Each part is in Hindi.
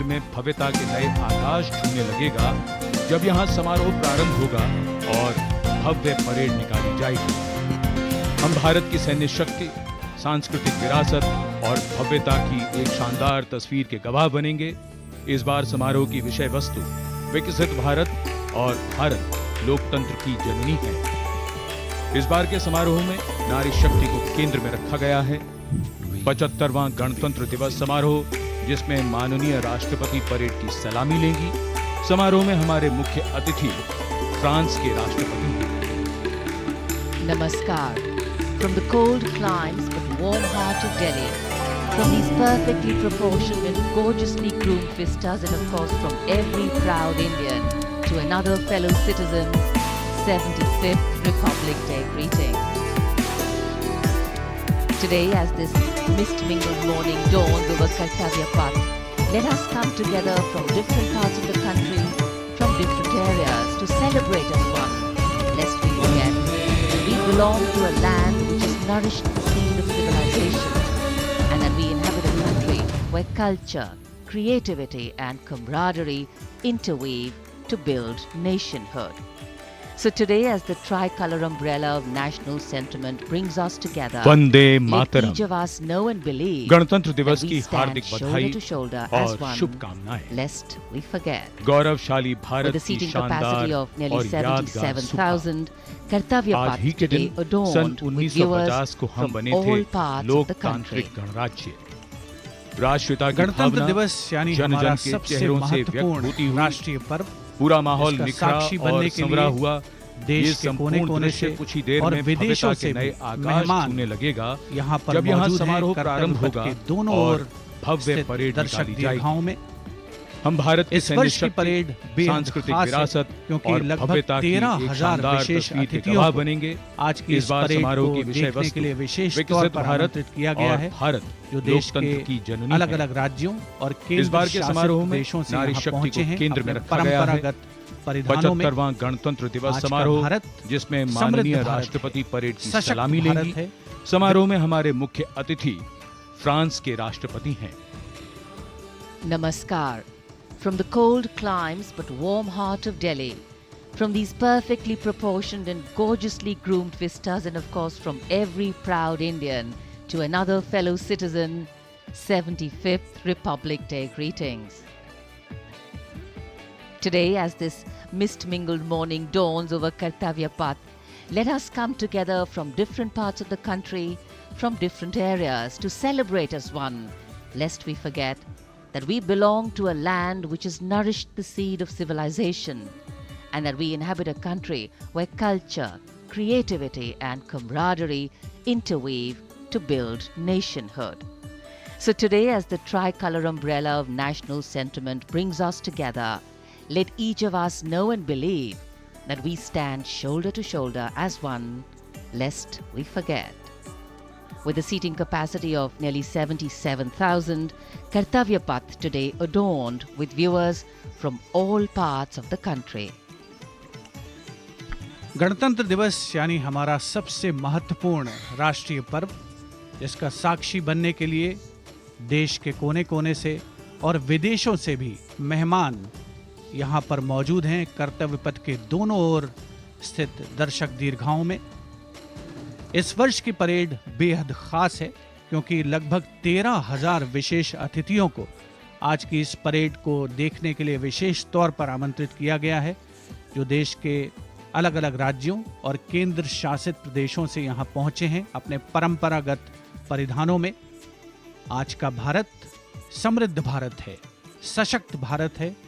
में भव्यता के नए आकाश छूने लगेगा जब यहाँ समारोह प्रारंभ होगा और भव्य परेड निकाली जाएगी। हम भारत की सैन्य शक्ति, सांस्कृतिक विरासत और भव्यता की एक शानदार तस्वीर के गवाह बनेंगे। इस बार समारोह की विषय वस्तु विकसित भारत और भारत लोकतंत्र की जननी है। इस बार के समारोह में नारी शक्ति को केंद्र में रखा गया है। 75वां गणतंत्र दिवस समारोह, जिसमें माननीय राष्ट्रपति परेड की सलामी लेंगी। समारोह में हमारे मुख्य अतिथि फ्रांस के राष्ट्रपति हैं। Namaskar. From the cold climes but warm heart of Delhi, from these perfectly proportioned and gorgeously groomed vistas, and of course from every proud Indian to another fellow citizen, 75th Republic Day greeting. Today, as this mist-mingled morning dawns over Kartavya Path, let us come together from different parts of the country, from different areas, to celebrate as one, lest we forget that we belong to a land which has nourished the seed of civilization, and that we inhabit a country where culture, creativity and camaraderie interweave to build nationhood. So today, as the tricolour umbrella of national sentiment brings us together, Vande let Mataram. each of us know and believe गणतंत्र that दिवस we की stand हार्दिक shoulder बधाई to shoulder as और one, शुभकामनाएं। lest we forget. गौरवशाली With भारत a की seating शानदार capacity of nearly और यादगार सुबह। 77,000, Kartavya आज Path ही के today दिन सन adorned with 1950 viewers को हम from बने थे all parts of the country. लोकतांत्रिक गणराज्य। राष्ट्रीयता की गणतंत्र भावना दिवस यानी जन हमारा जन के सबसे चेहरों से व्यक्त महत्वपूर्ण होती हुई राष्ट्रीय पर्व, पूरा माहौल इसका निखरा साक्षी और बनने के संवरा लिए हुआ। देश ये के संपूर्ण कोने-कोने दृश्य से कुछ ही देर और में विदेशों भव्यता से के नए भी आकाश मेहमान छूने लगेगा यहाँ पर जब यहाँ मौजूद हैं। समारोह प्रारंभ कर्तव्य पथ होगा के दोनों और ओर भव्य स्थित परेड दर्शक निकाली जाएगी। दीर्घाओं में हम भारत की इस सैन्य वर्ष की शक्ति, परेड बेहद सांस्कृतिक खास है, विरासत क्योंकि और लगभग भव्यता की एक 13,000 शानदार विशेष तस्वीर के अतिथियों गवाह को बनेंगे। आज की इस इस बार परेड समारोह को की विषय देखने वस्तु के लिए विशेष तौर विकसित पर भारत आमंत्रित किया गया और है, भारत जो देश लोकतंत्र की के जननी अलग है। अलग राज्यों और इस केंद्र बार के समारोह शासित में देशों से नारी यहाँ शक्ति पहुंचे को हैं केंद्र में अपने रखा गया है। परंपरागत परिधानों में। 75वां गणतंत्र दिवस आज का समारोह, भारत जिसमें समृद्ध माननीय भारत राष्ट्रपति है, परेड की सशक्त सलामी भारत लेंगी। है। समारोह में हमारे मुख्य अतिथि फ्रांस के राष्ट्रपति हैं। Namaskar. From the cold climes but warm heart of Delhi, from these perfectly proportioned and gorgeously groomed vistas, and of course from every proud Indian to another fellow citizen, 75th Republic Day greetings. Today, as this mist-mingled morning dawns over Kartavya Path, let us come together from different parts of the country, from different areas, to celebrate as one, lest we forget that we belong to a land which has nourished the seed of civilization, and that we inhabit a country where culture, creativity and camaraderie interweave to build nationhood. So today, as the tricolour umbrella of national sentiment brings us together, let each of us know and believe that we stand shoulder to shoulder as one, lest we forget. With a seating capacity of nearly 77,000, Kartavya Path today adorned with viewers from all parts of the country. गणतंत्र दिवस यानी हमारा सबसे महत्वपूर्ण राष्ट्रीय पर्व, जिसका साक्षी बनने के लिए देश के कोने-कोने से और विदेशों से भी मेहमान यहाँ पर मौजूद हैं। कर्तव्य पथ के दोनों ओर स्थित दर्शक दीर्घाओं में इस वर्ष की परेड बेहद खास है, क्योंकि लगभग 13,000 विशेष अतिथियों को आज की इस परेड को देखने के लिए विशेष तौर पर आमंत्रित किया गया है, जो देश के अलग अलग राज्यों और केंद्र शासित प्रदेशों से यहाँ पहुंचे हैं अपने परंपरागत परिधानों में। आज का भारत समृद्ध भारत है, सशक्त भारत है,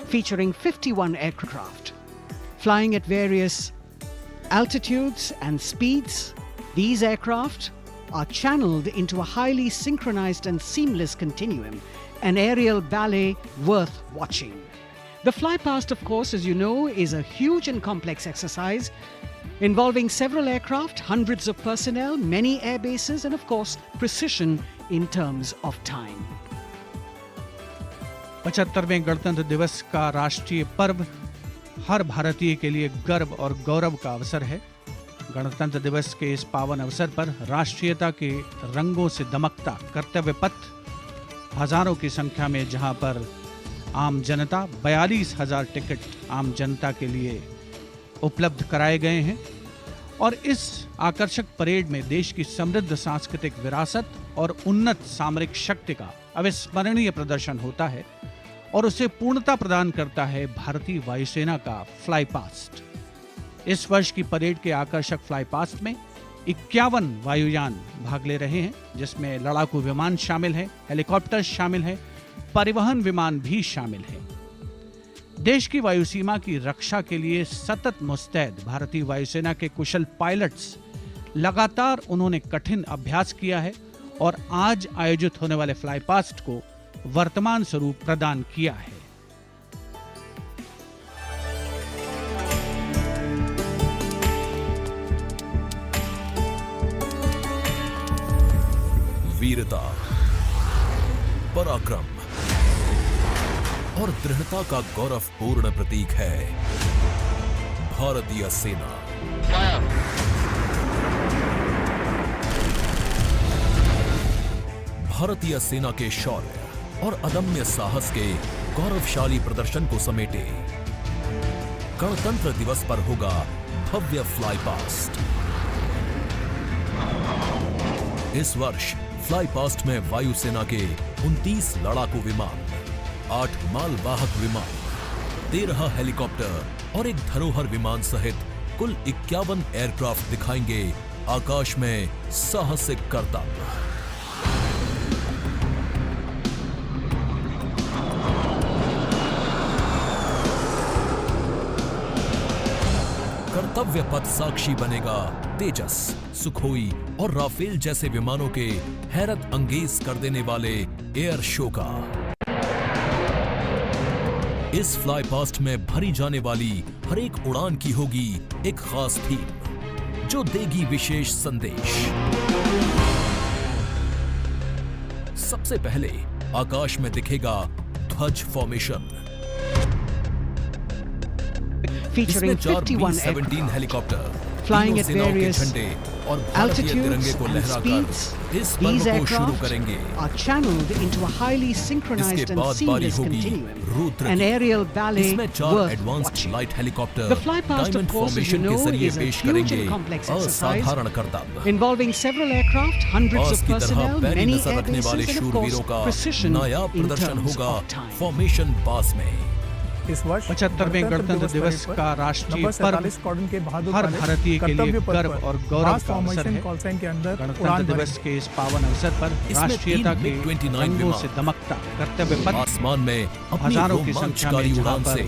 featuring 51 aircraft. Flying at various altitudes and speeds, these aircraft are channeled into a highly synchronized and seamless continuum, an aerial ballet worth watching. The flypast, of course, as you know, is a huge and complex exercise involving several aircraft, hundreds of personnel, many air bases, and of course, precision in terms of time. 75वें गणतंत्र दिवस का राष्ट्रीय पर्व हर भारतीय के लिए गर्व और गौरव का अवसर है। गणतंत्र दिवस के इस पावन अवसर पर राष्ट्रीयता के रंगों से दमकता कर्तव्य पथ हजारों की संख्या में, जहां पर आम जनता 42,000 टिकट आम जनता के लिए उपलब्ध कराए गए हैं। और इस आकर्षक परेड में देश की समृद्ध सांस्कृतिक विरासत और उन्नत सामरिक शक्ति का अविस्मरणीय प्रदर्शन होता है और उसे पूर्णता प्रदान करता है भारतीय वायुसेना का फ्लाई पास्ट। इस वर्ष की परेड के आकर्षक फ्लाई पास्ट में 51 वायुयान भाग ले रहे हैं, जिसमें लड़ाकू विमान शामिल है, हेलीकॉप्टर शामिल है, परिवहन विमान भी शामिल है। देश की वायुसीमा की रक्षा के लिए सतत मुस्तैद भारतीय वायुसेना के कुशल पायलट्स लगातार उन्होंने कठिन अभ्यास किया है और आज आयोजित होने वाले फ्लाई पास्ट को वर्तमान स्वरूप प्रदान किया है। वीरता, पराक्रम और दृढ़ता का गौरवपूर्ण प्रतीक है भारतीय सेना। भारतीय सेना के शौर्य और अदम्य साहस के गौरवशाली प्रदर्शन को समेटे गणतंत्र दिवस पर होगा भव्य फ्लाई पास्ट। इस वर्ष फ्लाई पास्ट में वायुसेना के 29 लड़ाकू विमान, 8 मालवाहक विमान, 13 हेलीकॉप्टर और एक धरोहर विमान सहित कुल 51 एयरक्राफ्ट दिखाएंगे आकाश में साहसिक करतब। कर्तव्य पथ साक्षी बनेगा तेजस, सुखोई और राफेल जैसे विमानों के हैरत अंगेज कर देने वाले एयर शो का। इस फ्लाई पास्ट में भरी जाने वाली हर एक उड़ान की होगी एक खास थीम, जो देगी विशेष संदेश। सबसे पहले आकाश में दिखेगा ध्वज formation. Featuring 51 17 helicopter flying at सेनाओं के various झंडे और भारतीय तिरंगे altitudes को and लहराकर speeds. इस पर्व These को शुरू aircraft करेंगे। are channeled into a highly synchronized इसके and बाद बारी seamless होगी continuum, रुद्र an की। aerial ballet इसमें 4 worth advanced watching. Light helicopter The fly past, of diamond course, as you formation के know, जरिए is a पेश huge करेंगे and complex exercise असाधारण करतब। involving several aircraft, hundreds आज of की तरह personnel, पैनी many नजर air रखने वाले bases, and of शूरवीरों course का precision नायाब in प्रदर्शन terms होगा of time. फॉर्मेशन पास में। इस वर्ष 75वें गणतंत्र दिवस का राष्ट्रीय पर्व कॉर्डन के बहादुर हर वाले भारतीय के लिए कर्तव्य पथ गर्व पर और गौरव खास का अवसर फॉर्मेशन है। कॉल साइन के अंदर गणतंत्र उड़ान दिवस भरेंगे। के इस पावन अवसर पर इसमें राष्ट्रीयता के 3 रंगों विमान से दमकता कर्तव्य पथ आसमान में अपनी हजारों की संख्या में, रोमांचकारी जहां उड़ान पर से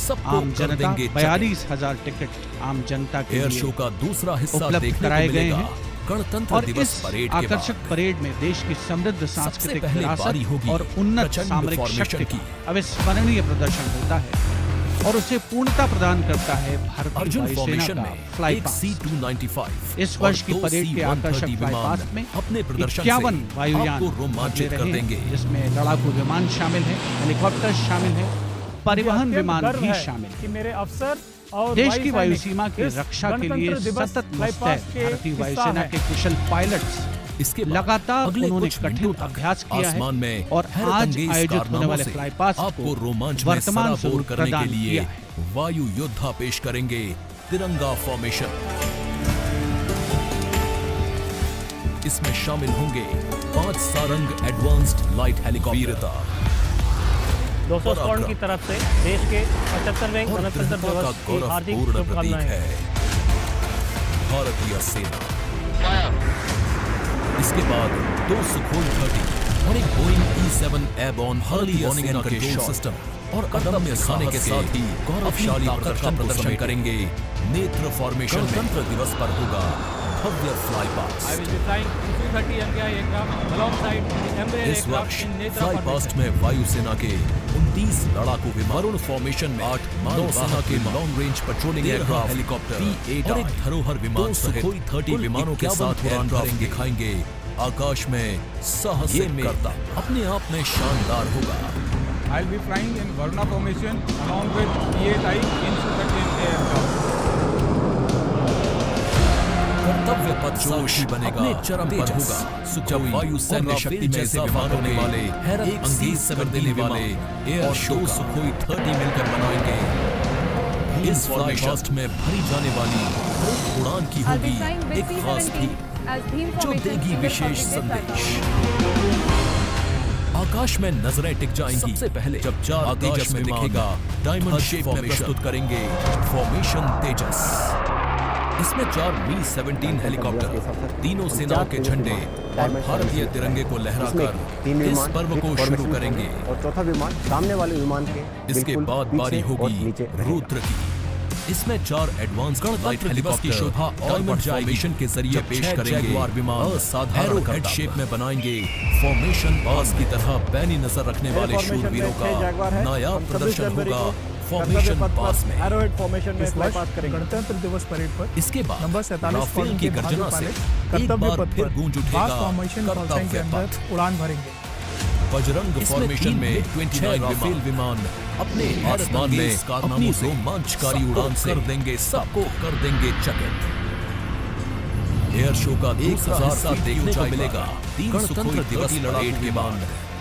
सबको आम कर जनता देंगे चकित। 42,000 टिकट आम जनता के एयर लिए शो का दूसरा हिस्सा उपलब्ध देखने कराए को गए मिलेगा हैं। गणतंत्र और दिवस इस परेड के आकर्षक बाद। परेड में देश की समृद्ध सांस्कृतिक पहले विरासत बारी होगी और उन्नत प्रचंड सामरिक फॉर्मेशन शक्ति की। का अविस्मरणीय प्रदर्शन होता है और उसे पूर्णता प्रदान करता है भारतीय अर्जुन वायुसेना फॉर्मेशन का में फ्लाई एक पास्ट। C-295 इस वर्ष की और 2 परेड के आकर्षक C-130 फ्लाई विमान पास्ट में अपने प्रदर्शन 51 से वायुयान आपको भाग ले रोमांचित रहे कर हैं, देंगे। जिसमें लड़ाकू विमान शामिल है, हेलीकॉप्टर शामिल है, परिवहन मुझे विमान गर्व भी है शामिल कि है। मेरे अफसर और देश वायु की सैनिक वायुसीमा की इस रक्षा के लिए गणतंत्र दिवस सतत फ्लाई मुस्तैद पास्ट के भारतीय हिस्सा वायुसेना है। के कुशल पायलट्स इसके बाद लगातार अगले उन्होंने कुछ कठिन मिनटों तक अभ्यास किया आसमान है में और हैरत आज अंगेज आयोजित होने कारनामों वाले से फ्लाई पास्ट आपको को रोमांच में वर्तमान सराबोर स्वरूप करने के प्रदान लिए किया है। वायु योद्धा पेश करेंगे तिरंगा फॉर्मेशन। इसमें शामिल होंगे 5 सारंग एडवांस्ड लाइट हेलीकॉप्टर। वीरता 200 स्क्वाड्रन की तरफ से देश के 75वें और गणतंत्र दृढ़ता का दिवस की हार्दिक गौरवपूर्ण प्रतीक शुभकामनाएं। है भारतीय सेना। इसके बाद 2 सुखोई 30 और एक Boeing E-7 airborne early warning and control system और अदम्य खाने के साथ ही गौरवशाली प्रदर्शन करेंगे। नेत्र फॉर्मेशन गणतंत्र दिवस पर होगा भव्य फ्लाई पास्ट। इस वर्ष फ्लाई पास्ट में वायुसेना के 29 लड़ाकू विमान, वरुण फॉर्मेशन में 8 नौसेना के long range patrolling aircraft, helicopter और एक धरोहर विमान सुखोई 30 विमानों के साथ उड़ान भरेंगे दिखाएंगे। आकाश में साहस करता अपने आप में शानदार होगा। I'll be flying in Varuna formation along with P8I in Su-30 aircraft. कर्तव्य पथ साक्षी बनेगा, अपने चरम पर होगा जब वायु सैन्य शक्ति में इजाफा करने वाले, हैरत अंगेज कर देने वाले एयर शो सुखोई 30 मिलकर बनाएंगे। इस फ्लाई पास्ट में भरी जाने वाली उड़ान की होगी एक खास थीम जो देगी विशेष संदेश। आकाश में नजरें टिक जाएंगी सबसे पहले जब 4 तेजस में दिखेगा डायमंड शेप में प्रस्तुत करेंगे फॉर्मेशन तेजस। इसमें 4 Mi-17 हेलीकॉप्टर, तीनों सेनाओं के झंडे और भारतीय तिरंगे को लहराकर इस पर्व को शुरू करेंगे। और चौथा विमान सामने वाले विमान के इसके बाद बारी होगी रुद्र की। इसमें 4 एडवांस गणतंत्र हेलीकॉप्टर की शोभा और फॉर्मेशन के जरिए पेश करेंगे। विमान असाधारण हेड शेप में बनाएंगे। फॉर्मेशन पास की तरह पैनी नजर रखने वाले शूरवीरों का नायाब प्रदर्शन होगा फॉर्मेशन पास में। एरोहेड फॉर्मेशन में फ्लाई पास करेंगे गणतंत्र दिवस परेड पर। इसके बाद नंबर 47 राफेल की गर्जना से एक बार फिर गूंज उठेगा कर्तव्य पथ। उड़ान भरेंगे। बजरंग फॉर्मेशन में 29 राफेल विमान अपने आसमान में अपनी रोमांचकारी उड़ान से कर देंगे सबको कर देंगे चकित। एयर शो का दूसरा हिस्सा देखने को मिलेगा। गणतंत्र दिवस परेड के बाद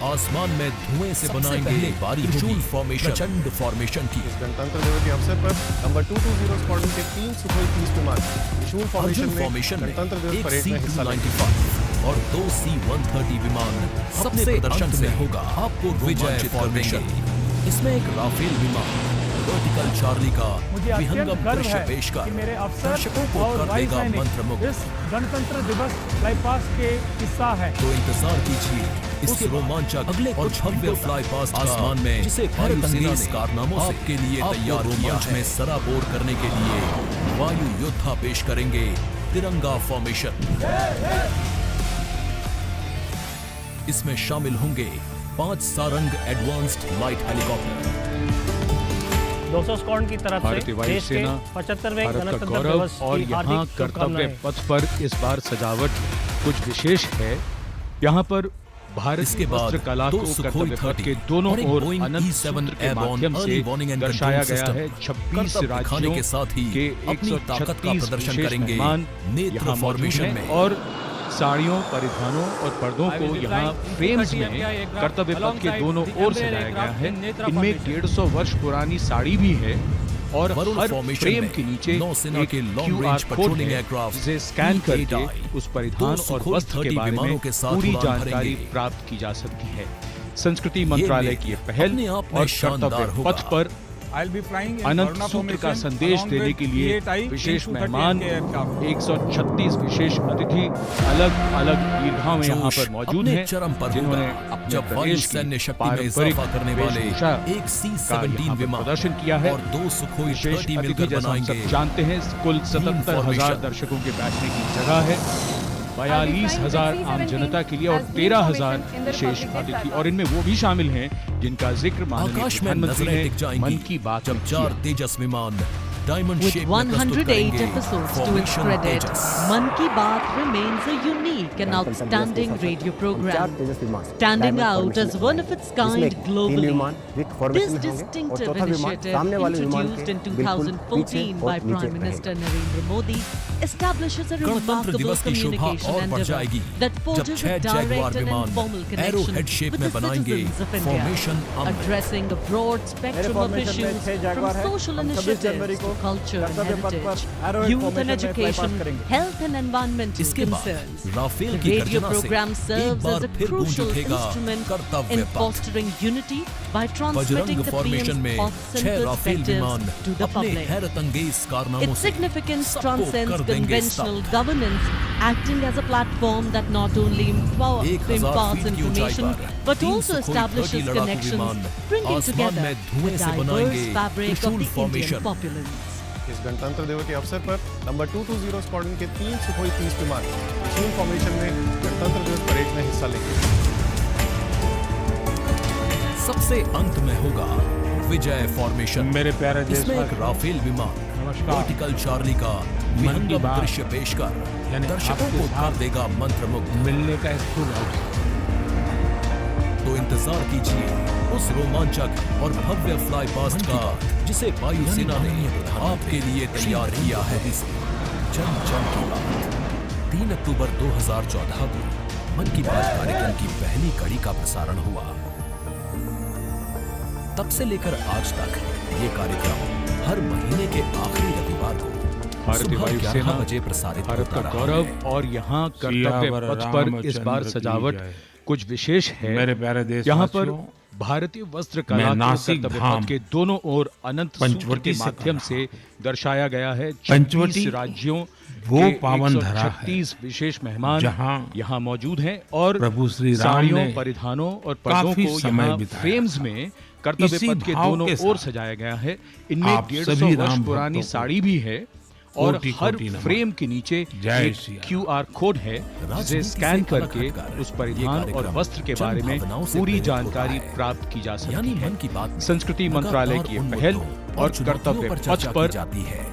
आसमान में धुएं से बनाएंगे त्रिशूल फॉर्मेशन, प्रचंड फॉर्मेशन की। गणतंत्र दिवस के अवसर पर नंबर 220 स्क्वाड्रन के 3 सुखोई 30 विमान त्रिशूल फॉर्मेशन में गणतंत्र दिवस परेड में हिस्सा लेंगे और 2 C-130 विमान अपने प्रदर्शन से होगा आपको विजय फॉर्मेशन। इसमें एक राफेल विमान वर्टिकल चार्ली का विहंगम दृश्य पेश कर मेरे अफसर दर्शकों को और कर देगा मंत्रमुग्ध। इस गणतंत्र दिवस फ्लाई पास के हिस्सा है तो इंतजार कीजिए इसके रोमांचक अगले और भव्य फ्लाई पास्ट आसमान में जिसे वायुसेना ने कारनामों से आपके लिए तैयार रोमांच में सराबोर करने के लिए वायु योद्धा पेश करेंगे तिरंगा फॉर्मेशन। इसमें शामिल होंगे 5 Sarang advanced light helicopter. 200 squadron की तरफ से भारतीय देश के वायुसेना 75वें भारत का गणतंत्र गौरव दिवस और की यहाँ हार्दिक कर्तव्य शुभकामनाएं। पथ पर इस बार सजावट कुछ विशेष है। यहाँ पर भारत इसके की बाद वस्त्र कला को 2 सुखोई कर्तव्य पथ 30 के दोनों और एक ओर बोइंग अनंत E-7 सूत्र के एयरबॉर्न माध्यम से अर्ली वार्निंग एंड दर्शाया कंट्रोल गया है। सिस्टम 26 कर्तव्य दिखाने राज्यों के साथ ही के अपनी ताकत का 136 प्रदर्शन विशेष करेंगे। मेहमान नेत्र यहाँ मौजूद फॉर्मेशन हैं में और साड़ियों, परिधानों और पर्दों को यहाँ फ्रेम्स में कर्तव्य पथ के दोनों ओर सजाया गया है। इनमें 150 वर्ष पुरानी साड़ी भी है और वरुण हर फॉर्मेशन फ्रेम में के नीचे नौसेना एक के long QR range code patrolling है एयरक्राफ्ट जिसे स्कैन करके P8I उस परिधान दो और सुखोई वस्त्र के 30 बारे में विमानों के साथ पूरी उड़ान जानकारी भरेंगे। प्राप्त की जा सकती है। संस्कृति मंत्रालय की ये पहल अपने आप में और शानदार कर्तव्य होगा। पथ पर I'll be flying in Anant Varuna सूत्र का formation संदेश along देने with के लिए P8I विशेष in Su-30 मेहमान aircraft. 136 विशेष अतिथि अलग अलग दीर्घाओं में यहाँ पर मौजूद अपने हैं चरम पर जिन्होंने होगा अपने जब वायु प्रदेश की सैन्य शक्ति में पारंपरिक इजाफा करने वाले वेशभूषा एक का C-17 यहाँ पर विमान प्रदर्शन किया है। और 2 सुखोई विशेष 30 अतिथि मिलकर जैसा हम बनाएंगे। सब जानते हैं कुल 77,000 फॉर्मेशन। दर्शकों के बैठने की जगह है। 42,000 आम जनता के लिए और 13,000 विशेष अतिथि और इनमें वो भी शामिल हैं जिनका जिक्र माननीय आकाश में प्रधानमंत्री नजरें ने टिक जाएंगी मन की बात जब में 4 किया। तेजस विमान डायमंड With शेप में प्रस्तुत 108 करेंगे episodes to its formation credit, Tejas. Man Ki Baat remains a unique and outstanding radio program, standing out as one of its kind globally. This distinctive initiative, introduced in 2014 by Prime Minister Narendra Modi, establishes a गणतंत्र remarkable दिवस की शोभा communication और बढ़ endeavor जाएगी that जब forges 6 a Jaguar direct and विमान informal arrow connection head shape with में the बनाएंगे citizens of formation India, Amrit. addressing a broad spectrum of formation में issues 6 from जैगवार है। social 26 जनवरी initiatives को culture and कर्तव्य पथ पर heritage, arrowhead youth and formation में fly education, past करेंगे। health and environmental इसके बाद concerns. राफेल The की radio गर्जना से program एक serves बार as a फिर गूंज crucial उठेगा instrument कर्तव्य in पथ। fostering unity by transmitting Bajrang the formation PM's में thoughts and 6 राफेल विमान perspectives to the अपने public. हैरत अंगेज कारनामों Its से significance सबको transcends कर देंगे conventional स्तब्ध। governance, acting as a platform that not only 1000 imparts feet की ऊंचाई information पर but 3 also सुखोई 30 establishes लड़ाकू connections, विमान bringing आसमान together में the धुएं से diverse बनाएंगे fabric of त्रिशूल the Indian फॉर्मेशन। populace. इस गणतंत्र दिवस के अवसर पर नंबर 220 स्क्वाड्रन के 3 सुखोई 30 विमान त्रिशूल फॉर्मेशन में गणतंत्र दिवस परेड में हिस्सा लेंगे। सबसे अंत में होगा विजय फॉर्मेशन। मेरे प्यारे इसमें एक देशवासियों, राफेल विमान नमस्कार। वर्टिकल चार्ली का की विहंगम बात, दृश्य पेश कर यानी दर्शकों आपके को साथ कर देगा मंत्रमुग्ध। मिलने का एक शुभ अवसर। तो इंतजार कीजिए उस रोमांचक और भव्य फ्लाई पास्ट का जिसे वायुसेना ने आपके लिए तैयार किया है। जन जन की बात 3 अक्टूबर 2014 को मन की बात कार्यक्रम की पहली कड़ी का प्रसारण हुआ। तब से लेकर आज तक ये कार्यक्रम हर महीने के आखिरी रविवार को भारतीय सुबह 11 वायुसेना बजे प्रसारित भारत होता का रहा गौरव है। और यहाँ कर्तव्य पथ पर इस बार सजावट कुछ विशेष है। मेरे प्यारे यहाँ पर देशवासियों, भारतीय वस्त्र कला को नासिक कर्तव्य धाम पथ के दोनों ओर अनंत सूत्र के पंचवटी से माध्यम कर से दर्शाया गया है। पंचवटी 26 राज्यों वो के पावन धरा है 136 विशेष मेहमान जहाँ यहाँ मौजूद हैं और प्रभु श्री राम साड़ियों, ने परिधानों और पर्दों काफी को समय यहाँ बिताया। फ्रेम्स में कर्तव्य इसी पथ के भाव दोनों के ओर साथ सजाया गया है। इनमें आप 150 सभी वर्ष राम पुरानी भक्तों को साड़ी भी है और कोटि हर कोटि नमन। फ्रेम के नीचे जय एक श्री राम। QR कोड है जिसे राजनीति स्कैन से अलग करके हटकर उस ये परिधान और कार्यक्रम वस्त्र के जन बारे में भावनाओं से पूरी प्रेरित होता जानकारी है। प्राप्त की जा सकती यानी है। मन की बात में संस्कृति मंत्रालय की लगातार उन पहल मुद्दों और चुनौतियों कर्तव्य पर पथ चर्चा पर की जाती है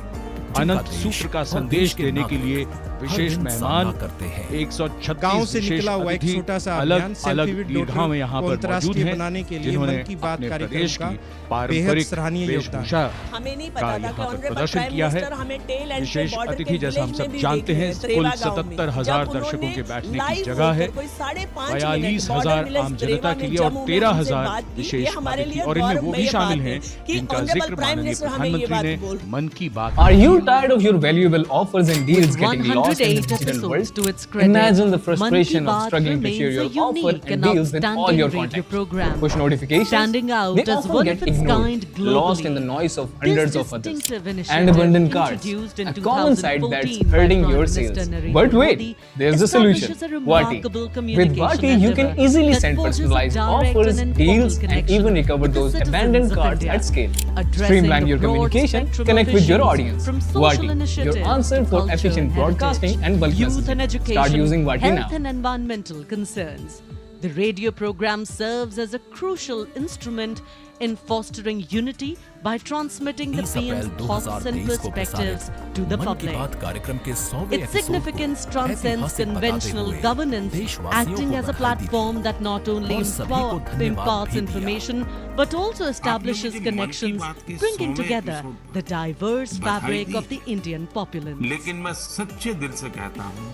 अनंत जिनका सूत्र देश का और संदेश देश के देने के नागरिक लिए हर विशेष दिन मेहमान सामना करते हैं। 136 गांव से विशेष निकला हुआ एक अतिथि छोटा सा अलग अभियान सेल्फी अलग विद दीर्घाओं में यहाँ को पर मौजूद अंतर्राष्ट्रीय हैं बनाने के लिए जिन्होंने मन की बात अपने कार्यक्रम प्रदेश का की बेहद पारंपरिक सराहनीय योगदान। वेशभूषा हमें नहीं का पता था यहाँ कि पर ऑनरेबल प्रदर्शन प्राइम किया है। मिनिस्टर हमें टेल एंड विशेष बॉर्डर के अतिथि जैसा हम विलेज में सब भी जानते लेके हैं गए, कुल त्रेवा गांव में। 77,000 जब दर्शकों उन्होंने के बैठने की लाइव जगह है। होकर कोई 5.5 मिनट 42,000 बॉर्डर विलेज आम त्रेवा जनता के में लिए और जम्मू में हमसे 13,000 बात की। विशेष ये हमारे अतिथि लिए और इनमें वो गौरवमयी भी शामिल बात हैं है कि जिनका ऑनरेबल जिक्र प्राइम माननीय मिनिस्टर हमें ये प्रधानमंत्री बात बोल ने मन की बात Are you tired of your valuable offers and deals With getting lost in 108 the digital episodes world? to its credit, Imagine the Man Ki frustration of Baat struggling to share remains your a offer unique and and deals with all outstanding your radio contacts. program. Push notifications, Standing out they as often one get of its ignored, kind globally. lost in the noise of hundreds This of others. distinctive And initiative, abundant cards, introduced in a common site that's 2014 by hurting Prime your Minister sales. Narendra But wait, Modi, there's the solution. establishes a Vaati. remarkable With communication Vaati, you can endeavor easily that send forges a personalized direct offers, and deals, informal and connection even recover with the those citizens abandoned of cards India. at scale. Addressing Streamline the your broad communication, spectrum connect of with your issues, audience. from social Vaati, your initiatives answer to for culture efficient and broadcasting heritage, and bulk youth messaging. and education, Start using Vaati health now. and environmental concerns. The radio program serves as a crucial instrument in fostering unity by transmitting the 30 PM's April thoughts and 2023 को perspectives प्रसारित to the मन की public. बात कार्यक्रम के 100वें Its एपिसोड significance को transcends ऐतिहासिक बताते conventional हुए governance, देशवासियों acting को as a बधाई दी platform that not only और सभी को धन्यवाद imparts भी दिया। information but also establishes connections, bringing together the diverse fabric of the Indian populace. लेकिन मैं सच्चे दिल से कहता हूँ,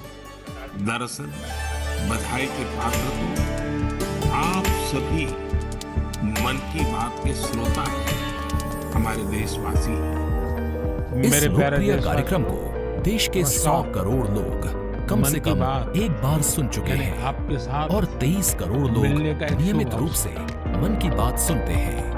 दरअसल बधाई के पात्र तो आप सभी मन की बात के श्रोता हैं, हमारे देशवासी हैं। इस लोकप्रिय कार्यक्रम को देश के 100 करोड़ लोग कम से कम एक बार सुन चुके हैं आपके साथ और 23 करोड़ लोग मिलने का एक नियमित शुभ रूप से मन की बात सुनते हैं।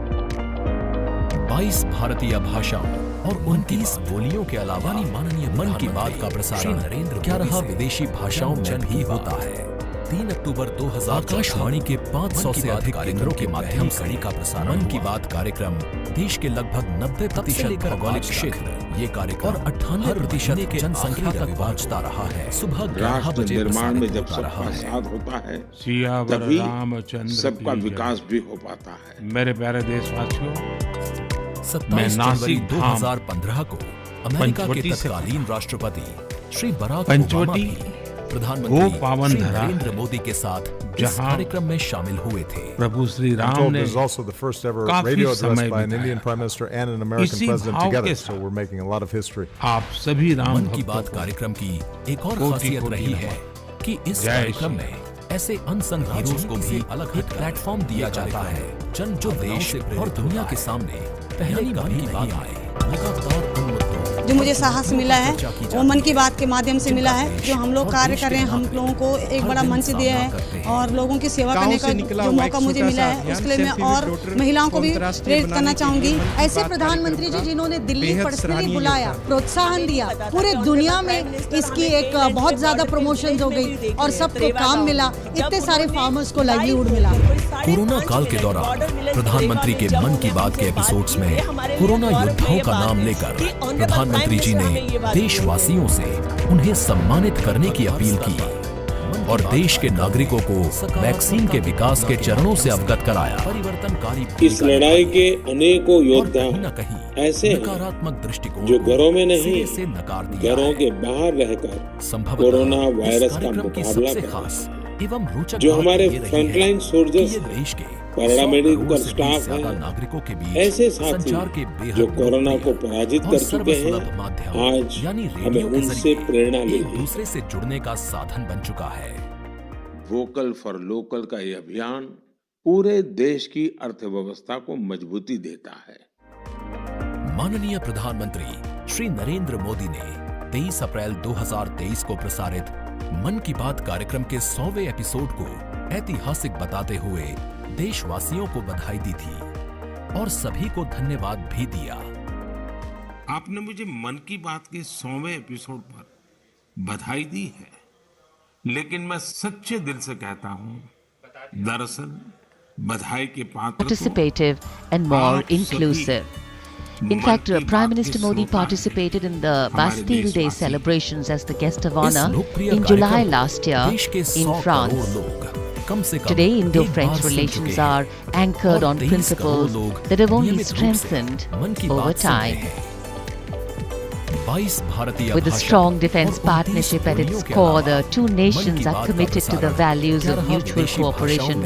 22 भारतीय भाषाओं और 29 बोलियों के अलावा माननीय मन की बात का प्रसारण 11 विदेशी भाषाओं में भी होता है। 3 अक्टूबर 2000 आकाशवाणी के 500 से अधिक केंद्रों के माध्यम से का प्रसारण मन की बात कार्यक्रम देश के लगभग 90% भौगोलिक क्षेत्र ये कार्यक्रम और 98% के जनसंख्या तक पहुंचता रहा है। सुबह 11 बजे निर्माण में जब होता रहा सबका है। साथ होता है सियावर तभी रामचंद्र सबका की जय। विकास भी हो पाता है। मेरे प्यारे देशवासियों, 27 जनवरी नासिक धाम 2015 को अमेरिका के पंचवटी से तत्कालीन राष्ट्रपति श्री बराक पंचवटी ओबामा भी प्रधानमंत्री वो पावन श्री धरा नरेंद्र मोदी के साथ इस जहां कार्यक्रम में शामिल हुए थे। प्रभु श्री राम ने This is also the first ever काफी radio address समय by an बिताया। Indian Prime Minister and an American इसी President भाव together, के so साथ we're making a lot of history. आप सभी राम मन की भक्तों बात को कार्यक्रम की एक और कोटि खासियत कोटि रही नमन। है कि इस जय कार्यक्रम श्री में ऐसे अनसंग हीरोज को भी अलग एक प्लेटफॉर्म दिया जाता है जो देश और दुनिया के सामने पहले कभी नहीं आए। लगातार उन मुद्दों जो मुझे साहस मिला है वो मन की बात के माध्यम से मिला है। जो हम लोग कार्य कर रहे हैं, हम लोगों को एक बड़ा मंच दिया है और लोगों की सेवा करने का जो मौका मुझे मिला है, उसके लिए मैं और महिलाओं को भी प्रेरित करना चाहूंगी। ऐसे प्रधानमंत्री जी जिन्होंने दिल्ली पर्सनली बुलाया, प्रोत्साहन दिया, पूरे दुनिया में इसकी एक बहुत ज्यादा प्रमोशन हो गई और सबको काम मिला, इतने सारे फार्मर्स को लाइवलीहुड मिला। कोरोना काल के दौरान प्रधानमंत्री के मन की बात के एपिसोड्स में कोरोना योद्धाओं का नाम लेकर प्रधानमंत्री जी ने देशवासियों से उन्हें सम्मानित करने की अपील की और देश के नागरिकों को वैक्सीन के विकास के चरणों से अवगत कराया। परिवर्तनकारी इस लड़ाई के अनेकों योद्धा ऐसे नकारात्मक दृष्टिकोण जो घरों में नहीं, से नकार दिया, घरों के बाहर रहकर संभवतः कोरोना वायरस का मुकाबला खास एवं रोचक जो हमारे फ्रंटलाइन सोल्जर्स देश के पैरामेडिकल स्टाफ है, नागरिकों के बीच ऐसे साथी जो कोरोना को पराजित कर चुके हैं, आज हमें उनसे प्रेरणा लेनी, दूसरे से जुड़ने का साधन बन चुका है। वोकल फॉर लोकल का ये अभियान पूरे देश की अर्थव्यवस्था को मजबूती देता है। माननीय प्रधानमंत्री श्री नरेंद्र मोदी ने 23 अप्रैल 2023 को प्रसारित मन की बात कार्यक्रम के 100वें एपिसोड को ऐतिहासिक बताते हुए देशवासियों को बधाई दी थी और सभी को धन्यवाद भी दिया। आपने मुझे मन की बात के 100वें एपिसोड पर बधाई दी है, लेकिन मैं सच्चे दिल से कहता हूं, दरअसल बधाई के पात्र participative and more inclusive. In fact, Prime Minister Modi participated in the Bastille Day celebrations as the guest of honor in July last year in France. Today, Indo-French relations are anchored on principles that have only strengthened over time. With a strong defense partnership at its core, the two nations are committed to the values of mutual cooperation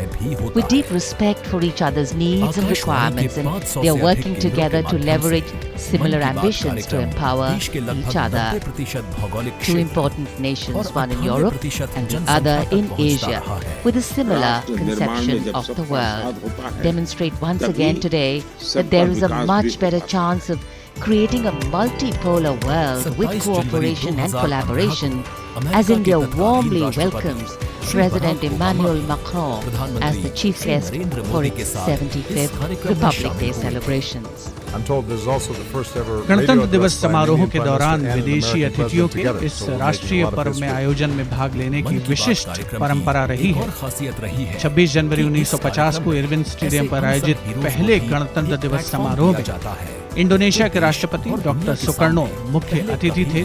with deep respect for each other's needs and requirements, and they are working together to leverage similar ambitions to empower each other. Two important nations, one in Europe and the other in Asia, with a similar conception of the world, demonstrate once again today that there is a much better chance of creating a multipolar world with cooperation and collaboration, as India warmly welcomes President Emmanuel Macron as the chief guest for its 75th Republic Day celebrations. गणतंत्र दिवस समारोह के दौरान विदेशी अतिथियों के इस राष्ट्रीय पर्व में आयोजन में भाग लेने की विशिष्ट परंपरा रही है। 26 जनवरी 1950 को इरविन स्टेडियम पर आयोजित पहले गणतंत्र दिवस समारोह में इंडोनेशिया के राष्ट्रपति डॉक्टर सुकर्णो मुख्य अतिथि थे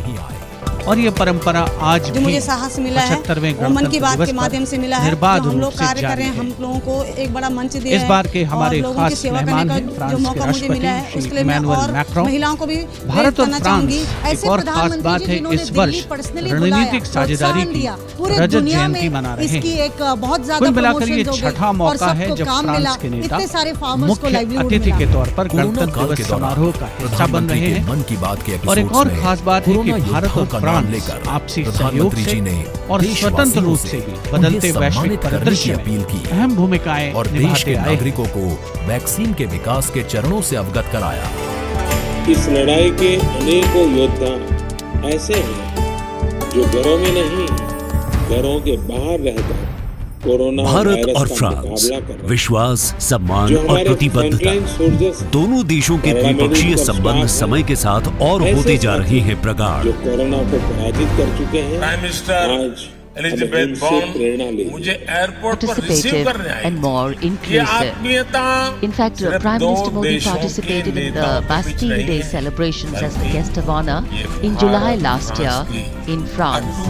और ये परंपरा आज भी मुझे साहस मिला है वो मन की बात के माध्यम से मिला है। निर्बाध हम रूप लोग से कार्य कर जारी रहे हैं, है। हम लोगों को एक बड़ा मंच दिया है। इस बार के हमारे और लोगों की खास सेवा मेहमान करने हैं का फ्रांस जो के मौका मुझे मिला है, राष्ट्रपति उसके लिए मैं इमैनुअल और मैक्रों। महिलाओं को भी भारत और करना फ्रांस चाहूंगी। एक ऐसे और खास बात है, इस वर्ष रणनीतिक साझेदारी की रजत जयंती मना रहे हैं। कुल मिलाकर ये छठा मौका है जब फ्रांस के नेता मुख्य अतिथि के तौर पर गणतंत्र दिवस समारोह का हिस्सा बन रहे हैं। और एक और खास बात है कि भारत और फ्रांस आपसी सहयोग से और स्वतंत्र रूप से भी बदलते वैश्विक परिदृश्य में अहम भूमिकाएं और देश के नागरिकों को वैक्सीन के विकास के चरणों से अवगत कराया। इस लड़ाई के अनेकों योद्धा ऐसे हैं जो घरों में नहीं, घरों के बाहर रहकर कोरोना भारत और फ्रांस विश्वास, सम्मान और प्रतिबद्धता दोनों देशों के द्विपक्षीय संबंध समय के साथ और होते जा रहे हैं प्रगाढ़। जो कोरोना को पराजित कर चुके हैं। प्राइम मिनिस्टर आज एलिजाबेथ बॉर्न मुझे एयरपोर्ट पर रिसीव करने आए। And more inclusive. In fact, Prime Minister Modi participated in the Bastille Day celebrations as the guest of honor in July last year in France.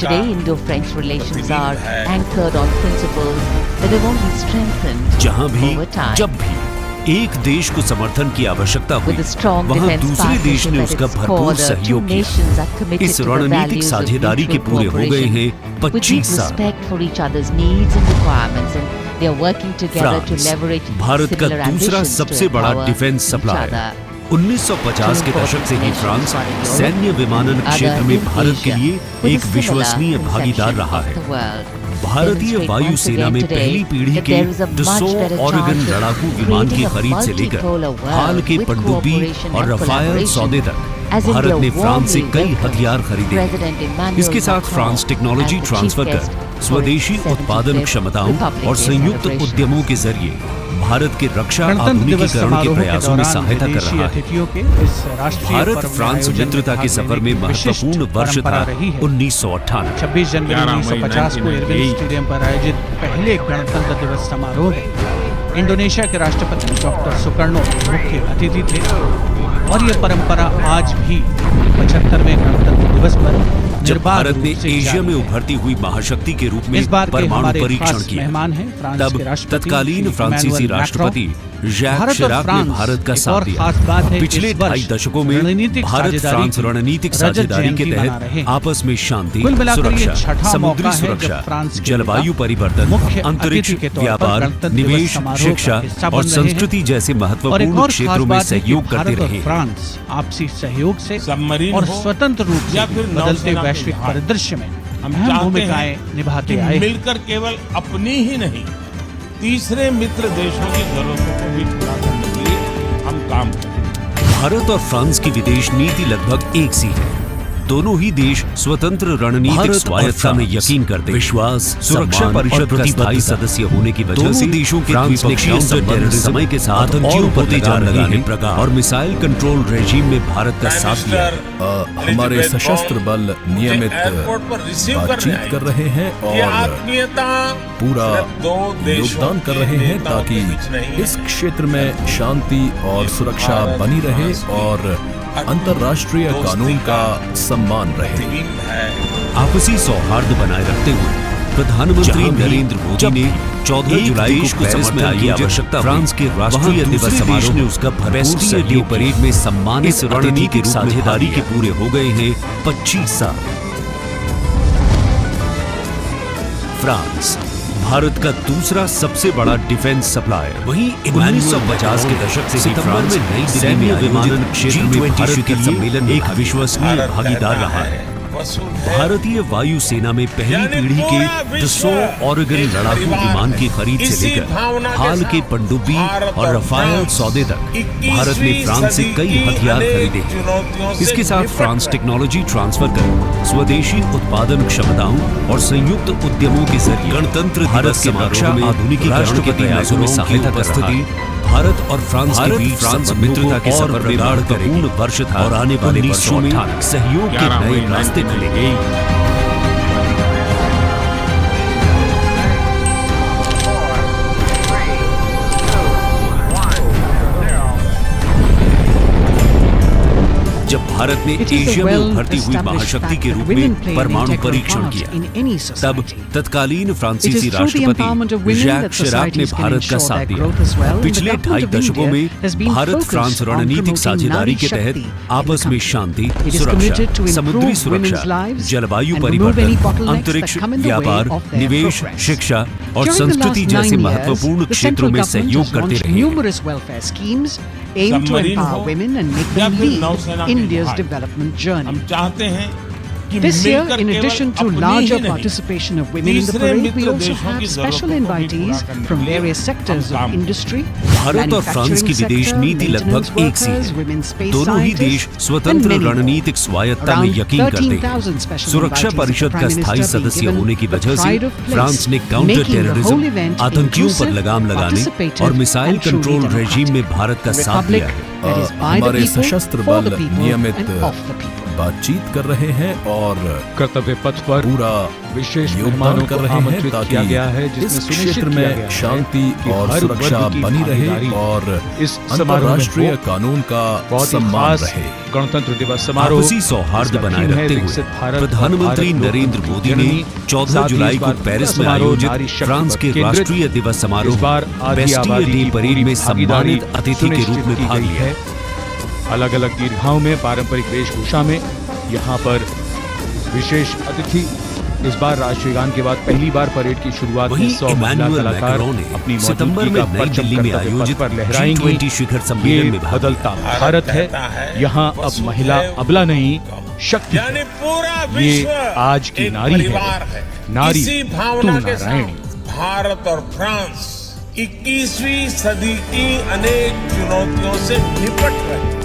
Today, Indo-French relations are anchored on principles that have only strengthened जहां भी over time. जब भी एक देश को समर्थन की आवश्यकता हुई, With a strong वहां defense दूसरे देश ने partnership at उसका its core, भरपूर the two सहयोग nations are किया। committed इस to the रणनीतिक values of साझेदारी के mutual पूरे हो गए हैं cooperation with deep 25 साल। respect for each other's needs and requirements, and they are working together to France leverage Bharat का similar दूसरा ambitions सबसे to बड़ा empower defence each supplier. other. 1950 के दशक से ही फ्रांस सैन्य विमानन क्षेत्र में भारत के लिए एक विश्वसनीय भागीदार रहा है। भारतीय वायुसेना में पहली पीढ़ी के डसो ऑरेगन लड़ाकू विमान की खरीद से लेकर हाल के पनडुब्बी और रफाल सौदे तक भारत ने फ्रांस से कई हथियार खरीदे हैं। इसके साथ फ्रांस टेक्नोलॉजी ट्रांसफर कर स्वदेशी उत्पादन क्षमताओं और संयुक्त उद्यमों के जरिए भारत के रक्षा आधुनिकीकरण के प्रयासों में सहायता कर रहा है। भारत फ्रांस मित्रता के सफर में महत्वपूर्ण वर्ष था 1998। 26 जनवरी 1950 को इरविन स्टेडियम पर आयोजित पहले गणतंत्र दिवस समारोह में इंडोनेशिया के राष्ट्रपति डॉक्टर सुकर्णो मुख्य अतिथि थे और ये परंपरा आज भी 75वें गणतंत्र दिवस पर जब भारत ने एशिया में उभरती हुई महाशक्ति के रूप में परमाणु परीक्षण किया, तब तत्कालीन फ्रांसीसी राष्ट्रपति जैक शिराक ने भारत का साथ दिया। पिछले 2.5 दशकों में भारत फ्रांस रणनीतिक साझेदारी के तहत आपस में शांति, सुरक्षा, समुद्री सुरक्षा, जलवायु परिवर्तन, अंतरिक्ष, व्यापार, निवेश, शिक्षा और संस्कृति जैसे महत्वपूर्ण क्षेत्रों में सहयोग करते रहे। फ्रांस आपसी सहयोग से और स्वतंत्र रूप से बदलते वैश्विक परिदृश्य में अहम भूमिकाएं निभाते आए। मिलकर केवल अपनी ही नहीं, तीसरे मित्र देशों की जरूरतों को भी पूरा करने के लिए हम काम करें। भारत और फ्रांस की विदेश नीति लगभग एक सी है। दोनों ही देश स्वतंत्र रणनीतिक स्वायत्तता में यकीन करते, विश्वास, सुरक्षा परिषद का स्थायी सदस्य होने की वजह से देशों के द्विपक्षीय संबंध समय के साथ आतंकियों पर लगाम लगाने प्रकार और मिसाइल कंट्रोल रेजिम में भारत का साथ दिया। हमारे सशस्त्र बल नियमित बातचीत कर रहे हैं और पूरा योगदान कर रहे हैं ताकि इस क्षेत्र में शांति और सुरक्षा बनी रहे और अंतर्राष्ट्रीय कानून का सम्मान रहे। आपसी सौहार्द बनाए रखते हुए प्रधानमंत्री नरेंद्र मोदी ने 14 जुलाई को पेरिस में आई आवश्यकता फ्रांस के राष्ट्रीय दिवस समारोह में उसका भरपूर सहयोग परेड में सम्मानित रणनीतिक साझेदारी के पूरे हो गए हैं 25 साल। फ्रांस भारत का दूसरा सबसे बड़ा डिफेंस सप्लायर। वहीं 1950 के दशक से ही फ्रांस में नई दिल्ली में विमानन क्षेत्र में भारत के सम्मेलन में एक विश्वसनीय भागीदार रहा है। भारतीय वायुसेना में पहली पीढ़ी के Dassault ऑरेगन लड़ाकू विमान की खरीद से लेकर हाल के पनडुब्बी और रफाल सौदे तक भारत ने फ्रांस से कई हथियार खरीदे हैं। इसके साथ फ्रांस टेक्नोलॉजी ट्रांसफर कर स्वदेशी उत्पादन क्षमताओं और संयुक्त उद्यमों के जरिए गणतंत्र भारत के रक्षा आधुनिकीकरण के प्रयासों में सहायता कर रहा है। भारत और फ्रांस के बीच फ्रांस मित्रता के सफर में महत्वपूर्ण वर्ष था और आने वाले वर्षों में सहयोग के नए रास्ते खुलेंगे। जब भारत ने एशिया में उभरती हुई महाशक्ति के रूप में परमाणु परीक्षण किया, तब तत्कालीन फ्रांसीसी राष्ट्रपति जैक शिराक ने भारत का साथ दिया। पिछले 2.5 दशकों में भारत फ्रांस रणनीतिक साझेदारी के तहत आपस में शांति, सुरक्षा, समुद्री सुरक्षा, जलवायु परिवर्तन, अंतरिक्ष, व्यापार, निवेश, शिक्षा और संस्कृति जैसे महत्वपूर्ण क्षेत्रों में सहयोग करते रहे। Aim to empower women and make them lead India's development journey. हम चाहते हैं This year, in addition to larger participation of women in the parade, we also have special invitees from various sectors of industry, Bharat और फ्रांस की विदेश नीति लगभग एक सी है। दोनों ही देश स्वतंत्र रणनीतिक स्वायत्तता में यकीन करते हैं। सुरक्षा परिषद का स्थायी सदस्य होने की वजह से फ्रांस ने काउंटर टेररिज्म, आतंकियों पर लगाम लगाने और मिसाइल कंट्रोल रेजिम में भारत का साथ दिया। हमारे सशस्त्र बल नियमित बातचीत कर रहे हैं और कर्तव्य पथ पर पूरा विशेष योगदान कर रहे हैं ताकि इस क्षेत्र में शांति और सुरक्षा बनी रहे और इस अंतर्राष्ट्रीय कानून का सम्मान रहे। गणतंत्र दिवस समारोह आपसी सौहार्द बनाए रखते हुए प्रधानमंत्री नरेंद्र मोदी ने 14 जुलाई को पेरिस में आयोजित फ्रांस के राष्ट्रीय दिवस समारोह बेस्टिल डे परेड में सम्मानित अतिथि के रूप में भाग लिया। अलग अलग दीर्घाओं में पारंपरिक वेशभूषा में यहाँ पर विशेष अतिथि। इस बार राष्ट्रीय गान के बाद पहली बार परेड की शुरुआत में 100 महिला कलाकार अपनी सितंबर में नई दिल्ली में आयोजित पर लहराएंगी। शिखर सम्मेलन में बदलता भारत है, यहाँ अब महिला अबला नहीं शक्ति है। ये आज की नारी है, नारी तू नारायणी। भारत और फ्रांस 21वीं सदी की अनेक चुनौतियों से निपट रहे।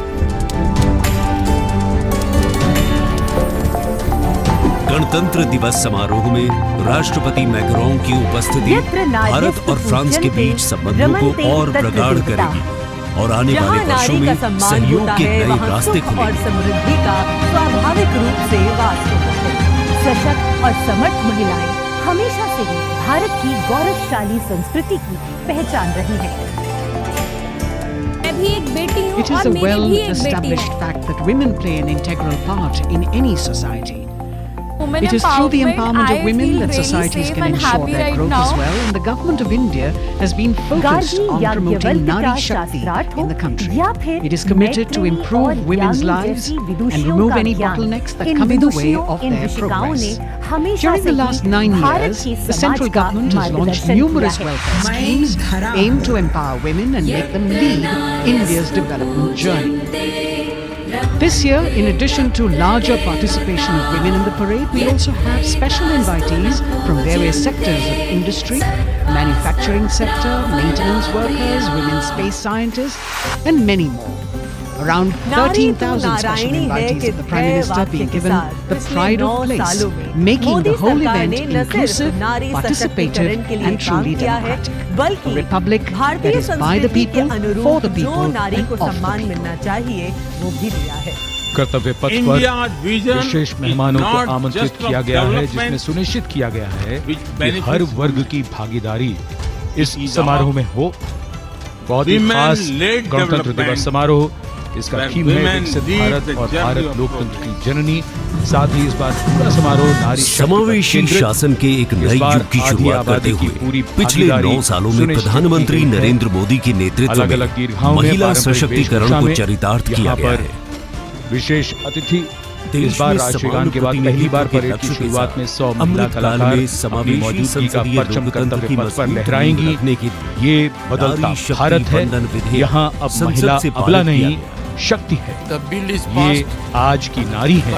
गणतंत्र दिवस समारोह में राष्ट्रपति मैक्रोन की उपस्थिति भारत और फ्रांस के बीच संबंधों को और प्रगाढ़ करेगी और आने वाले वर्षों में सहयोग के नए रास्ते खुलेंगे और समृद्धि का स्वाभाविक रूप से वास होता है। सशक्त और समर्थ महिलाएं हमेशा से ही भारत की गौरवशाली संस्कृति की पहचान रही हैं। It is a well-established fact that women play an integral part in any society. It is through the empowerment of women that societies can ensure their growth as well, and the government of India has been focused on promoting Nari Shakti in the country. It is committed to improve women's lives and remove any bottlenecks that come in the way of their progress. During the last 9 years, the central government has launched numerous welfare schemes aimed to empower women and make them lead India's development journey. This year, in addition to larger participation of women in the parade, we also have special invitees from various sectors of industry, manufacturing sector, maintenance workers, women space scientists, and many more. Around 13,000 special invitees of the Prime Minister being given the pride of place, making the whole event inclusive, participative and truly democratic. A republic that is by the people, for the people and of the people. कर्तव्य पथ पर विशेष मेहमानों को आमंत्रित किया गया है, जिसमें सुनिश्चित किया गया है कि हर वर्ग की भागीदारी इस समारोह में हो। बहुत ही खास गणतंत्र दिवस समारोह, इसका थीम है विकसित भारत और भारत लोकतंत्र की जननी। साथ ही इस बार पूरा समारोह नारी समावेशी शासन के एक नए युग की शुरुआत करते हुए पिछले 9 सालों में प्रधानमंत्री नरेंद्र मोदी के नेतृत्व में महिला सशक्तिकरण को चरितार्थ किया गया है। विशेष अतिथि इस बार राष्ट्रगान के बाद पहली बार परेड की शुरुआत में 100 महिला कलाकार अपनी मौजूदगी का परचम कर्तव्य पथ पर लहराएंगी। ये बदलता भारत है, यहाँ अब महिला अबला नहीं शक्ति है। ये आज की नारी है,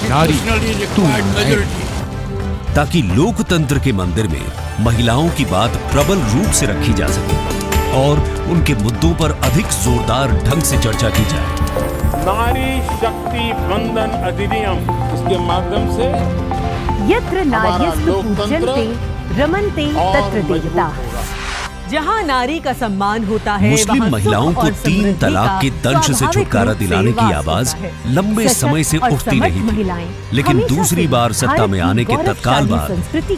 नारी तू है। ताकि लोकतंत्र के मंदिर में महिलाओं की बात प्रबल रूप से रखी जा सके और उनके मुद्दों पर अधिक जोरदार ढंग से चर्चा की जाए। नारी शक्ति बंधन अधिनियम, इसके माध्यम से यत्र नार्यस्तु पूज्यन्ते रमन्ते तत्र देवताः। जहाँ नारी का सम्मान होता है, मुस्लिम महिलाओं को 3 तलाक के दंश से छुटकारा दिलाने की आवाज लंबे समय से उठती रही थी, लेकिन दूसरी बार सत्ता में आने के तत्काल बाद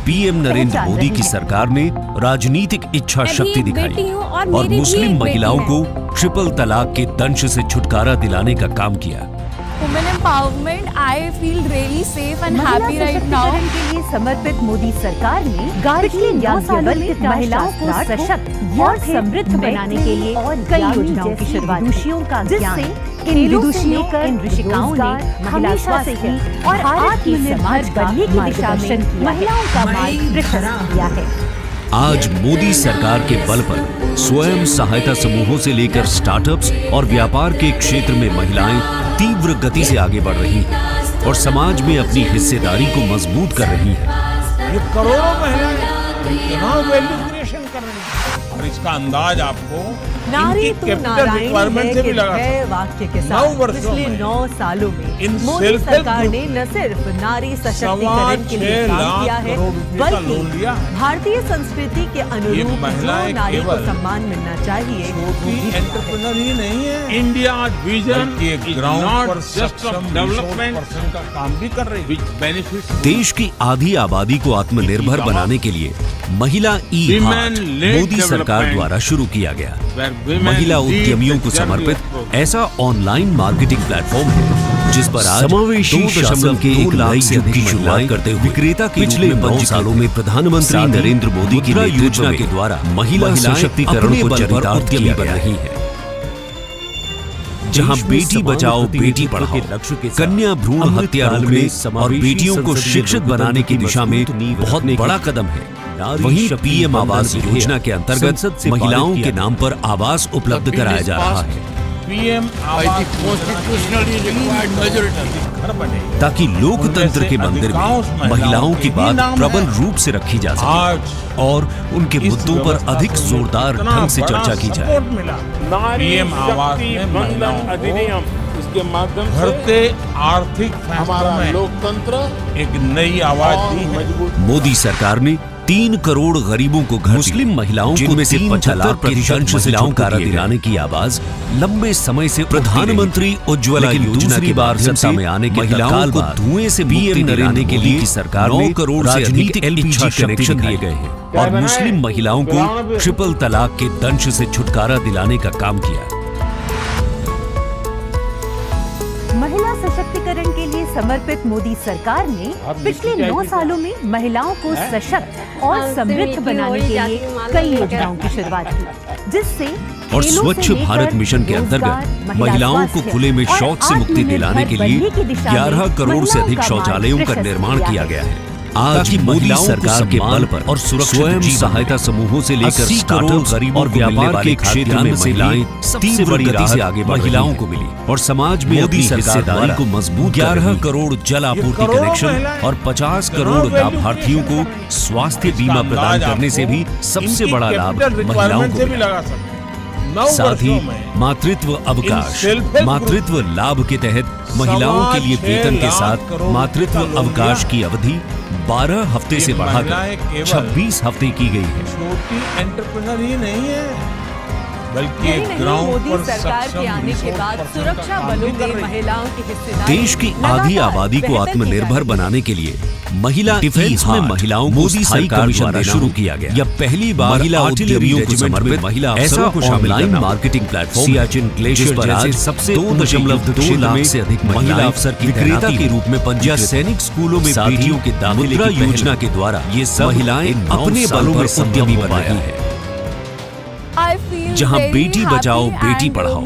पीएम नरेंद्र मोदी की सरकार ने राजनीतिक इच्छा शक्ति दिखाई और मुस्लिम महिलाओं को ट्रिपल तलाक के दंश से छुटकारा दिलाने का काम किया। Women empowerment, I feel really safe and happy right now. के लिए समर्पित मोदी सरकार ने पिछले 9 सालों में महिलाओं को सशक्त और समृद्ध बनाने के लिए कई योजनाओं की शुरुआत की, जिससे इन विदुषियों इन ऋषिकाओं ने महिला स्वास्थ्य और आत्मनिर्भर समाज बनने की दिशा में महिलाओं का मार्ग प्रशस्त किया है। आज मोदी सरकार के बल पर स्वयं सहायता समूहों से लेकर स्टार्टअप्स और व्यापार के क्षेत्र में महिलाएं तीव्र गति से आगे बढ़ रही हैं और समाज में अपनी हिस्सेदारी को मजबूत कर रही हैं। ये करोड़ों महिलाएं वैल्यू क्रिएशन कर रही हैं और इसका अंदाज आपको नारी तो नारायण है के वाक्य के साथ पिछले 9 सालों में मोदी सरकार ने न सिर्फ नारी सशक्तिकरण के लिए काम किया है, बल्कि भारतीय संस्कृति के अनुरूप नारी को सम्मान मिलना चाहिए। एंटरप्रेन्योर ही नहीं है, इंडिया विजन ग्राउंड पर सिस्टम डेवलपमेंट का काम भी कर रही है। देश की आधी आबादी को आत्मनिर्भर बनाने के लिए महिला ई-हाट मोदी सरकार द्वारा शुरू किया गया। महिला उद्यमियों को समर्पित ऐसा ऑनलाइन मार्केटिंग प्लेटफॉर्म है जिस पर आज समावेशी शासन के 1 लाख से अधिक की शुरुआत करते हुए विक्रेता के पिछले 9 सालों में प्रधानमंत्री नरेंद्र मोदी की योजना के द्वारा महिला सशक्तिकरण को चरितार्थ किया जा रही है। जहां बेटी बचाओ बेटी पढ़ाओ लक्ष्य के कन्या भ्रूण हत्या रोकने और बेटियों को शिक्षित बनाने की दिशा में बहुत बड़ा कदम है। वहीं पीएम आवास योजना के अंतर्गत महिलाओं के नाम पर आवास उपलब्ध कराया जा रहा है, ताकि लोकतंत्र के मंदिर में महिलाओं की बात प्रबल रूप से रखी जा सके और उनके मुद्दों पर अधिक जोरदार ढंग से चर्चा की जाए। पीएम आवास अधिनियम के माध्यम से बढ़ते आर्थिक हमारा लोकतंत्र एक नई आवाज दी है। मोदी सरकार ने 3 करोड़ गरीबों को घर, मुस्लिम महिलाओं को से 75% महिलाओं को दिलाने की आवाज लंबे समय से प्रधानमंत्री उज्ज्वला योजना की बार सत्ता में आने के महिलाओं को धुएं से मुक्ति दिलाने के लिए सरकार 9 करोड़ से अधिक एलपीजी कनेक्शन दिए गए हैं और मुस्लिम महिलाओं को ट्रिपल तलाक के दंश से छुटकारा दिलाने का काम किया। महिला सशक्तिकरण के लिए समर्पित मोदी सरकार ने पिछले 9 सालों में महिलाओं को सशक्त और समृद्ध बनाने के लिए कई योजनाओं की शुरुआत की, जिससे और स्वच्छ भारत मिशन के अंतर्गत महिलाओं को खुले में शौच से मुक्ति दिलाने के लिए 11 करोड़ से अधिक शौचालयों का निर्माण किया गया है। आज मोदी सरकार के बल पर और स्वयं सहायता समूहों से लेकर स्टार्टअप और व्यापार के क्षेत्र में महिलाएं सबसे बड़ी गति से आगे महिलाओं को मिली और समाज में मोदी हिस्सेदारी को मजबूत 11 करोड़ जल आपूर्ति कनेक्शन और 50 करोड़ लाभार्थियों को स्वास्थ्य बीमा प्रदान करने से भी सबसे बड़ा लाभ महिलाओं को मिला। साथ ही मातृत्व अवकाश, मातृत्व लाभ के तहत महिलाओं के लिए वेतन के साथ मातृत्व अवकाश की अवधि 12 हफ्ते से बढ़ाकर 26 हफ्ते की गई है। छोटी एंटरप्रेन्योर ही नहीं है बल्कि मोदी सरकार के आने के बाद सुरक्षा बलों में महिलाओं की हिस्सेदारी देश की आधी आबादी को आत्मनिर्भर बनाने के लिए महिला डिफेंस में महिलाओं को मोदी सरकार द्वारा शुरू किया गया। यह पहली बार महिला आर्टिलरियों को समर्पित महिला अफसरों को online marketing platform Siachen glacier पर आज सबसे 2.2 लाख से अधिक महिला अफसर की विक्रेता के रूप में पंजीकृत सैनिक स्कूलों में बेटियों के दाखिले की योजना के द्वारा ये सब महिलाएं अपने बल पर उद्यमी बन रही है। जहां बेटी बचाओ बेटी पढ़ाओ,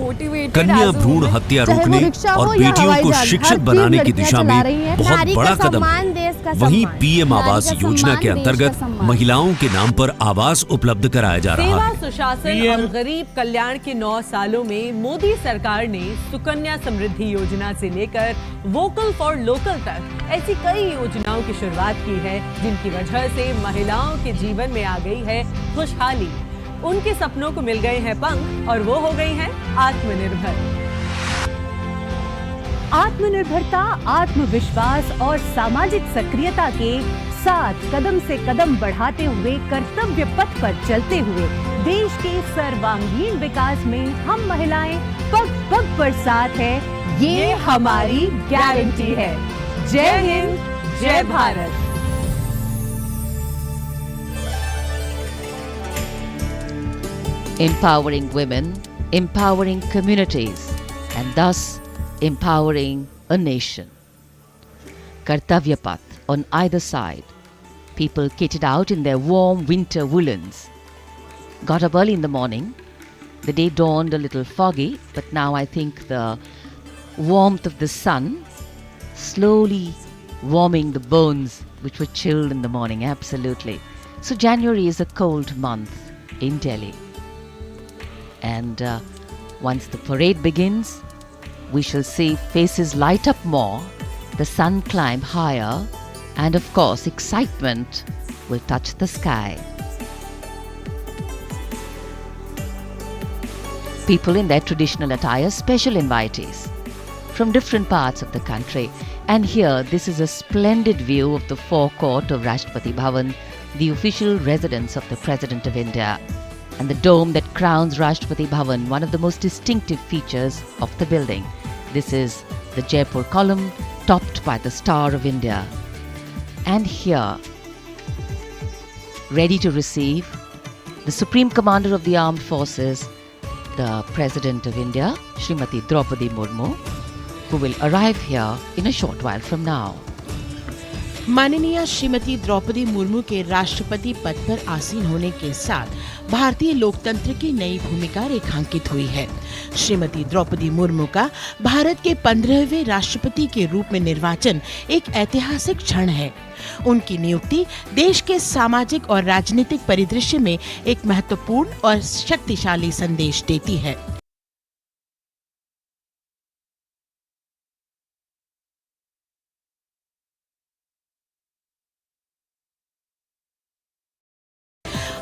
कन्या भ्रूण हत्या रोकने और बेटियों को शिक्षित बनाने की दिशा में बहुत बड़ा कदम है। वहीं पीएम आवास योजना के अंतर्गत महिलाओं के नाम पर आवास उपलब्ध कराया जा रहा है। सेवा, सुशासन और गरीब कल्याण के 9 सालों में मोदी सरकार ने सुकन्या समृद्धि योजना से लेकर वोकल फॉर लोकल तक ऐसी कई योजनाओं की शुरुआत की है, जिनकी वजह से महिलाओं के जीवन में आ गई है खुशहाली। उनके सपनों को मिल गए हैं पंख और वो हो गई हैं आत्मनिर्भर। आत्मनिर्भरता, आत्मविश्वास और सामाजिक सक्रियता के साथ कदम से कदम बढ़ाते हुए कर्तव्य पथ पर चलते हुए देश के सर्वांगीण विकास में हम महिलाएं पग पग पर साथ है, ये हमारी गारंटी है। जय हिंद, जय Bharat. Empowering women, empowering communities, and thus empowering a nation. Kartavya Path on either side, people kitted out in their warm winter woolens. Got up early in the morning. The day dawned a little foggy, but now I think the warmth of the sun slowly warming the bones which were chilled in the morning, absolutely. So January is a cold month in Delhi. And once the parade begins, we shall see faces light up more, the sun climb higher, and of course excitement will touch the sky. People in their traditional attire, special invitees from different parts of the country. And here, this is a splendid view of the forecourt of Rashtrapati Bhavan, the official residence of the President of India. And the dome that crowns Rashtrapati Bhavan, one of the most distinctive features of the building. This is the Jaipur column, topped by the Star of India. And here, ready to receive the Supreme Commander of the Armed Forces, the President of India, Srimati Draupadi Murmu, who will arrive here in a short while from now. माननीय श्रीमती द्रौपदी मुर्मू के राष्ट्रपति पद पर आसीन होने के साथ भारतीय लोकतंत्र की नई भूमिका रेखांकित हुई है। श्रीमती द्रौपदी मुर्मू का भारत के 15वें राष्ट्रपति के रूप में निर्वाचन एक ऐतिहासिक क्षण है। उनकी नियुक्ति देश के सामाजिक और राजनीतिक परिदृश्य में एक महत्वपूर्ण और शक्तिशाली संदेश देती है।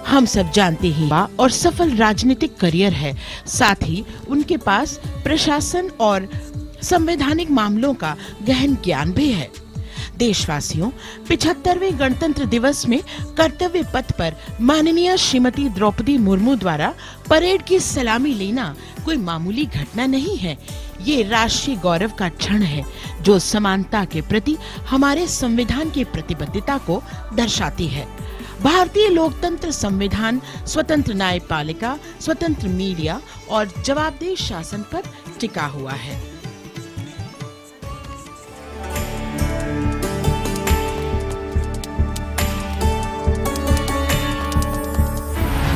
हम सब जानते हैं और सफल राजनीतिक करियर है, साथ ही उनके पास प्रशासन और संवैधानिक मामलों का गहन ज्ञान भी है। देशवासियों, 75वें गणतंत्र दिवस में कर्तव्य पथ पर माननीय श्रीमती द्रौपदी मुर्मू द्वारा परेड की सलामी लेना कोई मामूली घटना नहीं है। ये राष्ट्रीय गौरव का क्षण है जो समानता के प्रति हमारे संविधान की प्रतिबद्धता को दर्शाती है। भारतीय लोकतंत्र संविधान स्वतंत्र न्यायपालिका, स्वतंत्र मीडिया और जवाबदेह शासन पर टिका हुआ है।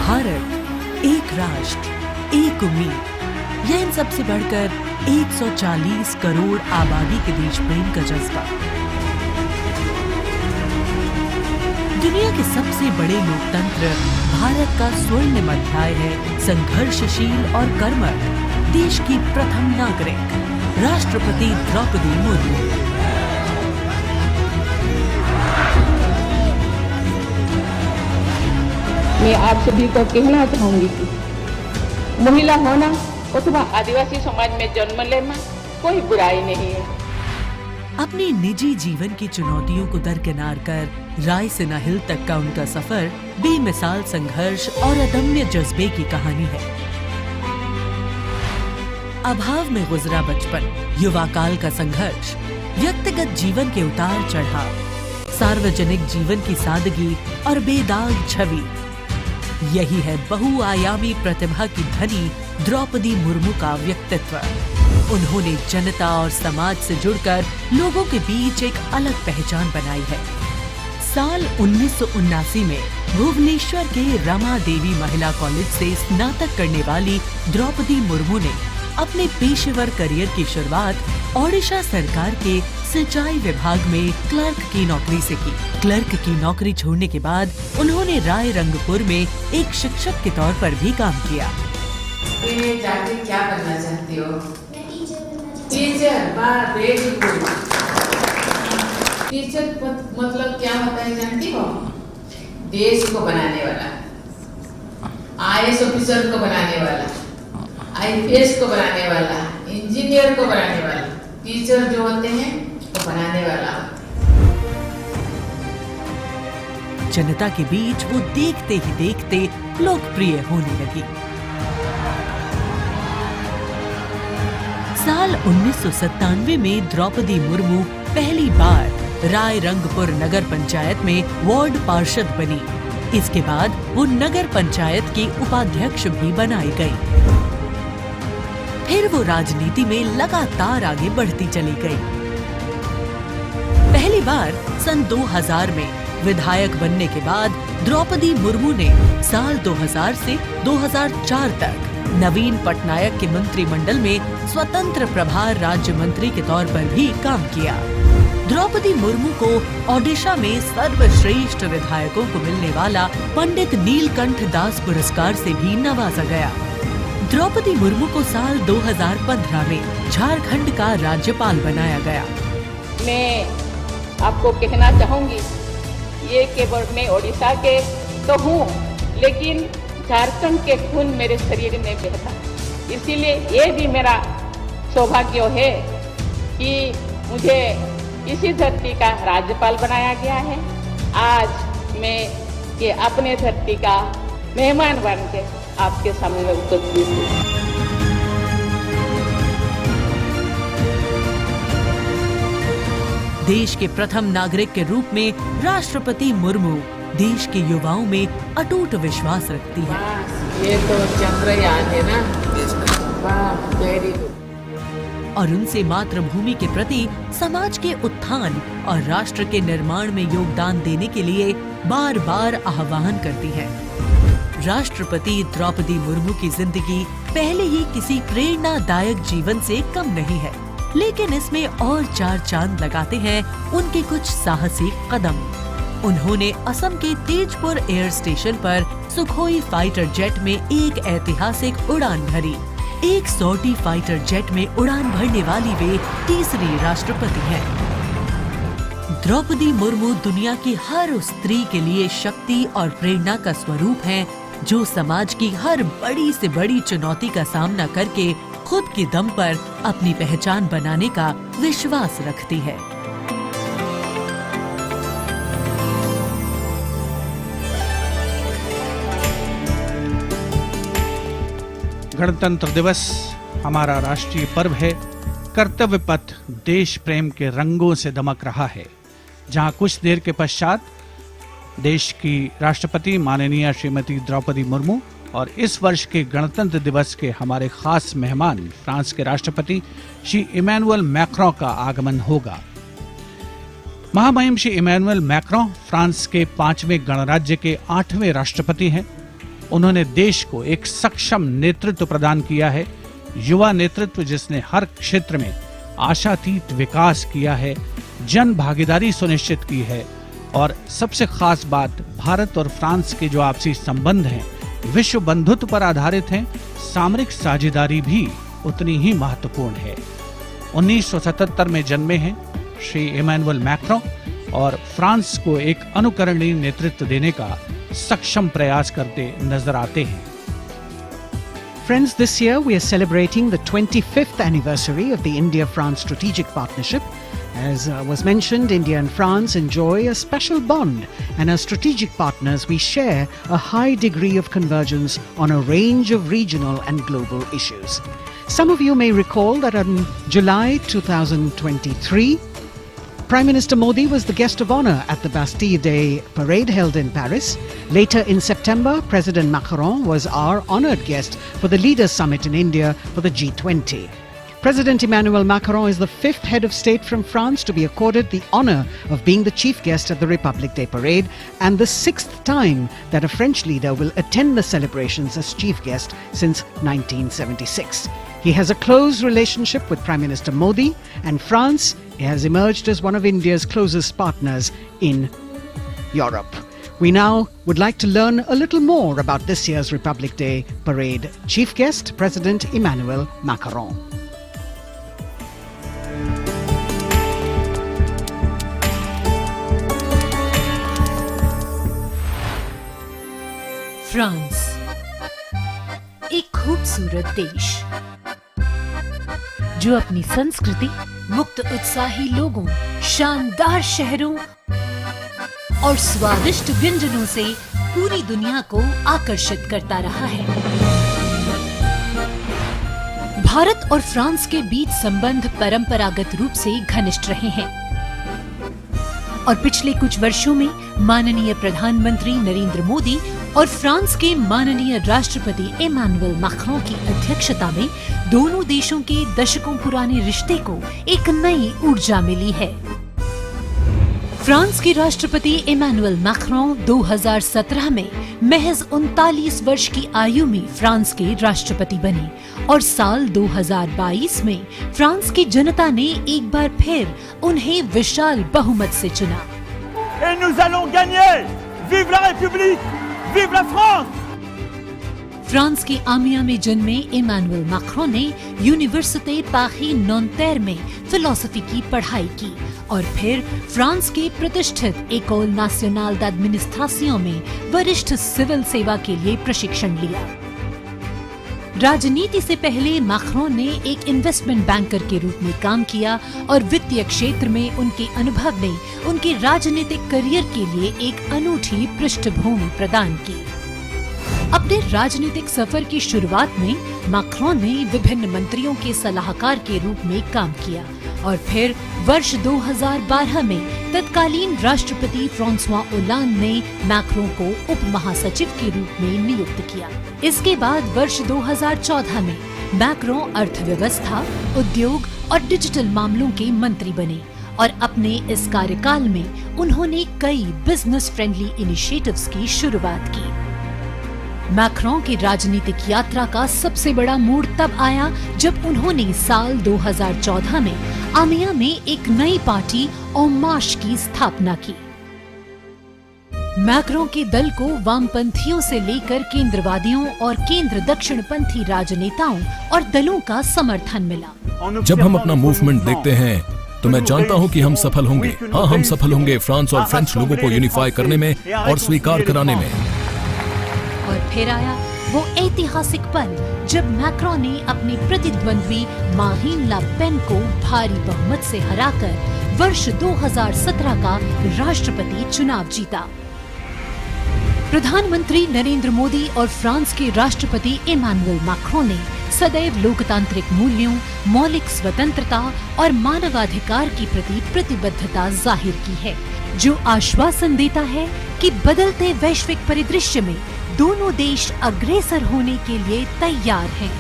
भारत, एक राष्ट्र, एक उम्मीद, यह इन सबसे बढ़कर 140 करोड़ आबादी के देश प्रेम का जज्बा। दुनिया के सबसे बड़े लोकतंत्र भारत का स्वर्णिम अध्याय है संघर्षशील और कर्मठ देश की प्रथम नागरिक राष्ट्रपति द्रौपदी मुर्मू। मैं आप सभी को कहना चाहूंगी कि महिला होना अथवा आदिवासी समाज में जन्म लेना कोई बुराई नहीं है। अपने निजी जीवन की चुनौतियों को दरकिनार कर रायसीना हिल तक का उनका सफर बेमिसाल संघर्ष और अदम्य जज्बे की कहानी है। अभाव में गुजरा बचपन, युवा काल का संघर्ष, व्यक्तिगत जीवन के उतार चढ़ाव, सार्वजनिक जीवन की सादगी और बेदाग छवि, यही है बहुआयामी प्रतिभा की धनी द्रौपदी मुर्मू का व्यक्तित्व। उन्होंने जनता और समाज से जुड़कर लोगों के बीच एक अलग पहचान बनाई है। साल 1979 में भुवनेश्वर के रमा देवी महिला कॉलेज से स्नातक करने वाली द्रौपदी मुर्मू ने अपने पेशेवर करियर की शुरुआत ओडिशा सरकार के सिंचाई विभाग में क्लर्क की नौकरी से की। क्लर्क की नौकरी छोड़ने के बाद उन्होंने राय रंगपुर में एक शिक्षक के तौर पर भी काम किया। जाके क्या बनना चाहती हो? टीचर। वाह, वेरी गुड। टीचर मतलब क्या होता है जानती हो? देश को बनाने वाला, IAS ऑफिसर को बनाने वाला, IPS को बनाने वाला, इंजीनियर को बनाने वाला। टीचर जो होते हैं वो बनाने वाला। जनता के बीच वो देखते ही देखते लोकप्रिय होने लगी। साल 1997 में द्रौपदी मुर्मू पहली बार राय रंगपुर नगर पंचायत में वार्ड पार्षद बनी। इसके बाद वो नगर पंचायत की उपाध्यक्ष भी बनाई गई। फिर वो राजनीति में लगातार आगे बढ़ती चली गई। पहली बार सन 2000 में विधायक बनने के बाद द्रौपदी मुर्मू ने साल 2000 से 2004 तक नवीन पटनायक के मंत्रिमंडल में स्वतंत्र प्रभार राज्य मंत्री के तौर पर भी काम किया। द्रौपदी मुर्मू को ओडिशा में सर्वश्रेष्ठ विधायकों को मिलने वाला पंडित नीलकंठ दास पुरस्कार से भी नवाजा गया। द्रौपदी मुर्मू को साल 2015 में झारखंड का राज्यपाल बनाया गया। मैं आपको कहना चाहूंगी, ये केवल मैं ओडिशा के तो हूँ, लेकिन झारखंड के खून मेरे शरीर में बहता, इसीलिए ये भी मेरा सौभाग्य है कि मुझे इसी धरती का राज्यपाल बनाया गया है। आज मैं ये अपने धरती का मेहमान बन के आपके सामने उपस्थित हूँ। देश के प्रथम नागरिक के रूप में राष्ट्रपति मुर्मू देश के युवाओं में अटूट विश्वास रखती है। ये तो चंद्रयान है ना? वाह, वेरी गुड। और उनसे मातृभूमि के प्रति समाज के उत्थान और राष्ट्र के निर्माण में योगदान देने के लिए बार बार आह्वान करती है। राष्ट्रपति द्रौपदी मुर्मू की जिंदगी पहले ही किसी प्रेरणादायक जीवन से कम नहीं है, लेकिन इसमें और चार चांद लगाते हैं उनके कुछ साहसी कदम। उन्होंने असम के तेजपुर एयर स्टेशन पर सुखोई फाइटर जेट में एक ऐतिहासिक उड़ान भरी। एक सॉर्टी फाइटर जेट में उड़ान भरने वाली वे तीसरी राष्ट्रपति हैं। द्रौपदी मुर्मू दुनिया की हर उस स्त्री के लिए शक्ति और प्रेरणा का स्वरूप हैं, जो समाज की हर बड़ी से बड़ी चुनौती का सामना करके खुद के दम पर अपनी पहचान बनाने का विश्वास रखती है। गणतंत्र दिवस हमारा राष्ट्रीय पर्व है। कर्तव्य पथ देश प्रेम के रंगों से दमक रहा है, जहां कुछ देर के पश्चात देश की राष्ट्रपति माननीय श्रीमती द्रौपदी मुर्मू और इस वर्ष के गणतंत्र दिवस के हमारे खास मेहमान फ्रांस के राष्ट्रपति श्री इमैनुअल मैक्रों का आगमन होगा। महामहिम श्री इमैनुअल मैक्रों फ्रांस के 5वें गणराज्य के 8वें राष्ट्रपति हैं। उन्होंने देश को एक सक्षम नेतृत्व प्रदान किया है, युवा नेतृत्व जिसने हर क्षेत्र में आशातीत विकास किया है, जन भागीदारी सुनिश्चित की है और सबसे खास बात, भारत और फ्रांस के जो आपसी संबंध हैं विश्व बंधुत्व पर आधारित हैं। सामरिक साझेदारी भी उतनी ही महत्वपूर्ण है। 1977 में जन्मे हैं श्री इमैनुअल मैक्रों और फ्रांस को एक अनुकरणीय नेतृत्व देने का सक्षम प्रयास करते नजर आते हैं। Friends, this year we are celebrating the 25th anniversary of the India-France strategic partnership. As was mentioned, India and France enjoy a special bond, and as strategic partners we share a high degree of convergence on a range of regional and global issues. Some of you may recall that in July 2023, Prime Minister Modi was the guest of honour at the Bastille Day parade held in Paris. Later in September, President Macron was our honoured guest for the Leaders Summit in India for the G20. President Emmanuel Macron is the 5th head of state from France to be accorded the honour of being the chief guest at the Republic Day parade, and the 6th time that a French leader will attend the celebrations as chief guest since 1976. He has a close relationship with Prime Minister Modi, and France has emerged as one of India's closest partners in Europe. We now would like to learn a little more about this year's Republic Day parade. Chief guest, President Emmanuel Macron. France, एक खूबसूरत देश जो अपनी संस्कृति, मुक्त उत्साही लोगों, शानदार शहरों और स्वादिष्ट व्यंजनों से पूरी दुनिया को आकर्षित करता रहा है। भारत और फ्रांस के बीच संबंध परंपरागत रूप से घनिष्ठ रहे हैं और पिछले कुछ वर्षों में माननीय प्रधानमंत्री नरेंद्र मोदी और फ्रांस के माननीय राष्ट्रपति इमैनुअल मैक्रों की अध्यक्षता में दोनों देशों के दशकों पुराने रिश्ते को एक नई ऊर्जा मिली है। फ्रांस के राष्ट्रपति इमैनुअल मैक्रों 2017 में महज 39 वर्ष की आयु में फ्रांस के राष्ट्रपति बने और साल 2022 में फ्रांस की जनता ने एक बार फिर उन्हें विशाल बहुमत से चुना। Et nous allons gagner! Vive la République! Vive la France! France के आमिया में जन्मे इमैनुअल मैक्रों ने यूनिवर्सिटी पारी नॉन्तेर में फिलॉसफी की पढ़ाई की और फिर फ्रांस के प्रतिष्ठित एकोल नाशनल d'administration में वरिष्ठ सिविल सेवा के लिए प्रशिक्षण लिया। राजनीति से पहले मैक्रों ने एक इन्वेस्टमेंट बैंकर के रूप में काम किया और वित्तीय क्षेत्र में उनके अनुभव ने उनके राजनीतिक करियर के लिए एक अनूठी पृष्ठभूमि प्रदान की। अपने राजनीतिक सफर की शुरुआत में मैक्रों ने विभिन्न मंत्रियों के सलाहकार के रूप में काम किया और फिर वर्ष 2012 में तत्कालीन राष्ट्रपति फ्रांसवा ओलांद ने मैक्रों को उप महासचिव के रूप में नियुक्त किया। इसके बाद वर्ष 2014 में मैक्रों अर्थव्यवस्था, उद्योग और डिजिटल मामलों के मंत्री बने और अपने इस कार्यकाल में उन्होंने कई बिजनेस फ्रेंडली इनिशिएटिव्स की शुरुआत की। मैक्रों की राजनीतिक यात्रा का सबसे बड़ा मोड़ तब आया जब उन्होंने साल 2014 में आमिया में एक नई पार्टी En Marche की स्थापना की। मैक्रों के दल को वामपंथियों से लेकर केंद्रवादियों और केंद्र दक्षिणपंथी राजनेताओं और दलों का समर्थन मिला। जब हम अपना मूवमेंट देखते हैं तो मैं जानता हूं कि हम सफल होंगे। हाँ, हम सफल होंगे फ्रांस और फ्रेंच लोगों को यूनिफाई करने में और स्वीकार कराने में। और फिर आया वो ऐतिहासिक पल जब मैक्रोन ने अपने प्रतिद्वंद्वी मारीन ला पेन को भारी बहुमत से हराकर वर्ष 2017 का राष्ट्रपति चुनाव जीता। प्रधानमंत्री नरेंद्र मोदी और फ्रांस के राष्ट्रपति इमैनुअल मैक्रोन ने सदैव लोकतांत्रिक मूल्यों, मौलिक स्वतंत्रता और मानवाधिकार की प्रति प्रतिबद्धता जाहिर की है, जो आश्वासन देता है कि बदलते वैश्विक परिदृश्य में दोनों देश अग्रसर होने के लिए तैयार हैं।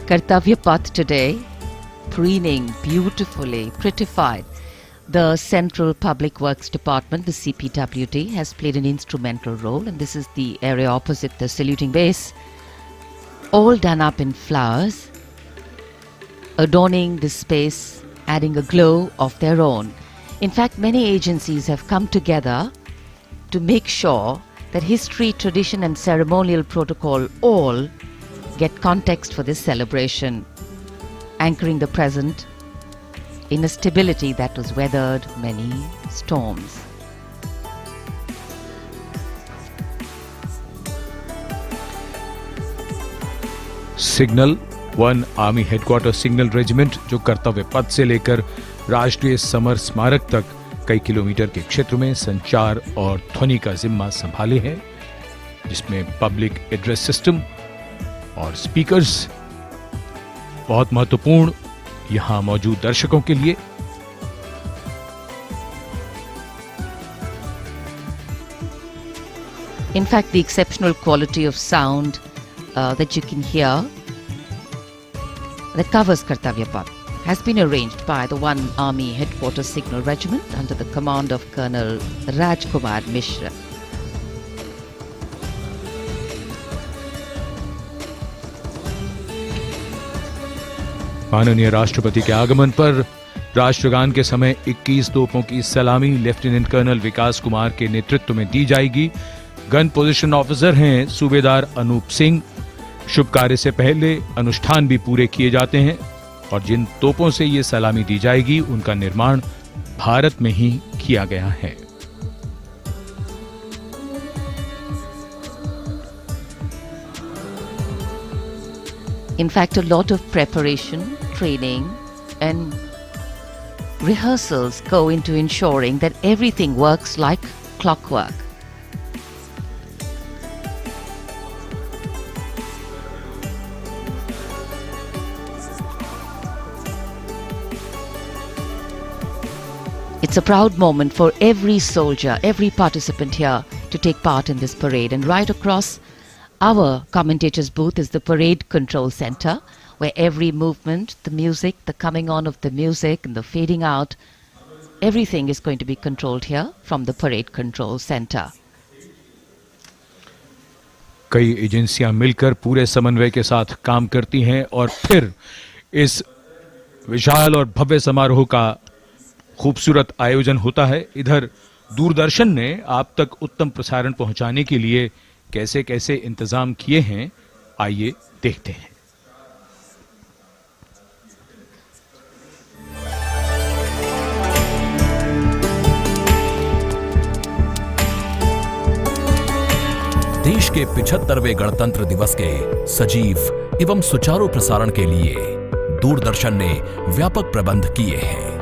Kartavya Path today, preening beautifully, prettified. The Central Public Works Department, the CPWD, has played an instrumental role, and this is the area opposite the saluting base, all done up in flowers, adorning this space, adding a glow of their own. In fact, many agencies have come together to make sure that history, tradition and ceremonial protocol all get context for this celebration, anchoring the present in a stability that was weathered many storms. Signal 1 army headquarter signal regiment, जो कर्तव्य पथ से लेकर राष्ट्रीय समर स्मारक तक कई किलोमीटर के क्षेत्र में संचार और ध्वनि का जिम्मा संभाले हैं, जिसमें पब्लिक एड्रेस सिस्टम और स्पीकर्स बहुत महत्वपूर्ण यहां मौजूद दर्शकों के लिए। In fact, the exceptional quality of sound that you can hear that covers Kartavya Path has been arranged by the 1 Army Headquarters Signal Regiment under the command of Colonel Rajkumar Mishra. माननीय राष्ट्रपति के आगमन पर राष्ट्रगान के समय 21 तोपों की सलामी लेफ्टिनेंट कर्नल विकास कुमार के नेतृत्व में दी जाएगी। गन पोजीशन ऑफिसर हैं सूबेदार अनूप सिंह। शुभ कार्य से पहले अनुष्ठान भी पूरे किए जाते हैं और जिन तोपों से ये सलामी दी जाएगी उनका निर्माण भारत में ही किया गया है। In fact, a lot of preparation, training and rehearsals go into ensuring that everything works like clockwork. It's a proud moment for every soldier, every participant here to take part in this parade. And right across our commentator's booth is the Parade Control Center, where every movement, the music, the coming on of the music and the fading out, everything is going to be controlled here from the Parade Control Center. कई एजेंसियां मिलकर पूरे समन्वय के साथ काम करती हैं और फिर इस विशाल और भव्य समारोह का खूबसूरत आयोजन होता है। इधर दूरदर्शन ने आप तक उत्तम प्रसारण पहुंचाने के लिए कैसे कैसे इंतजाम किए हैं, आइए देखते हैं। देश के 75वें गणतंत्र दिवस के सजीव एवं सुचारू प्रसारण के लिए दूरदर्शन ने व्यापक प्रबंध किए हैं।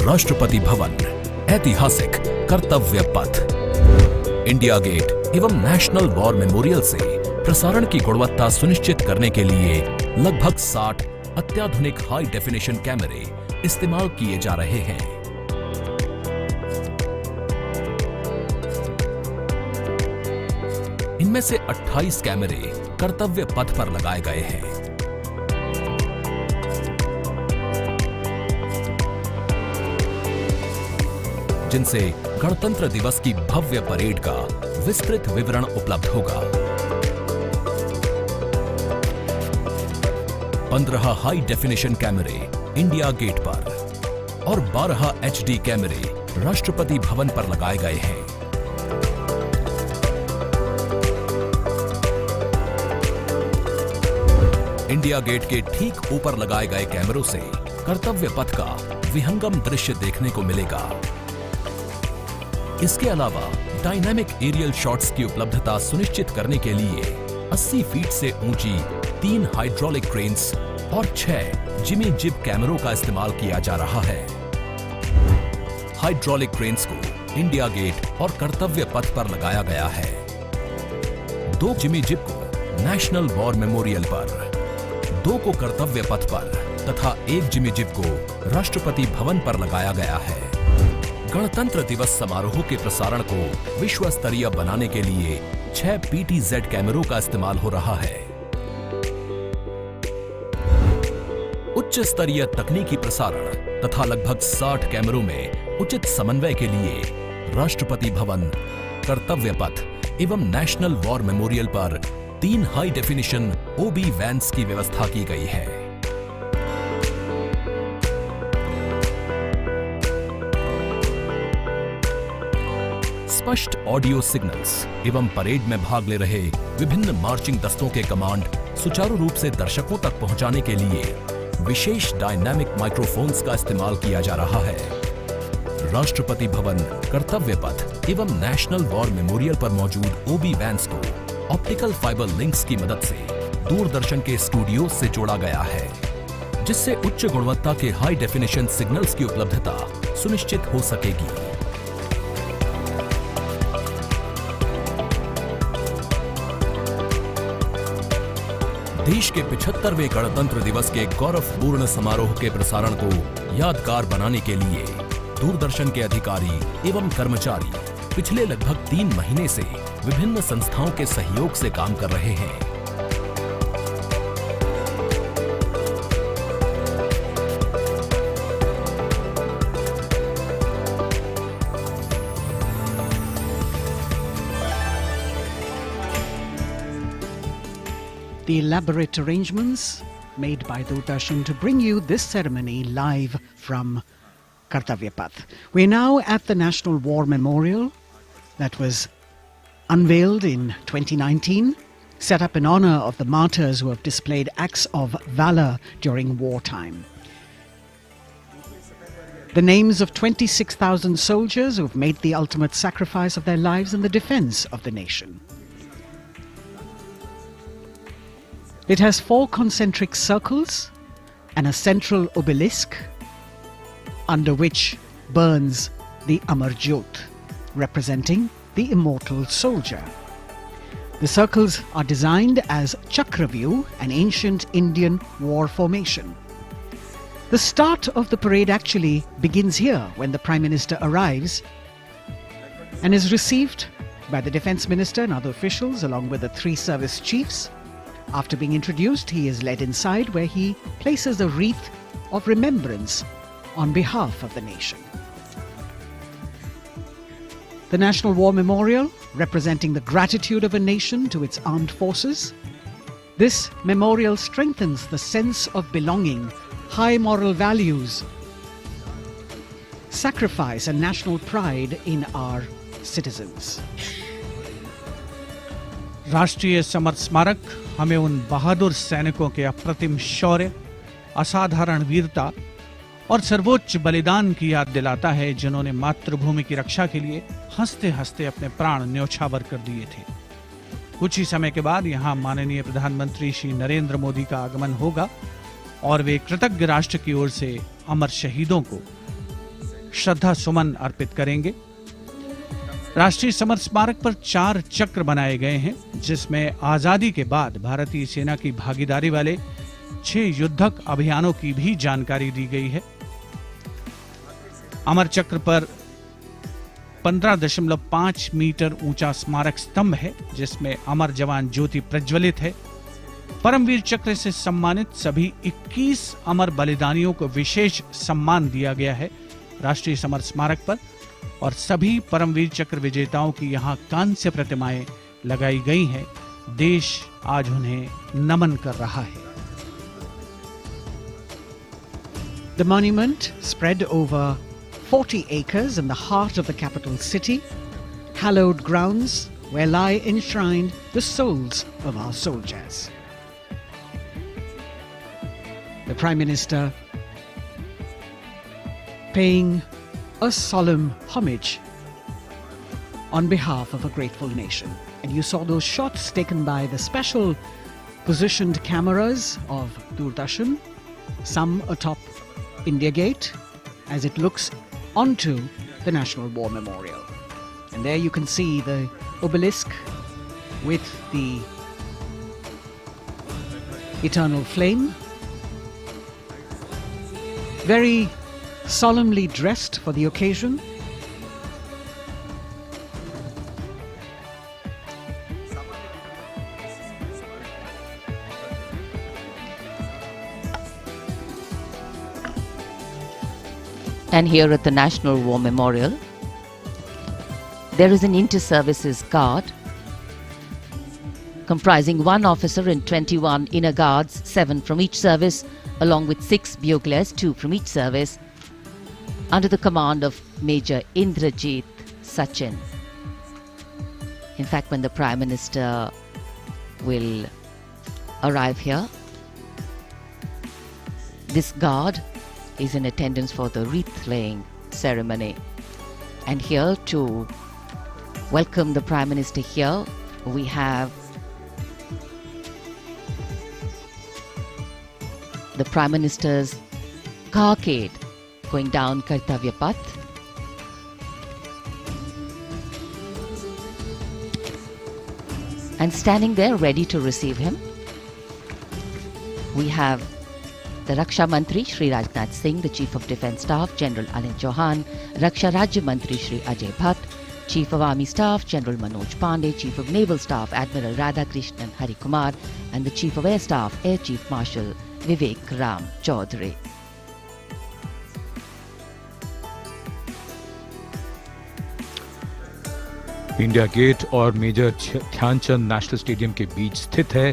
राष्ट्रपति भवन, ऐतिहासिक कर्तव्य पथ, इंडिया गेट एवं नेशनल वॉर मेमोरियल से प्रसारण की गुणवत्ता सुनिश्चित करने के लिए लगभग 60 अत्याधुनिक हाई डेफिनेशन कैमरे इस्तेमाल किए जा रहे हैं। इनमें से 28 कैमरे कर्तव्य पथ पर लगाए गए हैं। जिनसे गणतंत्र दिवस की भव्य परेड का विस्तृत विवरण उपलब्ध होगा। 15 हाई डेफिनेशन कैमरे इंडिया गेट पर और 12 HD कैमरे राष्ट्रपति भवन पर लगाए गए हैं। इंडिया गेट के ठीक ऊपर लगाए गए कैमरों से कर्तव्य पथ का विहंगम दृश्य देखने को मिलेगा। इसके अलावा डायनामिक एरियल शॉट्स की उपलब्धता सुनिश्चित करने के लिए 80 फीट से ऊंची 3 हाइड्रोलिक क्रेन्स और 6 जिमी जिब कैमरों का इस्तेमाल किया जा रहा है। हाइड्रोलिक क्रेन्स को इंडिया गेट और कर्तव्य पथ पर लगाया गया है। 2 जिमी जिब को नेशनल वॉर मेमोरियल पर, 2 को कर्तव्य पथ पर तथा 1 जिमी जिब को राष्ट्रपति भवन पर लगाया गया है। गणतंत्र दिवस समारोह के प्रसारण को विश्व स्तरीय बनाने के लिए 6 PTZ कैमरों का इस्तेमाल हो रहा है। उच्च स्तरीय तकनीकी प्रसारण तथा लगभग 60 कैमरों में उचित समन्वय के लिए राष्ट्रपति भवन, कर्तव्य पथ एवं नेशनल वॉर मेमोरियल पर 3 हाई डेफिनिशन OB वैन्स की व्यवस्था की गई है। स्पष्ट ऑडियो सिग्नल्स एवं परेड में भाग ले रहे विभिन्न मार्चिंग दस्तों के कमांड सुचारू रूप से दर्शकों तक पहुंचाने के लिए विशेष डायनामिक माइक्रोफोन्स का इस्तेमाल किया जा रहा है। राष्ट्रपति भवन, कर्तव्य पथ एवं नेशनल वॉर मेमोरियल पर मौजूद OB वैन्स को ऑप्टिकल फाइबर लिंक्स की मदद से दूरदर्शन के स्टूडियो से जोड़ा गया है, जिससे उच्च गुणवत्ता के हाई डेफिनेशन सिग्नल्स की उपलब्धता सुनिश्चित हो सकेगी। देश के 75वें गणतंत्र दिवस के गौरवपूर्ण समारोह के प्रसारण को यादगार बनाने के लिए दूरदर्शन के अधिकारी एवं कर्मचारी पिछले लगभग 3 महीने से विभिन्न संस्थाओं के सहयोग से काम कर रहे हैं। The elaborate arrangements made by Doordarshan to bring you this ceremony live from Kartavya Path. We're now at the National War Memorial that was unveiled in 2019, set up in honor of the martyrs who have displayed acts of valor during wartime. The names of 26,000 soldiers who have made the ultimate sacrifice of their lives in the defense of the nation. It has 4 concentric circles and a central obelisk under which burns the Amar Jyot, representing the immortal soldier. The circles are designed as Chakravyu, an ancient Indian war formation. The start of the parade actually begins here when the Prime Minister arrives and is received by the Defence Minister and other officials along with the 3 service chiefs. After being introduced, he is led inside where he places a wreath of remembrance on behalf of the nation. The National War Memorial, representing the gratitude of a nation to its armed forces. This memorial strengthens the sense of belonging, high moral values, sacrifice and national pride in our citizens. राष्ट्रीय समर स्मारक हमें उन बहादुर सैनिकों के अप्रतिम शौर्य, असाधारण वीरता और सर्वोच्च बलिदान की याद दिलाता है, जिन्होंने मातृभूमि की रक्षा के लिए हंसते हंसते अपने प्राण न्योछावर कर दिए थे। कुछ ही समय के बाद यहाँ माननीय प्रधानमंत्री श्री नरेंद्र मोदी का आगमन होगा और वे कृतज्ञ राष्ट्र की ओर से अमर शहीदों को श्रद्धा सुमन अर्पित करेंगे। राष्ट्रीय समर स्मारक पर 4 चक्र बनाए गए हैं, जिसमें आजादी के बाद भारतीय सेना की भागीदारी वाले 6 युद्धक अभियानों की भी जानकारी दी गई है। अमर चक्र पर 15.5 मीटर ऊंचा स्मारक स्तंभ है, जिसमें अमर जवान ज्योति प्रज्वलित है। परमवीर चक्र से सम्मानित सभी 21 अमर बलिदानियों को विशेष सम्मान दिया गया है राष्ट्रीय समर स्मारक पर, और सभी परमवीर चक्र विजेताओं की यहाँ कांस्य प्रतिमाएं लगाई गई हैं। देश आज उन्हें नमन कर रहा है। The monument, spread over 40 acres in the heart of the capital city, hallowed grounds where lie enshrined the souls of our soldiers. the Prime Minister paying a solemn homage on behalf of a grateful nation. And you saw those shots taken by the special positioned cameras of Doordarshan, some atop India Gate, as it looks onto the National War Memorial. And there you can see the obelisk with the eternal flame, very solemnly dressed for the occasion. And here at the National War Memorial, there is an inter-services guard comprising 1 officer and 21 inner guards, 7 from each service, along with 6 buglers, 2 from each service, under the command of Major Indrajit Sachin. In fact, when the Prime Minister will arrive here, this guard is in attendance for the wreath-laying ceremony. And here to welcome the Prime Minister here, we have the Prime Minister's carcade going down Kartavya Path. And standing there ready to receive him, we have the Raksha Mantri Shri Rajnath Singh, the Chief of Defence Staff General Anil Chauhan, Raksha Rajya Mantri Shri Ajay Bhatt, Chief of Army Staff General Manoj Pandey, Chief of Naval Staff Admiral Radhakrishnan Harikumar, and the Chief of Air Staff Air Chief Marshal Vivek Ram Chaudhary. India Gate और मेजर ध्यानचंद नेशनल स्टेडियम के बीच स्थित है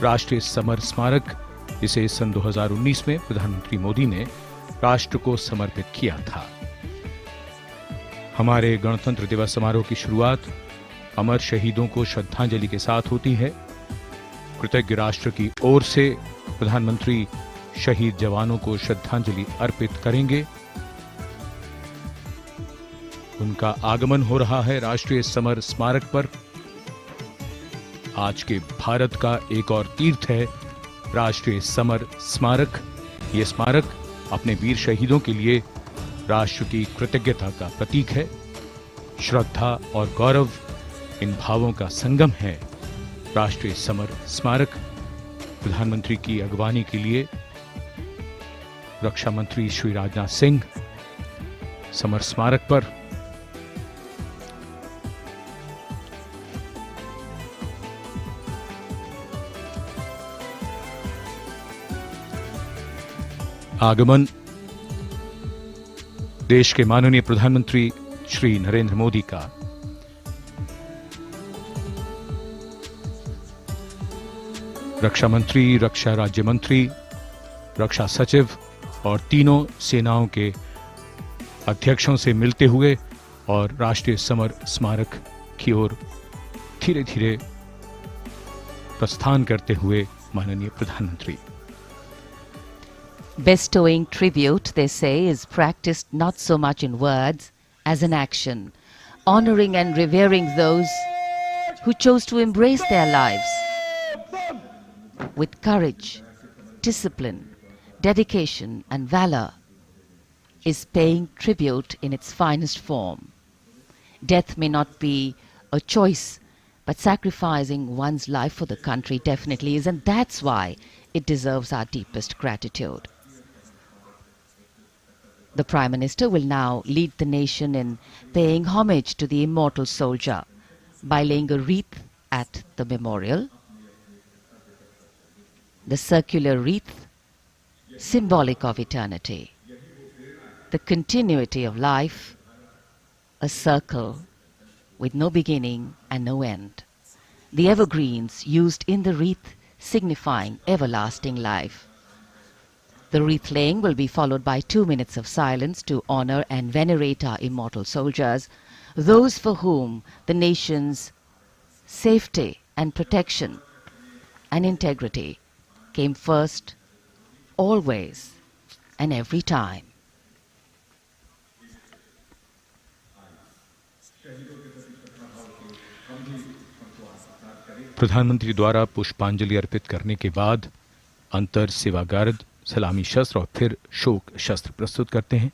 राष्ट्रीय समर स्मारक। इसे सन 2019 में प्रधानमंत्री मोदी ने राष्ट्र को समर्पित किया था। हमारे गणतंत्र दिवस समारोह की शुरुआत अमर शहीदों को श्रद्धांजलि के साथ होती है। कृतज्ञ राष्ट्र की ओर से प्रधानमंत्री शहीद जवानों को श्रद्धांजलि अर्पित करेंगे। उनका आगमन हो रहा है राष्ट्रीय समर स्मारक पर। आज के भारत का एक और तीर्थ है राष्ट्रीय समर स्मारक। ये स्मारक अपने वीर शहीदों के लिए राष्ट्र की कृतज्ञता का प्रतीक है। श्रद्धा और गौरव इन भावों का संगम है। राष्ट्रीय समर स्मारक प्रधानमंत्री की अगवानी के लिए रक्षा मंत्री श्री राजनाथ सिंह समर स्मारक पर आगमन देश के माननीय प्रधानमंत्री श्री नरेंद्र मोदी का। रक्षा मंत्री, रक्षा राज्य मंत्री, रक्षा सचिव और तीनों सेनाओं के अध्यक्षों से मिलते हुए और राष्ट्रीय समर स्मारक की ओर धीरे धीरे प्रस्थान करते हुए माननीय प्रधानमंत्री। Bestowing tribute, they say, is practiced not so much in words as in action, honoring and revering those who chose to embrace their lives with courage, discipline, dedication and valor is paying tribute in its finest form. Death may not be a choice, but sacrificing one's life for the country definitely is, and that's why it deserves our deepest gratitude. The Prime Minister will now lead the nation in paying homage to the immortal soldier by laying a wreath at the memorial. The circular wreath, symbolic of eternity, the continuity of life, a circle with no beginning and no end. The evergreens used in the wreath signifying everlasting life. The wreath laying will be followed by 2 minutes of silence to honor and venerate our immortal soldiers, those for whom the nation's safety and protection and integrity came first always and every time. प्रधानमंत्री द्वारा पुष्पांजलि अर्पित करने के बाद अंतर सेवागार्द सलामी शस्त्र और फिर शोक शस्त्र प्रस्तुत करते हैं।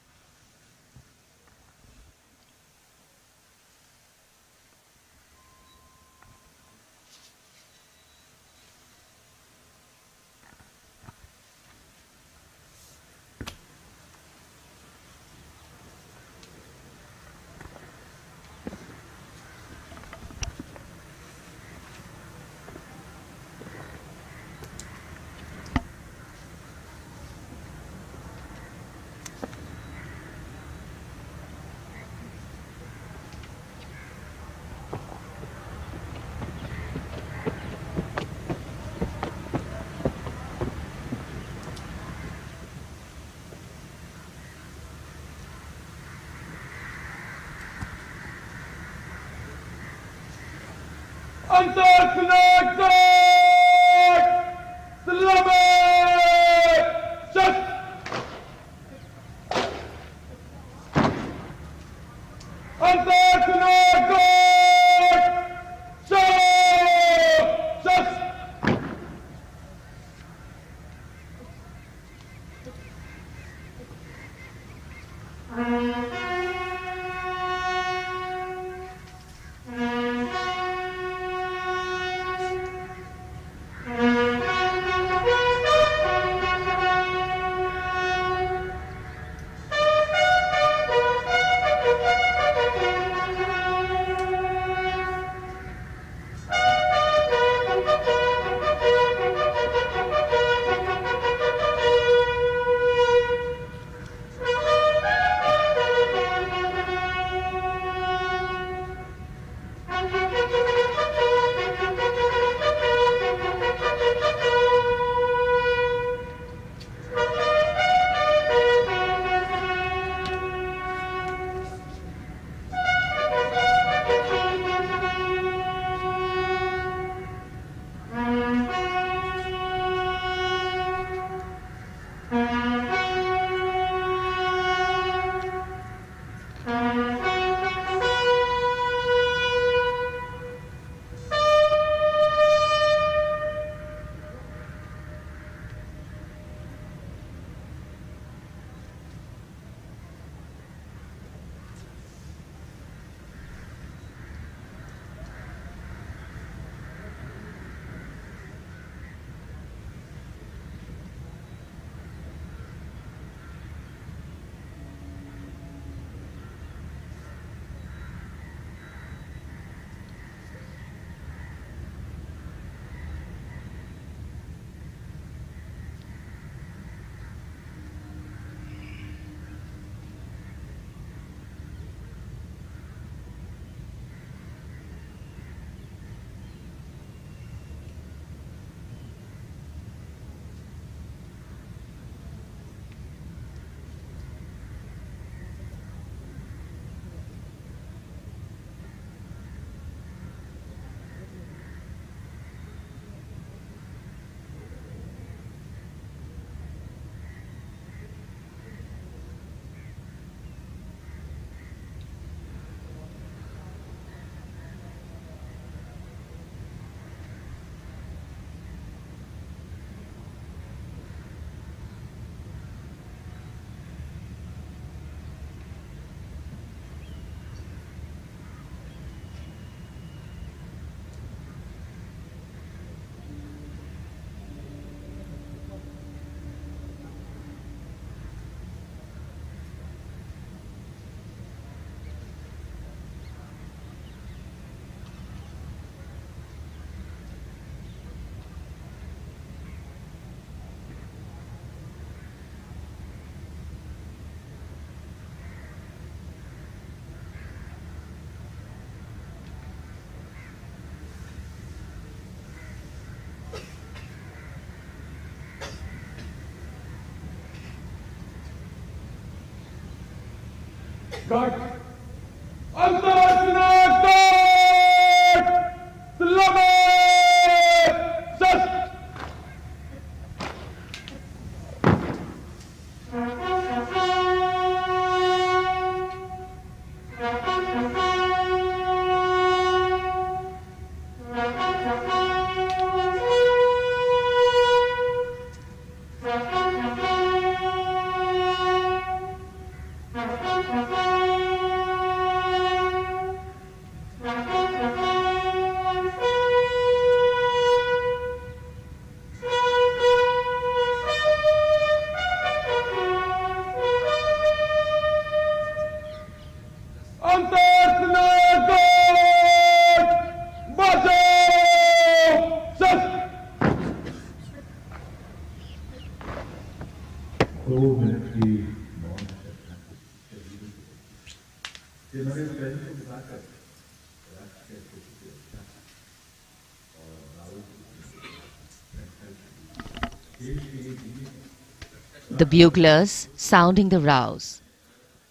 The buglers sounding the rouse,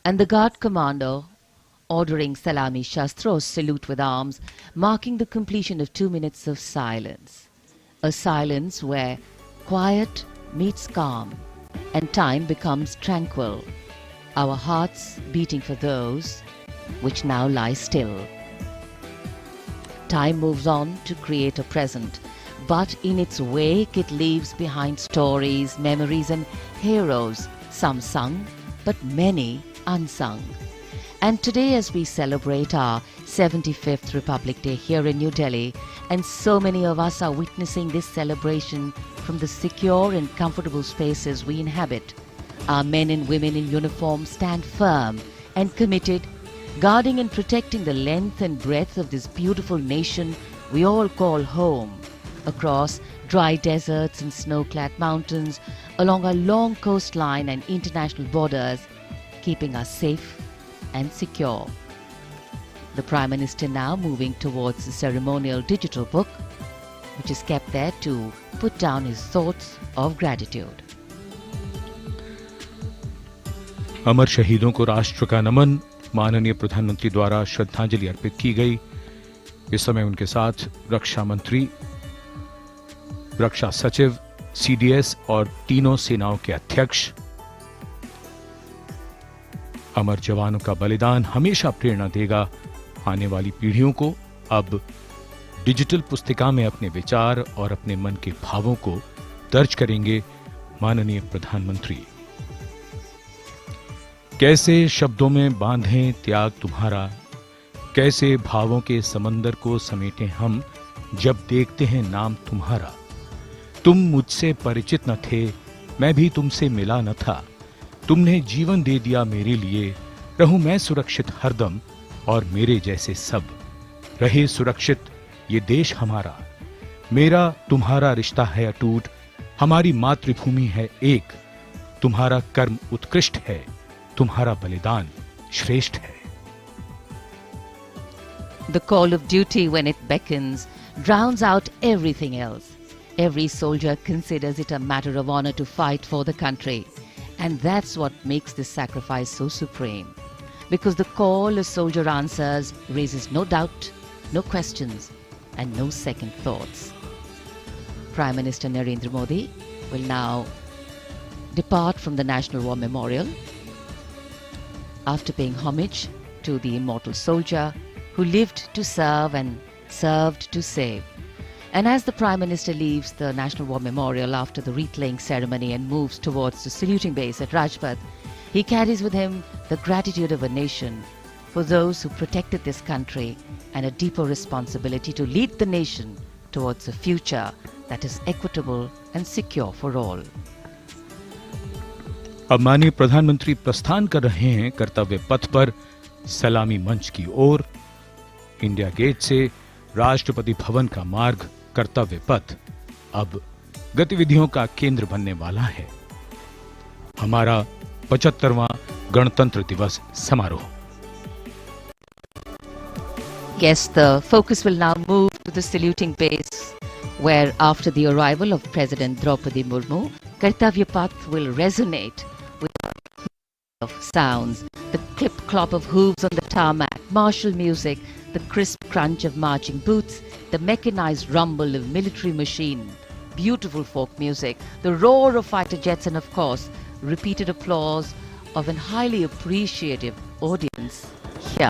and the guard commander ordering Salami Shastros salute with arms, marking the completion of 2 minutes of silence. A silence where quiet meets calm and time becomes tranquil, our hearts beating for those which now lie still. Time moves on to create a present, but in its wake it leaves behind stories, memories and heroes, some sung, but many unsung. And today, as we celebrate our 75th Republic Day here in New Delhi, and so many of us are witnessing this celebration from the secure and comfortable spaces we inhabit, our men and women in uniform stand firm and committed, guarding and protecting the length and breadth of this beautiful nation we all call home, across dry deserts and snow-clad mountains, along our long coastline and international borders, keeping us safe and secure. The Prime Minister now moving towards the ceremonial digital book, which is kept there to put down his thoughts of gratitude. अमर शहीदों को राष्ट्र का नमन, माननीय प्रधानमंत्री द्वारा श्रद्धांजलि अर्पित की गई। इस समय उनके साथ रक्षा मंत्री, रक्षा सचिव, सीडीएस और तीनों सेनाओं के अध्यक्ष। अमर जवानों का बलिदान हमेशा प्रेरणा देगा आने वाली पीढ़ियों को। अब डिजिटल पुस्तिका में अपने विचार और अपने मन के भावों को दर्ज करेंगे माननीय प्रधानमंत्री। कैसे शब्दों में बांधें त्याग तुम्हारा, कैसे भावों के समंदर को समेटें हम जब देखते हैं नाम तुम्हारा। तुम मुझसे परिचित न थे, मैं भी तुमसे मिला न था, तुमने जीवन दे दिया मेरे लिए, रहूं मैं सुरक्षित हरदम और मेरे जैसे सब, रहे सुरक्षित ये देश हमारा। मेरा तुम्हारा रिश्ता है अटूट, हमारी मातृभूमि है एक, तुम्हारा कर्म उत्कृष्ट है, तुम्हारा बलिदान श्रेष्ठ है। The call of duty, when it beckons, drowns out everything else. Every soldier considers it a matter of honor to fight for the country. And that's what makes this sacrifice so supreme. Because the call a soldier answers raises no doubt, no questions, and no second thoughts. Prime Minister Narendra Modi will now depart from the National War Memorial after paying homage to the immortal soldier who lived to serve and served to save. And as the Prime Minister leaves the National War Memorial after the wreath-laying ceremony and moves towards the saluting base at Rajpath, he carries with him the gratitude of a nation for those who protected this country and a deeper responsibility to lead the nation towards a future that is equitable and secure for all. अब माननीय प्रधानमंत्री प्रस्थान कर रहे हैं कर्तव्य पथ पर सलामी मंच की ओर। इंडिया गेट से राष्ट्रपति भवन का मार्ग कर्तव्य पथ अब गतिविधियों का केंद्र बनने वाला है। हमारा 75वां गणतंत्र दिवस समारोह। Yes, the focus will now move to the saluting base, where after the arrival of President Draupadi Murmu, Kartavya Path will resonate with of sounds, the clip-clop of hooves on the tarmac, martial music, the crisp crunch of marching boots, the mechanized rumble of military machine, beautiful folk music, the roar of fighter jets, and of course, repeated applause of an highly appreciative audience here.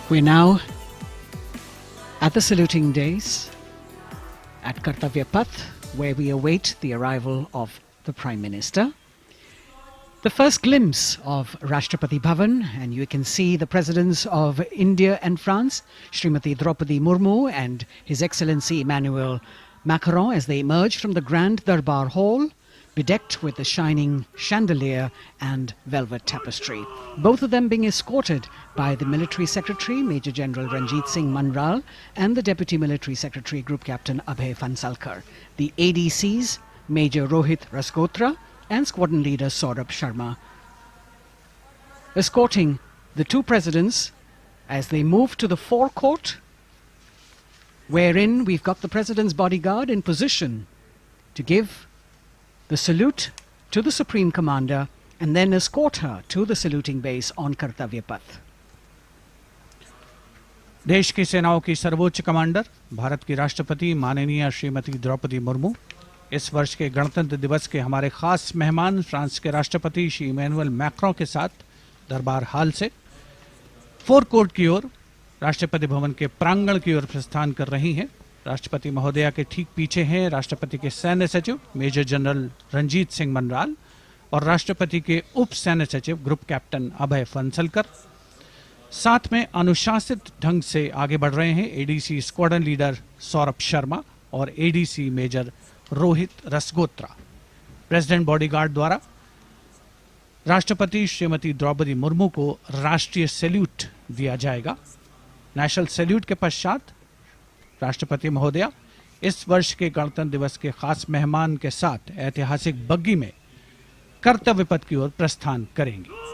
We're now at the saluting days at Kartavya Path, where we await the arrival of the Prime Minister. The first glimpse of Rashtrapati Bhavan, and you can see the presidents of India and France, Srimati Draupadi Murmu and His Excellency Emmanuel Macron, as they emerge from the Grand Darbar Hall, bedecked with a shining chandelier and velvet tapestry. Both of them being escorted by the Military Secretary, Major General Ranjit Singh Manral, and the Deputy Military Secretary, Group Captain Abhay Fansalkar. The ADCs, Major Rohit Rasgotra, and Squadron Leader Saurabh Sharma, escorting the two presidents as they move to the forecourt, wherein we've got the President's bodyguard in position to give the salute to the Supreme Commander and then escort her to the saluting base on Kartavya Path. देश की सेनाओं की सर्वोच्च कमांडर भारत की राष्ट्रपति माननीय श्रीमती द्रौपदी मुर्मू इस वर्ष के गणतंत्र दिवस के हमारे खास मेहमान फ्रांस के राष्ट्रपति श्री इमैनुअल मैक्रों के साथ दरबार हाल से फोर कोर्ट की ओर राष्ट्रपति भवन के प्रांगण की ओर प्रस्थान कर रही हैं। राष्ट्रपति महोदया के ठीक पीछे हैं राष्ट्रपति के सैन्य सचिव मेजर जनरल रंजीत सिंह मनराल और राष्ट्रपति के उप सैन्य सचिव ग्रुप कैप्टन अभय फंसलकर। साथ में अनुशासित ढंग से आगे बढ़ रहे हैं ADC squadron leader Saurabh Sharma और ADC major Rohit Rasgotra. President bodyguard द्वारा राष्ट्रपति श्रीमती द्रौपदी मुर्मू को राष्ट्रीय सैल्यूट दिया जाएगा। नेशनल सैल्यूट के पश्चात राष्ट्रपति महोदया इस वर्ष के गणतंत्र दिवस के खास मेहमान के साथ ऐतिहासिक बग्गी में कर्तव्य पथ की ओर प्रस्थान करेंगी।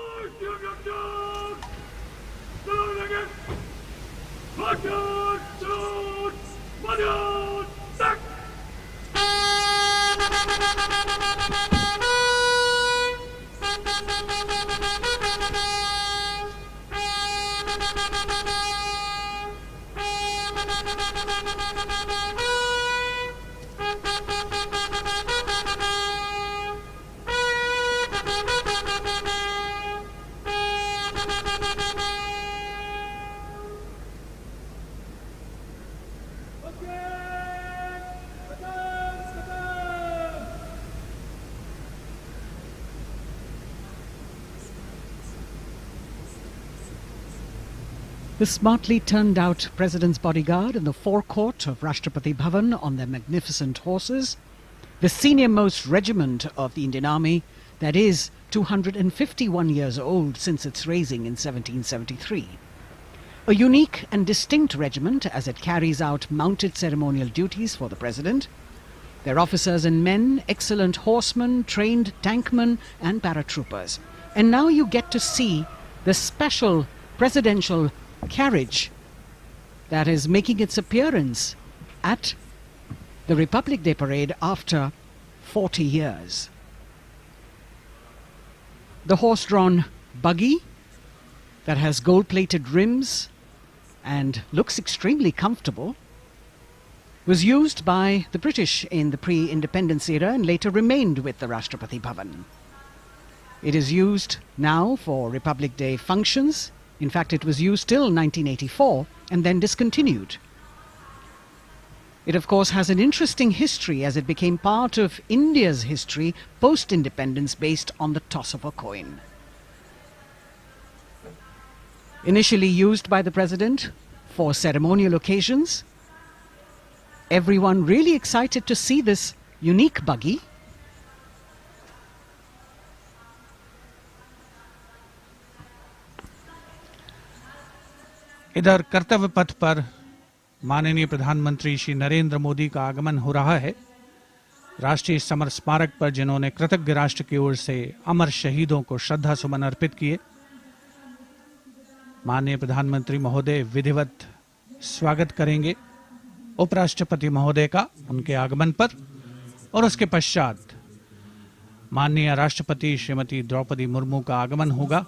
The smartly turned out President's bodyguard in the forecourt of Rashtrapati Bhavan on their magnificent horses, the senior-most regiment of the Indian Army, that is 251 years old since its raising in 1773. A unique and distinct regiment as it carries out mounted ceremonial duties for the President. Their officers and men, excellent horsemen, trained tankmen and paratroopers. And now you get to see the special presidential carriage that is making its appearance at the Republic Day parade after 40 years. The horse-drawn buggy that has gold-plated rims and looks extremely comfortable was used by the British in the pre-independence era and later remained with the Rashtrapati Bhavan. It is used now for Republic Day functions. In fact, it was used till 1984 and then discontinued. It, of course, has an interesting history as it became part of India's history post-independence based on the toss of a coin. Initially used by the President for ceremonial occasions, everyone really excited to see this unique buggy. इधर कर्तव्य पथ पर माननीय प्रधानमंत्री श्री नरेंद्र मोदी का आगमन हो रहा है। राष्ट्रीय समर स्मारक पर जिन्होंने कृतज्ञ राष्ट्र की ओर से अमर शहीदों को श्रद्धा सुमन अर्पित किए, माननीय प्रधानमंत्री महोदय विधिवत स्वागत करेंगे उपराष्ट्रपति महोदय का उनके आगमन पर और उसके पश्चात माननीय राष्ट्रपति श्रीमती द्रौपदी मुर्मू का आगमन होगा।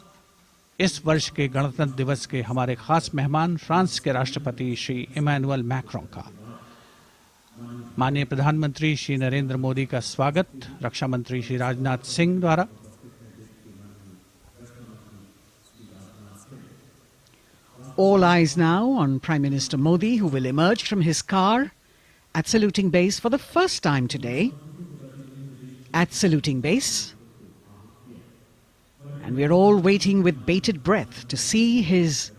इस वर्ष के गणतंत्र दिवस के हमारे खास मेहमान फ्रांस के राष्ट्रपति श्री इमैनुअल मैक्रों का माननीय प्रधानमंत्री श्री नरेंद्र मोदी का स्वागत रक्षा मंत्री श्री राजनाथ सिंह द्वारा। All eyes now on Prime Minister Modi, who will emerge from his car at saluting base for the first time today. At saluting base. And we're all waiting with bated breath to see his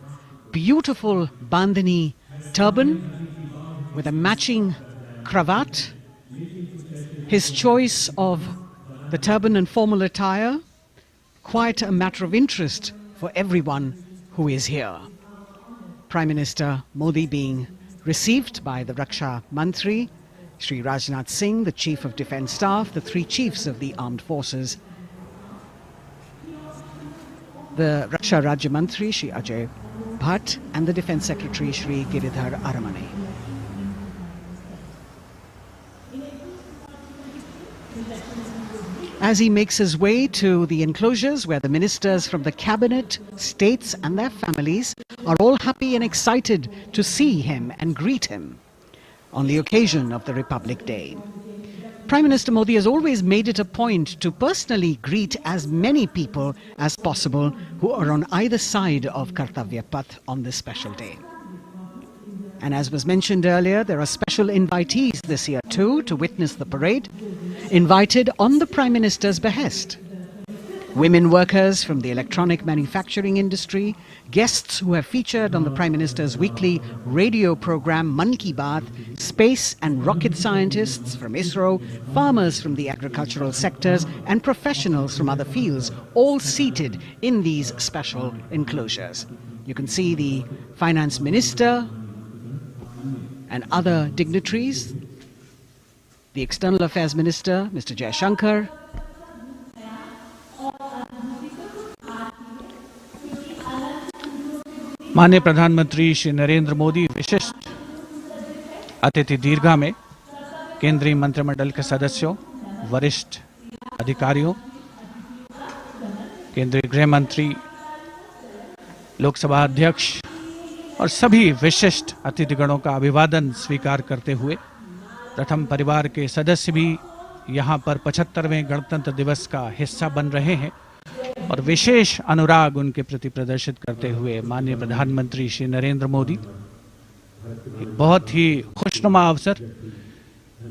beautiful bandhani turban with a matching cravat. His choice of the turban and formal attire, quite a matter of interest for everyone who is here. Prime Minister Modi being received by the Raksha Mantri Shri Rajnath Singh, the Chief of Defence Staff, the three chiefs of the armed forces, the Raksha Rajya Mantri, Shri Ajay Bhatt, and the Defence Secretary, Shri Giridhar Aramane. As he makes his way to the enclosures where the ministers from the cabinet, states and their families are all happy and excited to see him and greet him on the occasion of the Republic Day. Prime Minister Modi has always made it a point to personally greet as many people as possible who are on either side of Kartavya Path on this special day. And as was mentioned earlier, there are special invitees this year too to witness the parade, invited on the Prime Minister's behest. Women workers from the electronic manufacturing industry, guests who have featured on the Prime Minister's weekly radio program Mann Ki Baat, space and rocket scientists from ISRO, farmers from the agricultural sectors and professionals from other fields, all seated in these special enclosures. You can see the Finance Minister and other dignitaries, the External Affairs Minister, Mr. Jaishankar, माननीय प्रधानमंत्री श्री नरेंद्र मोदी विशिष्ट अतिथि दीर्घा में केंद्रीय मंत्रिमंडल के सदस्यों, वरिष्ठ अधिकारियों, केंद्रीय गृह मंत्री, लोकसभा अध्यक्ष और सभी विशिष्ट अतिथिगणों का अभिवादन स्वीकार करते हुए प्रथम परिवार के सदस्य भी यहां पर 75वें गणतंत्र दिवस का हिस्सा बन रहे हैं और विशेष अनुराग उनके प्रति प्रदर्शित करते हुए माननीय प्रधानमंत्री श्री नरेंद्र मोदी एक बहुत ही खुशनुमा अवसर,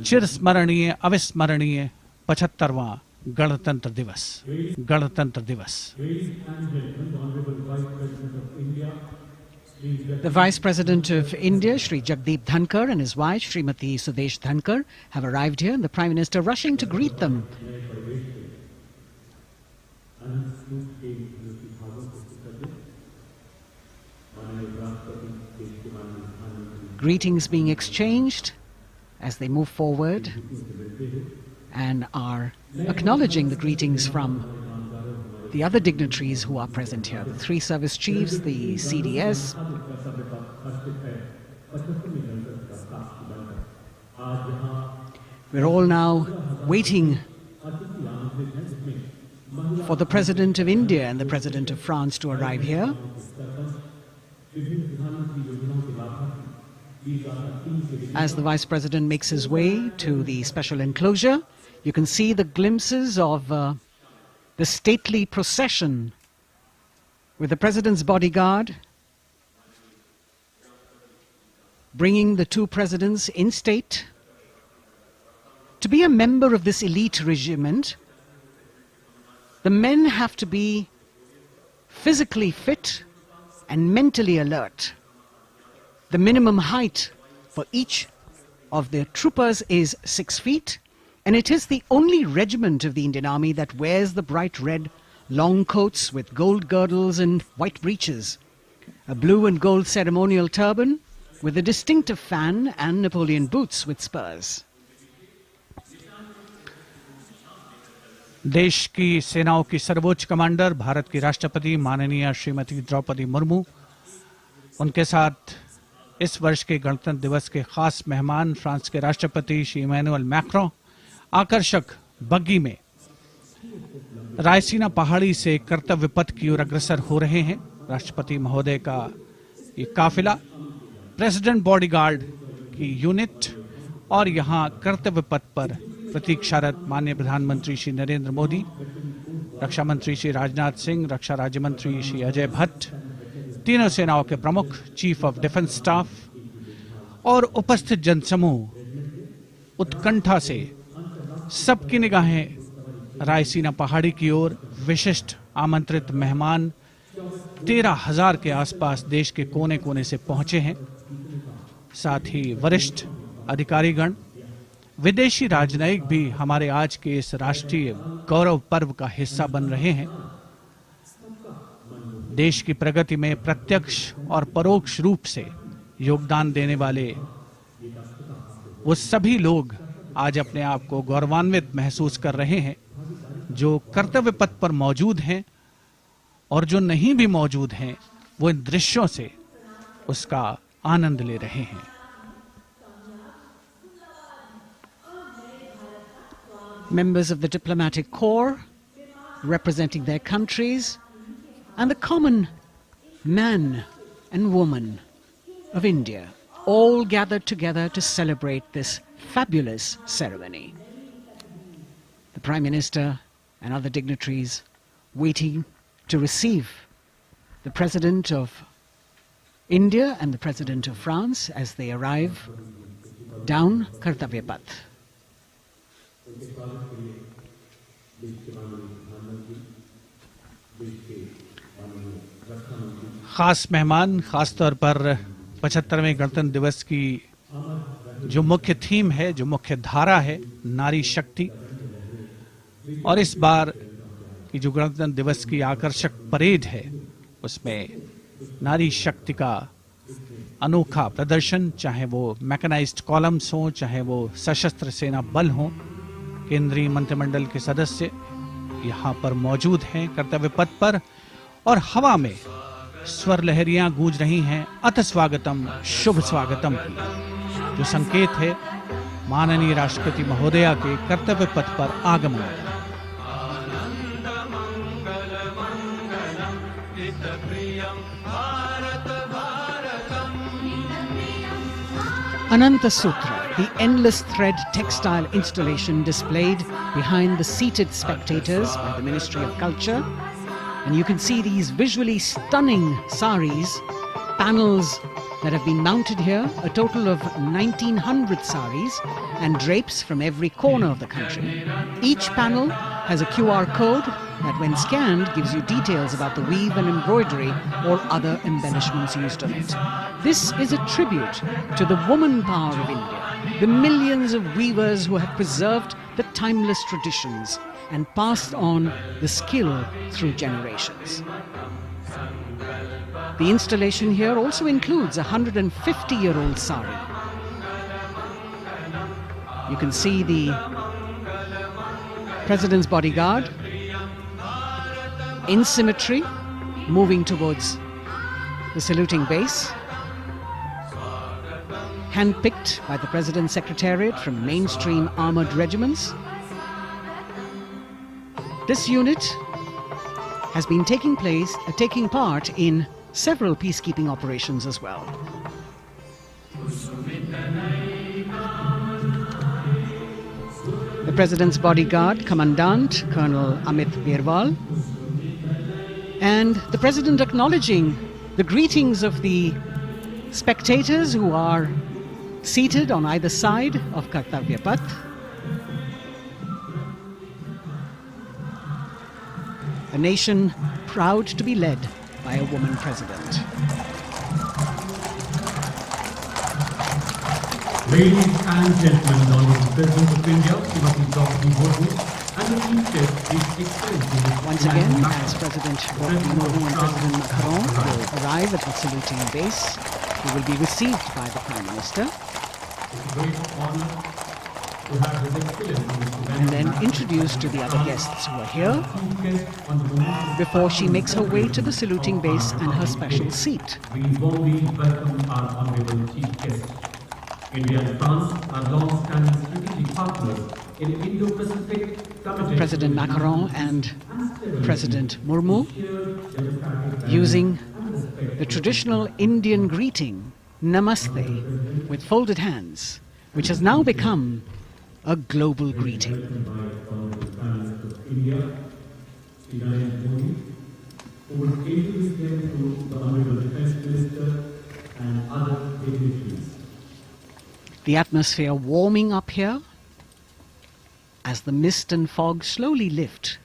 चिरस्मरणीय अविस्मरणीय 75वां गणतंत्र दिवस। The Vice President of India, Shri Jagdeep Dhankar, and his wife, Srimati Sudesh Dhankar, have arrived here, and the Prime Minister rushing to greet them. Greetings being exchanged as they move forward and are acknowledging the greetings from the other dignitaries who are present here, the three service chiefs, the CDS. We're all now waiting for the President of India and the President of France to arrive here. As the Vice President makes his way to the special enclosure, you can see the glimpses of the stately procession with the President's bodyguard bringing the two presidents in state. To be a member of this elite regiment, the men have to be physically fit and mentally alert. The minimum height for each of the troopers is 6 feet, and it is the only regiment of the Indian Army that wears the bright red long coats with gold girdles and white breeches, a blue and gold ceremonial turban with a distinctive fan and Napoleon boots with spurs. देश की सेनाओं की सर्वोच्च कमांडर भारत की राष्ट्रपति माननीय श्रीमती द्रौपदी मुर्मू, उनके साथ इस वर्ष के गणतंत्र दिवस के खास मेहमान फ्रांस के राष्ट्रपति श्री इमैनुअल मैक्रों आकर्षक बग्गी में रायसीना पहाड़ी से कर्तव्य पथ की ओर अग्रसर हो रहे हैं। राष्ट्रपति महोदय का ये काफिला प्रेसिडेंट बॉडीगार्ड की यूनिट और यहां कर्तव्य पथ पर प्रतीक्षारत माननीय प्रधानमंत्री श्री नरेंद्र मोदी, रक्षा मंत्री श्री राजनाथ सिंह, रक्षा राज्य मंत्री श्री अजय भट्ट, तीनों सेनाओं के प्रमुख, चीफ ऑफ डिफेंस स्टाफ और उपस्थित जनसमूह उत्कंठा से सबकी निगाहें रायसीना पहाड़ी की ओर। विशिष्ट आमंत्रित मेहमान 13,000 के आसपास देश के कोने कोने से पहुंचे हैं। साथ ही वरिष्ठ अधिकारीगण, विदेशी राजनयिक भी हमारे आज के इस राष्ट्रीय गौरव पर्व का हिस्सा बन रहे हैं। देश की प्रगति में प्रत्यक्ष और परोक्ष रूप से योगदान देने वाले वो सभी लोग आज अपने आप को गौरवान्वित महसूस कर रहे हैं जो कर्तव्य पथ पर मौजूद हैं, और जो नहीं भी मौजूद हैं वो इन दृश्यों से उसका आनंद ले रहे हैं। Members of the diplomatic corps representing their countries and the common man and woman of India all gathered together to celebrate this fabulous ceremony. The Prime Minister and other dignitaries waiting to receive the President of India and the President of France as they arrive down Kartavya Path. खास मेहमान, खास तौर पर 75वें गणतंत्र दिवस की जो मुख्य थीम है, जो मुख्य धारा है, नारी शक्ति, और इस बार की जो गणतंत्र दिवस की आकर्षक परेड है उसमें नारी शक्ति का अनोखा प्रदर्शन, चाहे वो मैकेनाइज्ड कॉलम्स हों, चाहे वो सशस्त्र सेना बल हों, केंद्रीय मंत्रिमंडल के सदस्य यहाँ पर मौजूद हैं कर्तव्य पथ पर, और हवा में स्वर लहरियां गूंज रही हैं अथ स्वागतम, शुभ स्वागतम की, जो संकेत है माननीय राष्ट्रपति महोदया के कर्तव्य पथ पर आगमन का। Ananta Sutra, the endless thread textile installation displayed behind the seated spectators by the Ministry of Culture. And you can see these visually stunning saris, panels that have been mounted here, a total of 1900 saris and drapes from every corner of the country. Each panel has a QR code that when scanned gives you details about the weave and embroidery or other embellishments used on it. This is a tribute to the woman power of India, the millions of weavers who have preserved the timeless traditions and passed on the skill through generations. The installation here also includes a 150-year-old sari. You can see the President's bodyguard in symmetry moving towards the saluting base, handpicked by the President's Secretariat from mainstream armoured regiments. This unit has been taking part in several peacekeeping operations as well. The President's bodyguard, Commandant Colonel Amit Birwal, and the President acknowledging the greetings of the spectators who are seated on either side of Kartavya Path. A nation proud to be led by a woman president. Ladies and gentlemen, the Honorable President of India, Srimati Draupadi Murmu, and the Chief Guest, His Excellency. Once again, as President Draupadi Murmu and President Macron will arrive at the saluting base, he will be received by the Prime Minister. It's a great honor to have His Excellency and then introduced to the other guests who are here before she makes her way to the saluting base and her special seat. We warmly welcome our Honorable Chief Guest. India and France are long-standing strategic partners in Indo-Pacific Committee. President Macron and President Murmu using the traditional Indian greeting, Namaste, with folded hands, which has now become a global greeting. The atmosphere warming up here as the mist and fog slowly lift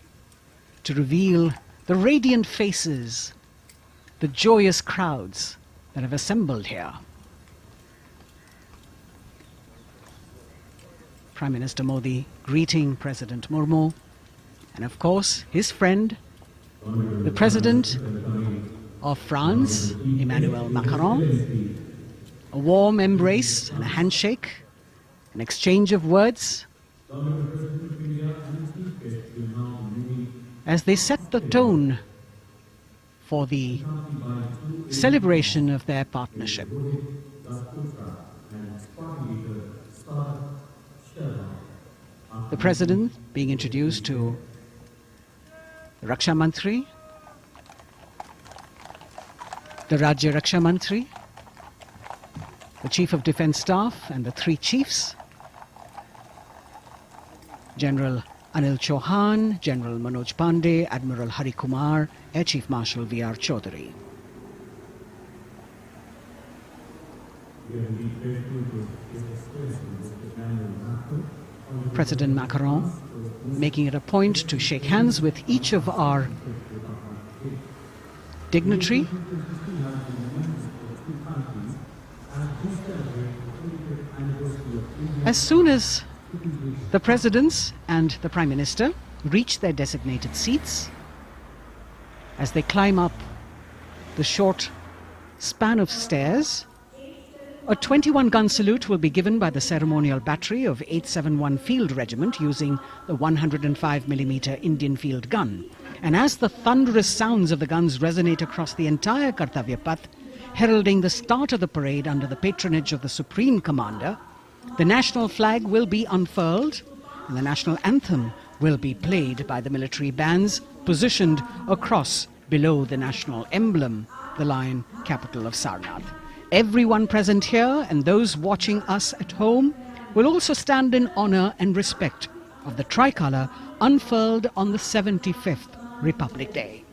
to reveal the radiant faces, the joyous crowds that have assembled here. Prime Minister Modi greeting President Murmu, and of course his friend, the President of France, Emmanuel Macron. A warm embrace and a handshake an exchange of words as they set the tone for the celebration of their partnership. The President being introduced to the Raksha Mantri, the Rajya Raksha Mantri, the Chief of Defence Staff and the three chiefs, General Anil Chauhan, General Manoj Pandey, Admiral Hari Kumar, Air Chief Marshal V.R. Chaudhary. President Macron making it a point to shake hands with each of our dignitary. As soon as the presidents and the Prime Minister reach their designated seats, as they climb up the short span of stairs, a 21-gun salute will be given by the ceremonial battery of 871 Field Regiment using the 105mm Indian field gun. And as the thunderous sounds of the guns resonate across the entire Kartavya Path, heralding the start of the parade under the patronage of the Supreme Commander, the national flag will be unfurled and the national anthem will be played by the military bands positioned across below the national emblem, the lion capital of Sarnath. Everyone present here and those watching us at home will also stand in honor and respect of the tricolour unfurled on the 75th Republic Day.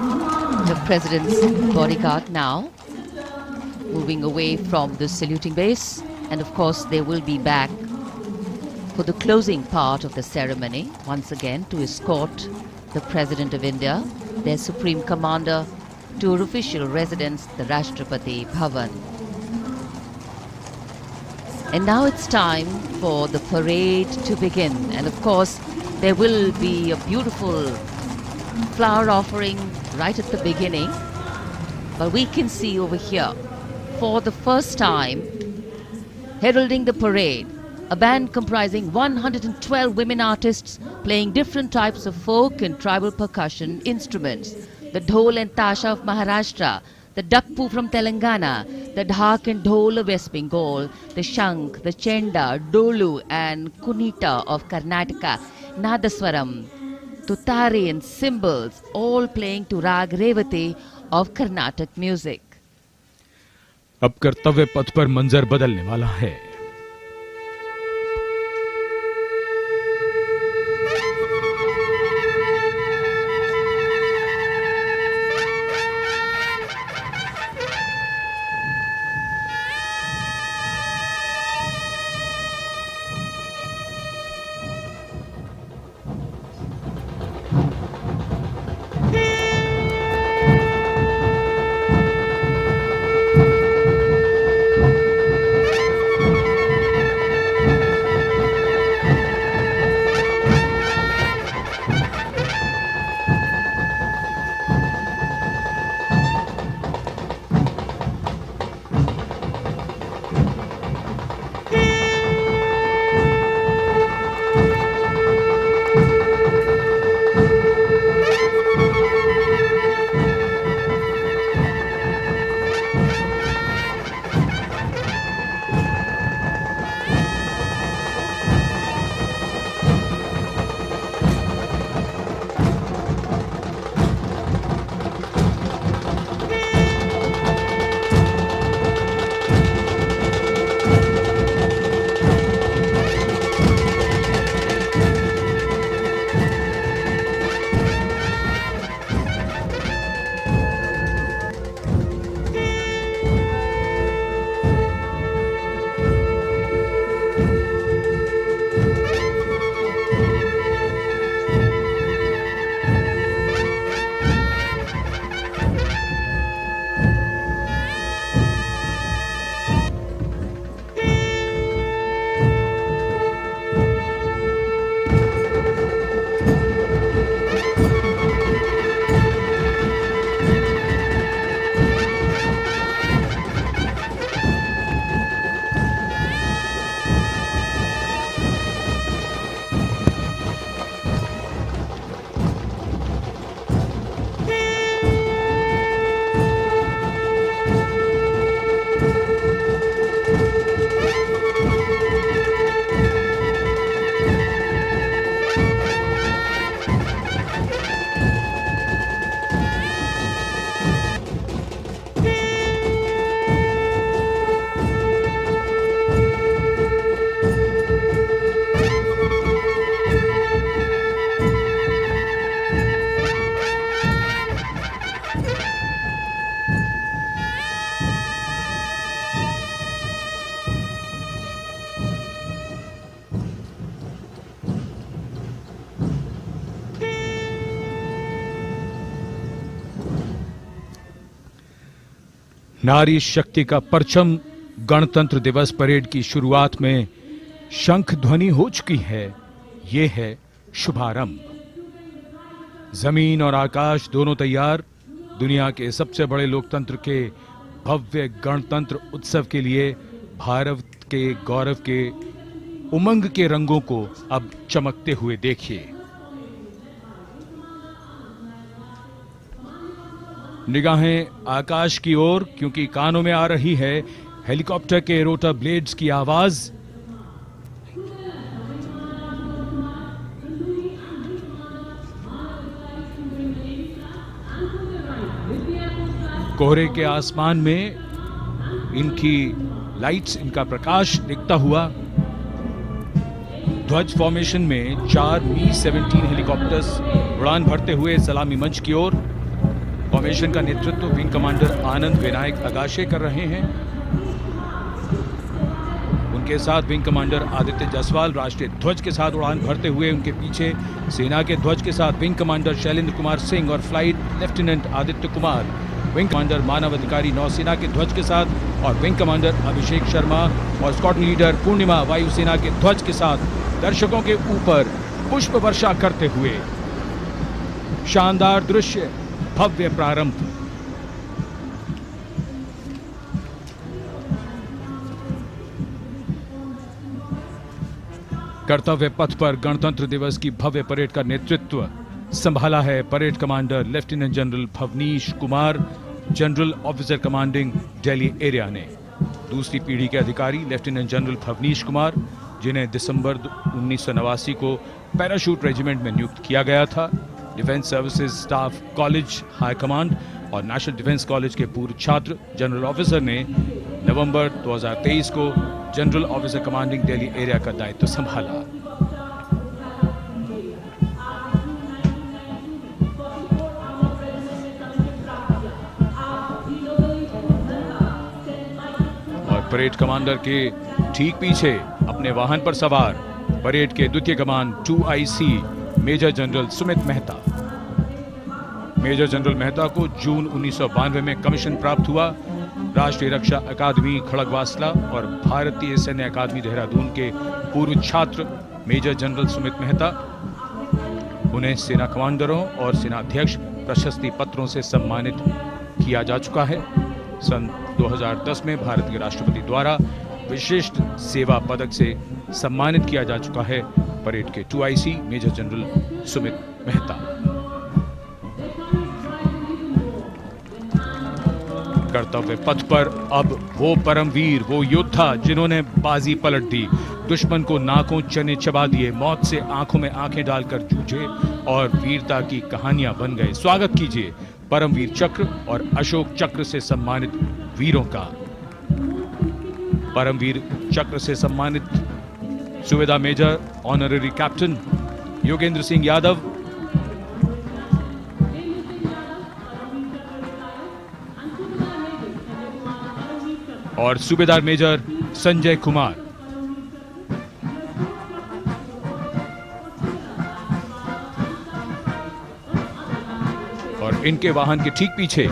The President's bodyguard now moving away from the saluting base, and of course they will be back for the closing part of the ceremony once again to escort the President of India, their Supreme Commander, to her official residence, the Rashtrapati Bhavan. And now it's time for the parade to begin, and of course there will be a beautiful flower offering right at the beginning, but we can see over here for the first time heralding the parade a band comprising 112 women artists playing different types of folk and tribal percussion instruments. The dhol and tasha of Maharashtra, the dakpu from Telangana, the dhak and dhol of West Bengal, the shank, the chenda, dolu and kunita of Karnataka, nadaswaram, tutari and cymbals, all playing to Rag Revati of Carnatic music. अब कर्तव्य पथ पर मंजर बदलने वाला है। नारी शक्ति का परचम गणतंत्र दिवस परेड की शुरुआत में शंख ध्वनि हो चुकी है। ये है शुभारंभ। जमीन और आकाश दोनों तैयार। दुनिया के सबसे बड़े लोकतंत्र के भव्य गणतंत्र उत्सव के लिए भारत के गौरव के उमंग के रंगों को अब चमकते हुए देखिए। निगाहें आकाश की ओर, क्योंकि कानों में आ रही है हेलीकॉप्टर के रोटर ब्लेड्स की आवाज। कोहरे के आसमान में इनकी लाइट्स, इनका प्रकाश दिखता हुआ। ध्वज फॉर्मेशन में 4 मी-17 हेलीकॉप्टर्स उड़ान भरते हुए सलामी मंच की ओर। फॉर्मेशन का नेतृत्व विंग कमांडर आनंद विनायक अगाशे कर रहे हैं। उनके साथ विंग कमांडर आदित्य जायसवाल राष्ट्रीय ध्वज के साथ उड़ान भरते हुए। उनके पीछे सेना के ध्वज के साथ विंग कमांडर शैलेंद्र कुमार सिंह और flight lieutenant Aditya Kumar, wing commander Manav Adhikari नौसेना के ध्वज के साथ और विंग कमांडर अभिषेक शर्मा और स्क्वाड्रन लीडर पूर्णिमा वायुसेना के ध्वज के साथ दर्शकों के ऊपर पुष्प वर्षा करते हुए। शानदार दृश्य, भव्य प्रारंभ। कर्तव्य पथ पर गणतंत्र दिवस की भव्य परेड का नेतृत्व संभाला है parade commander lieutenant general Bhavnish Kumar, general officer commanding Delhi area ने। दूसरी पीढ़ी के अधिकारी लेफ्टिनेंट जनरल भवनीश कुमार, जिन्हें दिसंबर 1989 को पैराशूट रेजिमेंट में नियुक्त किया गया था। Defence services staff college high command और नेशनल डिफेंस कॉलेज के पूर्व छात्र जनरल ऑफिसर ने नवंबर 2023 को general officer commanding Delhi area का दायित्व संभाला। परेड कमांडर के ठीक पीछे अपने वाहन पर सवार परेड के द्वितीय कमान 2IC major general Sumit Mehta. Major general Mehta को जून 1992 में कमीशन प्राप्त हुआ। राष्ट्रीय रक्षा अकादमी खड़गवासला और भारतीय सैन्य अकादमी देहरादून के पूर्व छात्र मेजर जनरल सुमित मेहता। उन्हें सेना कमांडरों और सेनाध्यक्ष प्रशस्ति पत्रों से सम्मानित किया जा चुका है। सन 2010 में भारत के राष्ट्रपति द्वारा विशिष्ट सेवा पदक से सम्मानित किया जा चुका है परेड के 2IC major general Sumit Mehta. कर्तव्य पथ पर अब वो परमवीर, वो योद्धा जिन्होंने बाजी पलट दी, दुश्मन को नाकों चने चबा दिए, मौत से आंखों में आंखें डालकर जूझे और वीरता की कहानियां बन गए। स्वागत कीजिए परमवीर चक्र और अशोक चक्र से सम्मानित वीरों का। परमवीर चक्र से सम्मानित Subedar major honorary captain Yogendra Singh Yadav, और सूबेदार मेजर संजय कुमार। और इनके वाहन के ठीक पीछे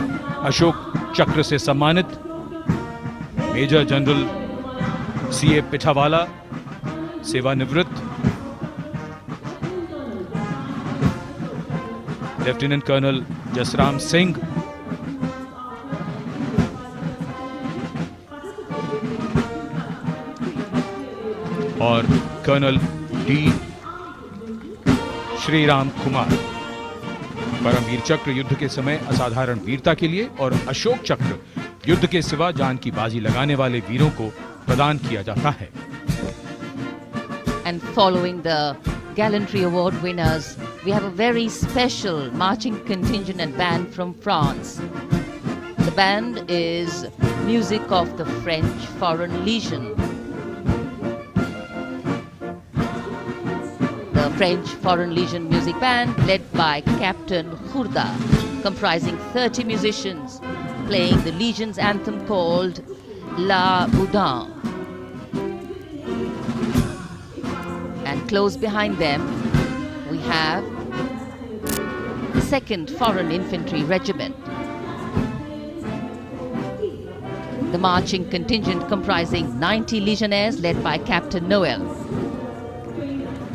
अशोक चक्र से सम्मानित मेजर जनरल CA पिठावाला, सेवानिवृत्त, लेफ्टिनेंट कर्नल जसराम सिंह, और कर्नल D श्रीराम कुमार। परमवीर चक्र युद्ध के समय असाधारण वीरता के लिए और अशोक चक्र युद्ध के सिवा जान की बाजी लगाने वाले वीरों को प्रदान किया जाता है। And following the gallantry award winners, we have a very special marching contingent and band from France. The band is music of the French Foreign Legion. The French Foreign Legion music band led by Captain Khourda, comprising 30 musicians, playing the Legion's anthem called La Boudin. And close behind them, we have the 2nd Foreign Infantry Regiment. The marching contingent comprising 90 legionnaires led by Captain Noel.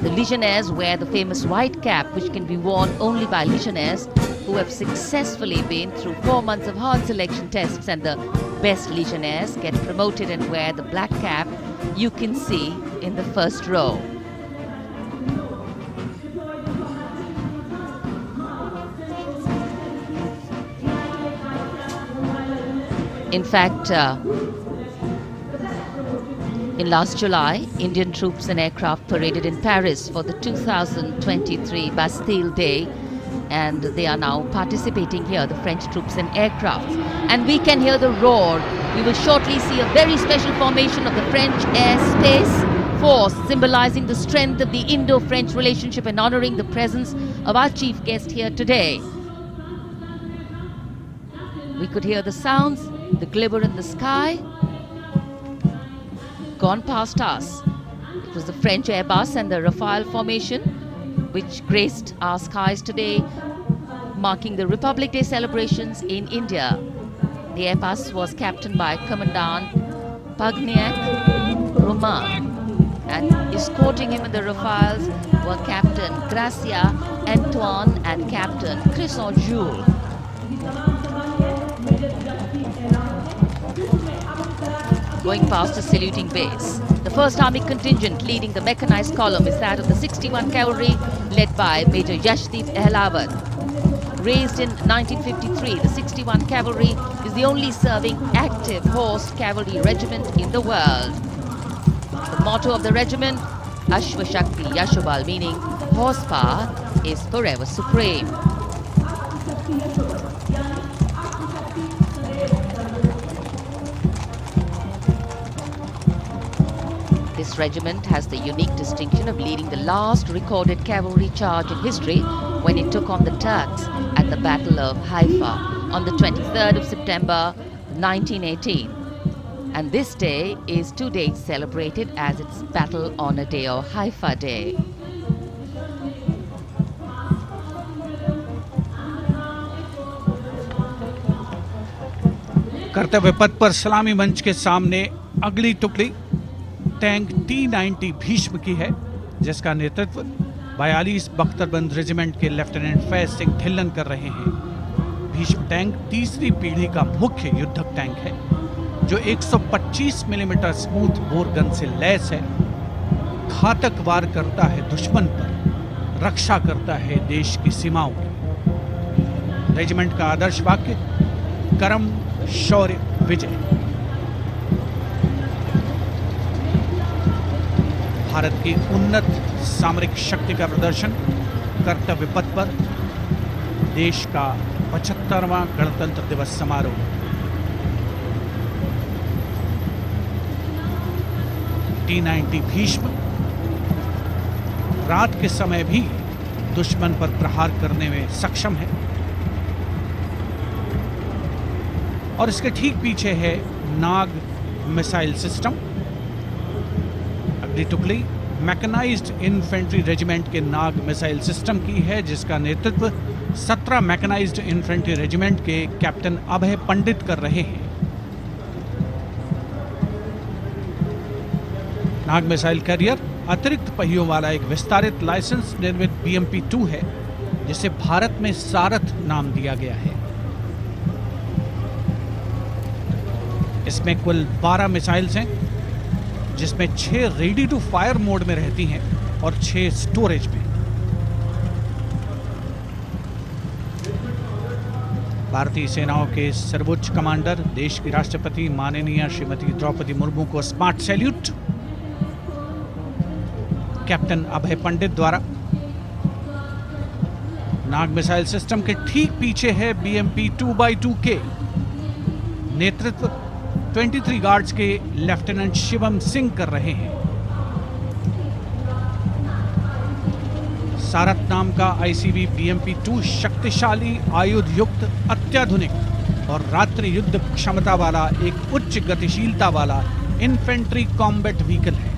The legionnaires wear the famous white cap, which can be worn only by legionnaires who have successfully been through 4 months of hard selection tests, and the best legionnaires get promoted and wear the black cap you can see in the first row. In fact, in last July, Indian troops and aircraft paraded in Paris for the 2023 Bastille Day, and they are now participating here, the French troops and aircraft. And we can hear the roar. We will shortly see a very special formation of the French Air Space Force, symbolizing the strength of the Indo-French relationship and honoring the presence of our chief guest here today. We could hear the sounds, the glimmer in the sky. Gone past us. It was the French Airbus and the Rafale formation which graced our skies today, marking the Republic Day celebrations in India. The Airbus was captained by Commandant Pagniak Roman, and escorting him in the Rafales were Captain Gracia Antoine and Captain Crisson Jules. Going past a saluting base. The 1st Army contingent leading the mechanized column is that of the 61 Cavalry, led by Major Yashdeep Ehlawat. Raised in 1953, the 61 Cavalry is the only serving active horse cavalry regiment in the world. The motto of the regiment, Ashwa Shakti Yashobal, meaning horsepower is forever supreme. This regiment has the unique distinction of leading the last recorded cavalry charge in history when it took on the Turks at the Battle of Haifa on the 23rd of September 1918. And this day is 2 days celebrated as its Battle Honor Day or Haifa Day. कर्तव्य पथ पर सलामी मंच के सामने अगली टुकड़ी टैंक T-90 भीष्म की है, जिसका नेतृत्व 42 बख्तरबंद रेजिमेंट के लेफ्टिनेंट फैज सिंह ढिल्लन कर रहे हैं। भीष्म टैंक तीसरी पीढ़ी का मुख्य युद्धक टैंक है, जो 125 मिलीमीटर स्मूथ बोर गन से लैस है। घातक वार करता है दुश्मन पर, रक्षा करता है देश की सीमाओं की। रेजिमेंट का आदर्श वाक्य कर्म शौर्य विजय। भारत की उन्नत सामरिक शक्ति का प्रदर्शन कर्तव्य पथ पर देश का 75वां गणतंत्र दिवस समारोह। T-90 भीष्म रात के समय भी दुश्मन पर प्रहार करने में सक्षम है, और इसके ठीक पीछे है नाग मिसाइल सिस्टम। अगली टुकड़ी मैकेनाइज्ड इन्फेंट्री रेजिमेंट के नाग मिसाइल सिस्टम की है, जिसका नेतृत्व 17 मैकेनाइज्ड इन्फेंट्री रेजिमेंट के कैप्टन अभय पंडित कर रहे हैं। नाग मिसाइल कैरियर अतिरिक्त पहियों वाला एक विस्तारित लाइसेंस निर्मित BMP-2 है, जिसे भारत में सारथ नाम दिया गया है। इसमें कुल 12 मिसाइल्स हैं, जिसमें 6 रेडी टू फायर मोड में रहती हैं और 6 स्टोरेज में। भारतीय सेनाओं के सर्वोच्च कमांडर देश की राष्ट्रपति माननीय श्रीमती द्रौपदी मुर्मू को स्मार्ट सैल्यूट कैप्टन अभय पंडित द्वारा। नाग मिसाइल सिस्टम के ठीक पीछे है BMP-2x2K। नेतृत्व 23 गार्ड्स के लेफ्टिनेंट शिवम सिंह कर रहे हैं। सारथ नाम का ICV BMP-2 शक्तिशाली आयुध युक्त अत्याधुनिक और रात्रि युद्ध क्षमता वाला एक उच्च गतिशीलता वाला इन्फेंट्री कॉम्बैट व्हीकल है।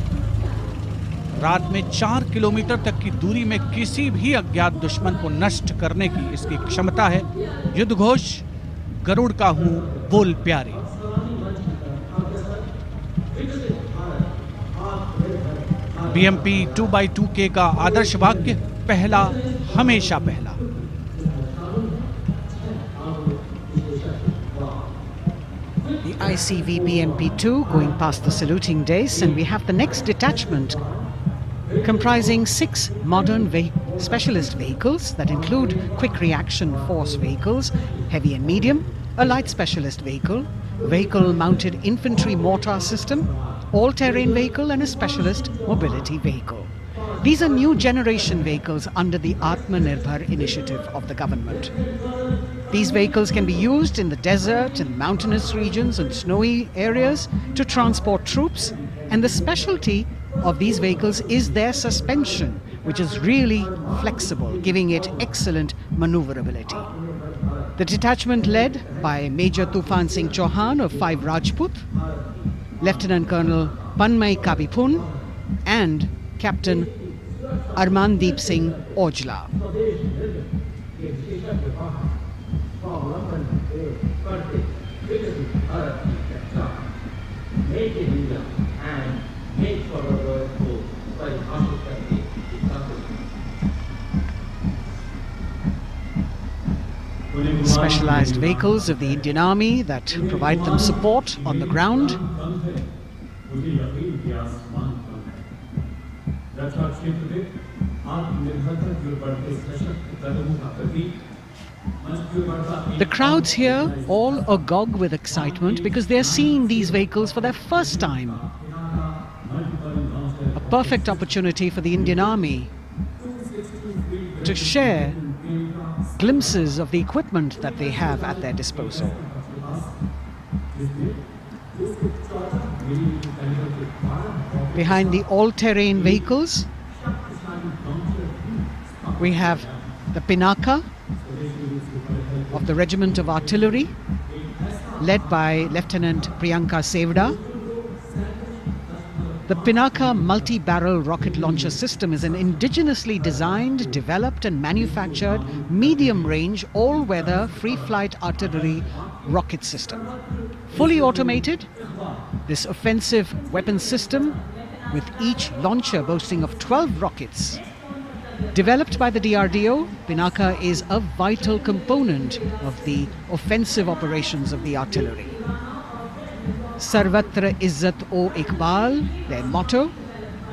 रात में 4 किलोमीटर तक की दूरी में किसी भी अज्ञात दुश्मन को नष्ट करने की इसकी क्षमता है। युद्ध घोष गरुड़ का हूं बोल प्यारे। BMP 2x2K का आदर्श वाक्य पहला हमेशा पहला। The ICV BMP-2 going past the saluting days, and we have the next detachment comprising 6 modern specialist vehicles that include quick reaction force vehicles, heavy and medium, a light specialist vehicle, vehicle-mounted infantry mortar system, all-terrain vehicle and a specialist mobility vehicle. These are new generation vehicles under the Atmanirbhar initiative of the government. These vehicles can be used in the desert and mountainous regions and snowy areas to transport troops, and the specialty of these vehicles is their suspension, which is really flexible, giving it excellent maneuverability. The detachment led by Major Tufan Singh Chauhan of 5 Rajput, Lieutenant Colonel Panmay Kabipun and Captain Armandeep Singh Ojla. Specialized vehicles of the Indian Army that provide them support on the ground. The crowds here all agog with excitement because they're seeing these vehicles for their first time. A perfect opportunity for the Indian Army to share glimpses of the equipment that they have at their disposal. Behind the all-terrain vehicles, we have the Pinaka of the Regiment of Artillery, led by Lieutenant Priyanka Sevda. The Pinaka multi-barrel rocket launcher system is an indigenously designed, developed and manufactured medium-range, all-weather, free-flight artillery rocket system. Fully automated, this offensive weapon system, with each launcher boasting of 12 rockets, developed by the DRDO, Pinaka is a vital component of the offensive operations of the artillery. Sarvatra Izzat-o Iqbal, their motto,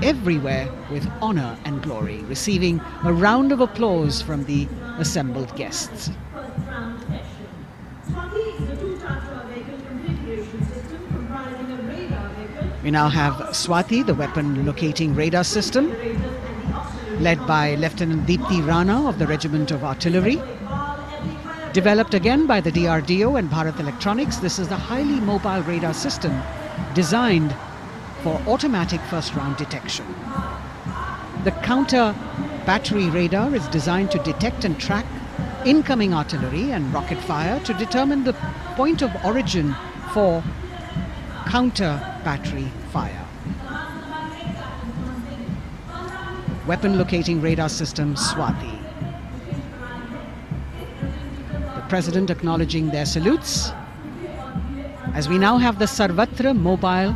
everywhere with honor and glory, receiving a round of applause from the assembled guests. We now have Swati, the weapon locating radar system, led by Lieutenant Deepthi Rana of the Regiment of Artillery. Developed again by the DRDO and Bharat Electronics, this is a highly mobile radar system designed for automatic first-round detection. The counter battery radar is designed to detect and track incoming artillery and rocket fire to determine the point of origin for counter battery fire. Weapon locating radar system Swati. President acknowledging their salutes, as we now have the Sarvatra mobile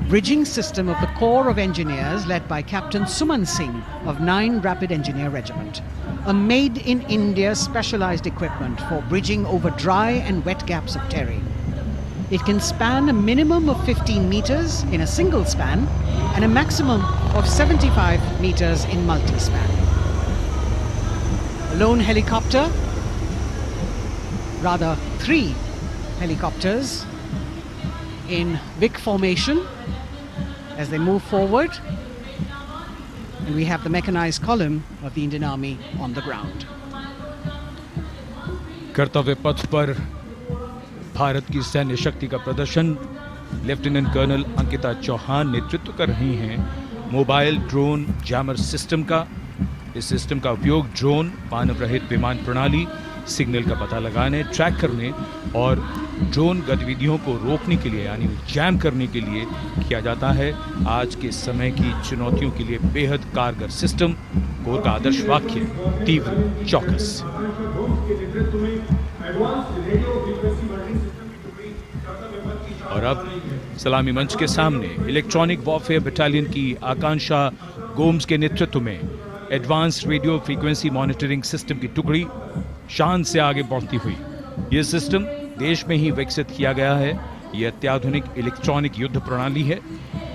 bridging system of the Corps of Engineers led by Captain Suman Singh of 9 Rapid Engineer Regiment, a made-in-India specialized equipment for bridging over dry and wet gaps of terrain. It can span a minimum of 15 meters in a single span and a maximum of 75 meters in multi-span. A lone helicopter, rather 3 helicopters in Vic formation as they move forward, and we have the mechanized column of the Indian Army on the ground. कर्तव्य पथ पर भारत की सैन्य शक्ति का प्रदर्शन लेफ्टिनेंट कर्नल अंकिता चौहान नेतृत्व कर रही हैं मोबाइल ड्रोन जैमर सिस्टम का। इस सिस्टम का उपयोग ड्रोन, मानव रहित विमान प्रणाली, सिग्नल का पता लगाने, ट्रैक करने और ड्रोन गतिविधियों को रोकने के लिए यानी जैम करने के लिए किया जाता है। आज के समय की चुनौतियों के लिए बेहद कारगर सिस्टम। कोर का आदर्श वाक्य तीव्र चौकस। और अब सलामी मंच के सामने इलेक्ट्रॉनिक वॉरफेयर बटालियन की आकांक्षा गोम्स के नेतृत्व में advance radio frequency monitoring system की टुकड़ी शान से आगे बढ़ती हुई। यह सिस्टम देश में ही विकसित किया गया है। यह अत्याधुनिक इलेक्ट्रॉनिक युद्ध प्रणाली है।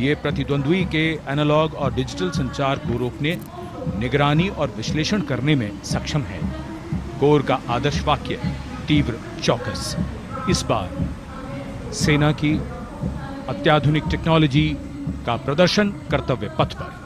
यह प्रतिद्वंद्वी के एनालॉग और डिजिटल संचार को रोकने, निगरानी और विश्लेषण करने में सक्षम है। कोर का आदर्श वाक्य तीव्र चौकस। इस बार सेना की अत्याधुनिक टेक्नोलॉजी का प्रदर्शन कर्तव्य पथ पर।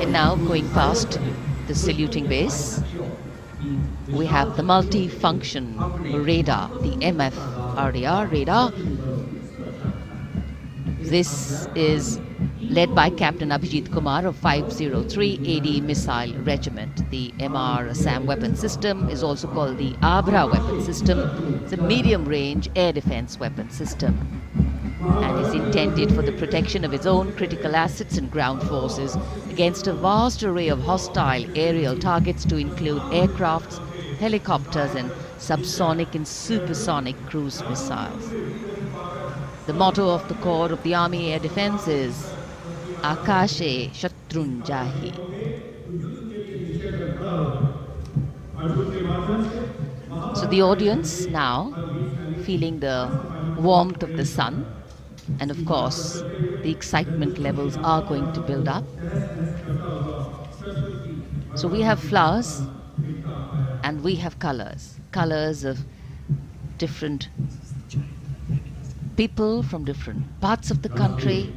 And now going past the saluting base, we have the multi-function radar, the MFRDR radar. This is led by Captain Abhijit Kumar of 503 AD Missile Regiment. The MR SAM weapon system is also called the Abra weapon system. It's a medium-range air defense weapon system and is intended for the protection of its own critical assets and ground forces against a vast array of hostile aerial targets to include aircrafts, helicopters and subsonic and supersonic cruise missiles. The motto of the Corps of the Army Air Defense is Akashe Shatrunjahi. So the audience now feeling the warmth of the sun, and of course the excitement levels are going to build up. So we have flowers and we have colors of different people from different parts of the country,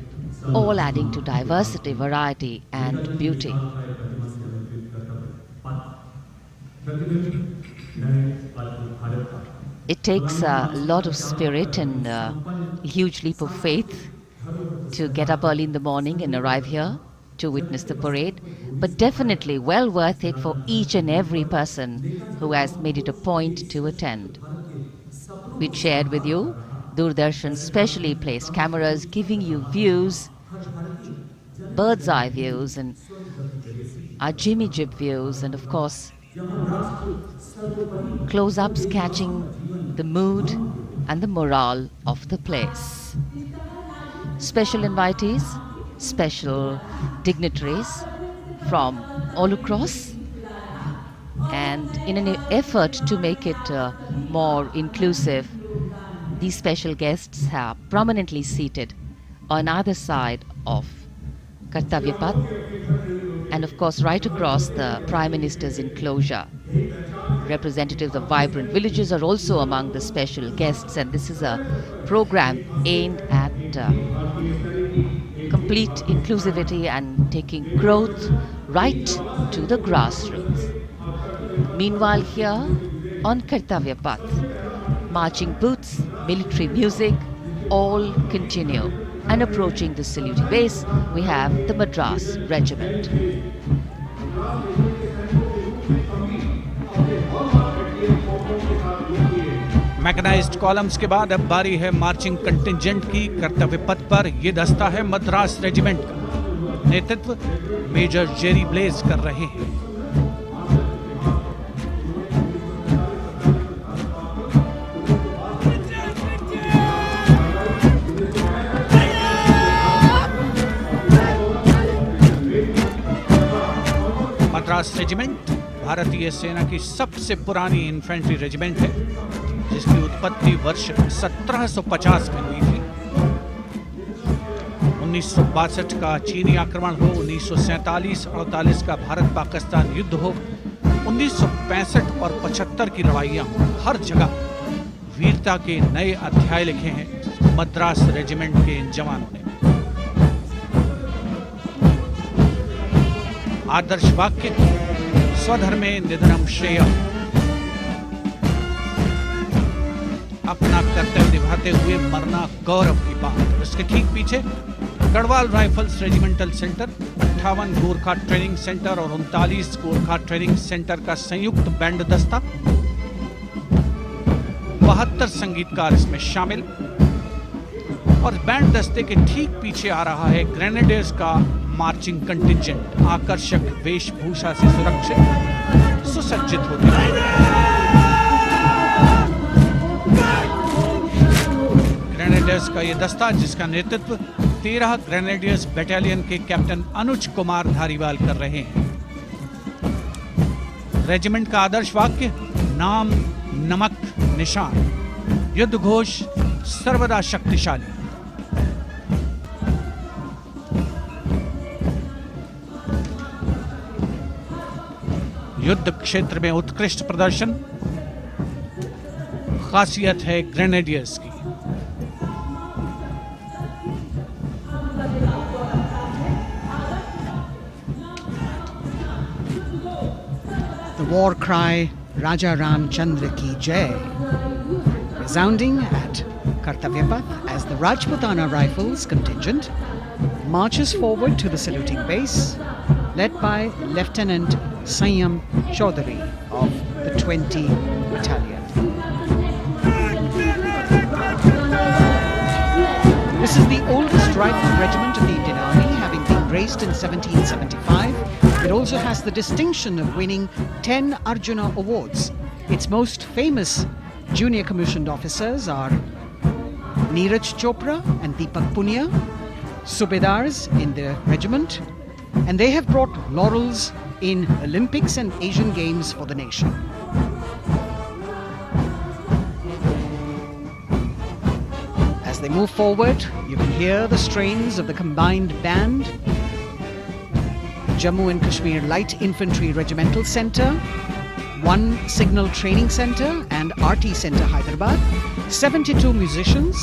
all adding to diversity, variety and beauty. It takes a lot of spirit and a huge leap of faith to get up early in the morning and arrive here to witness the parade, but definitely well worth it for each and every person who has made it a point to attend. We shared with you Doordarshan's specially placed cameras giving you views, bird's eye views and our Jimmy Jib views, and of course close-ups catching the mood and the morale of the place. Special invitees, special dignitaries from all across, and in an effort to make it more inclusive, these special guests are prominently seated on either side of Kartavya Path, and of course right across the Prime Minister's enclosure. Representatives of vibrant villages are also among the special guests, and this is a program aimed at complete inclusivity and taking growth right to the grassroots. Meanwhile here on Kartavya Path, marching boots, military music, all continue. And approaching the saluting base, we have the Madras Regiment. Mechanized columns के बाद अब बारी है मार्चिंग कंटिंजेंट की। कर्तव्य पथ पर ये दस्ता है मद्रास रेजिमेंट का। नेतृत्व मेजर जेरी ब्लेज कर रहे हैं। मद्रास रेजिमेंट भारतीय सेना की सबसे पुरानी इन्फेंट्री रेजिमेंट है, जिसकी उत्पत्ति वर्ष 1750 में हुई थी। 1962 का चीनी आक्रमण हो, 1947-48 का भारत पाकिस्तान युद्ध हो, 1965 और 75 की लड़ाइयां हो, हर जगह वीरता के नए अध्याय लिखे हैं मद्रास रेजिमेंट के इन जवानों ने। आदर्श वाक्य स्वधर्मे निधनम श्रेय, अपना कर्तव्य निभाते हुए मरना गौरव की बात। इसके ठीक पीछे Garhwal rifles regimental centre, 58 Gorkha training centre और 39 गोरखा ट्रेनिंग सेंटर का संयुक्त बैंड दस्ता, 72 संगीतकार इसमें शामिल। और बैंड दस्ते के ठीक पीछे आ रहा है ग्रेनेडियर्स का मार्चिंग कंटिंजेंट, आकर्षक वेशभूषा से सुरक्षित सुसज्जित होते हुए। ग्रेनेडियर्स का यह दस्ता, जिसका नेतृत्व 13 ग्रेनेडियर्स बटालियन के कैप्टन अनुज कुमार धारीवाल कर रहे हैं। रेजिमेंट का आदर्श वाक्य नाम नमक निशान, युद्ध घोष सर्वदा शक्तिशाली। युद्ध क्षेत्र में उत्कृष्ट प्रदर्शन खासियत है ग्रेनेडियर्स की। The war cry Raja Ramchandra Ki Jai, resounding at Kartavya Path as the Rajputana Rifles contingent marches forward to the saluting base, led by Lieutenant Sanyam Chaudhary of the 20 Battalion. This is the oldest rifle regiment of the Indian Army, having been raised in 1775. It also has the distinction of winning 10 Arjuna Awards. Its most famous junior commissioned officers are Neeraj Chopra and Deepak Punia, Subedars in the regiment, and they have brought laurels in Olympics and Asian Games for the nation. As they move forward, you can hear the strains of the combined band, Jammu and Kashmir Light Infantry Regimental Centre, 1 Signal Training Centre and RT Centre Hyderabad, 72 musicians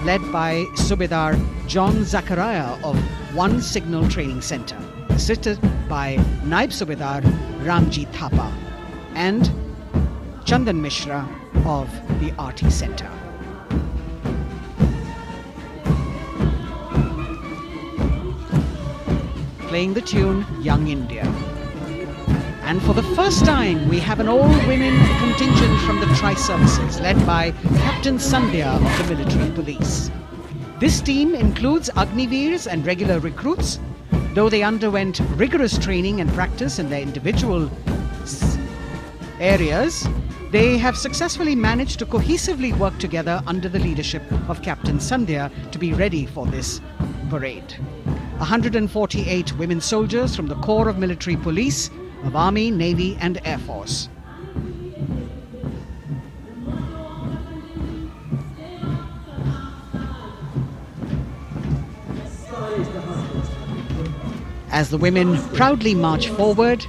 led by Subedar John Zachariah of 1 Signal Training Centre, assisted by Naib Subedar Ramji Thapa and Chandan Mishra of the RT Centre. Playing the tune Young India. And for the first time, we have an all-women contingent from the Tri-Services, led by Captain Sandhya of the Military Police. This team includes Agniveers and regular recruits. Though they underwent rigorous training and practice in their individual areas, they have successfully managed to cohesively work together under the leadership of Captain Sandhya to be ready for this parade. 148 women soldiers from the Corps of Military Police of Army, Navy and Air Force. As the women proudly march forward,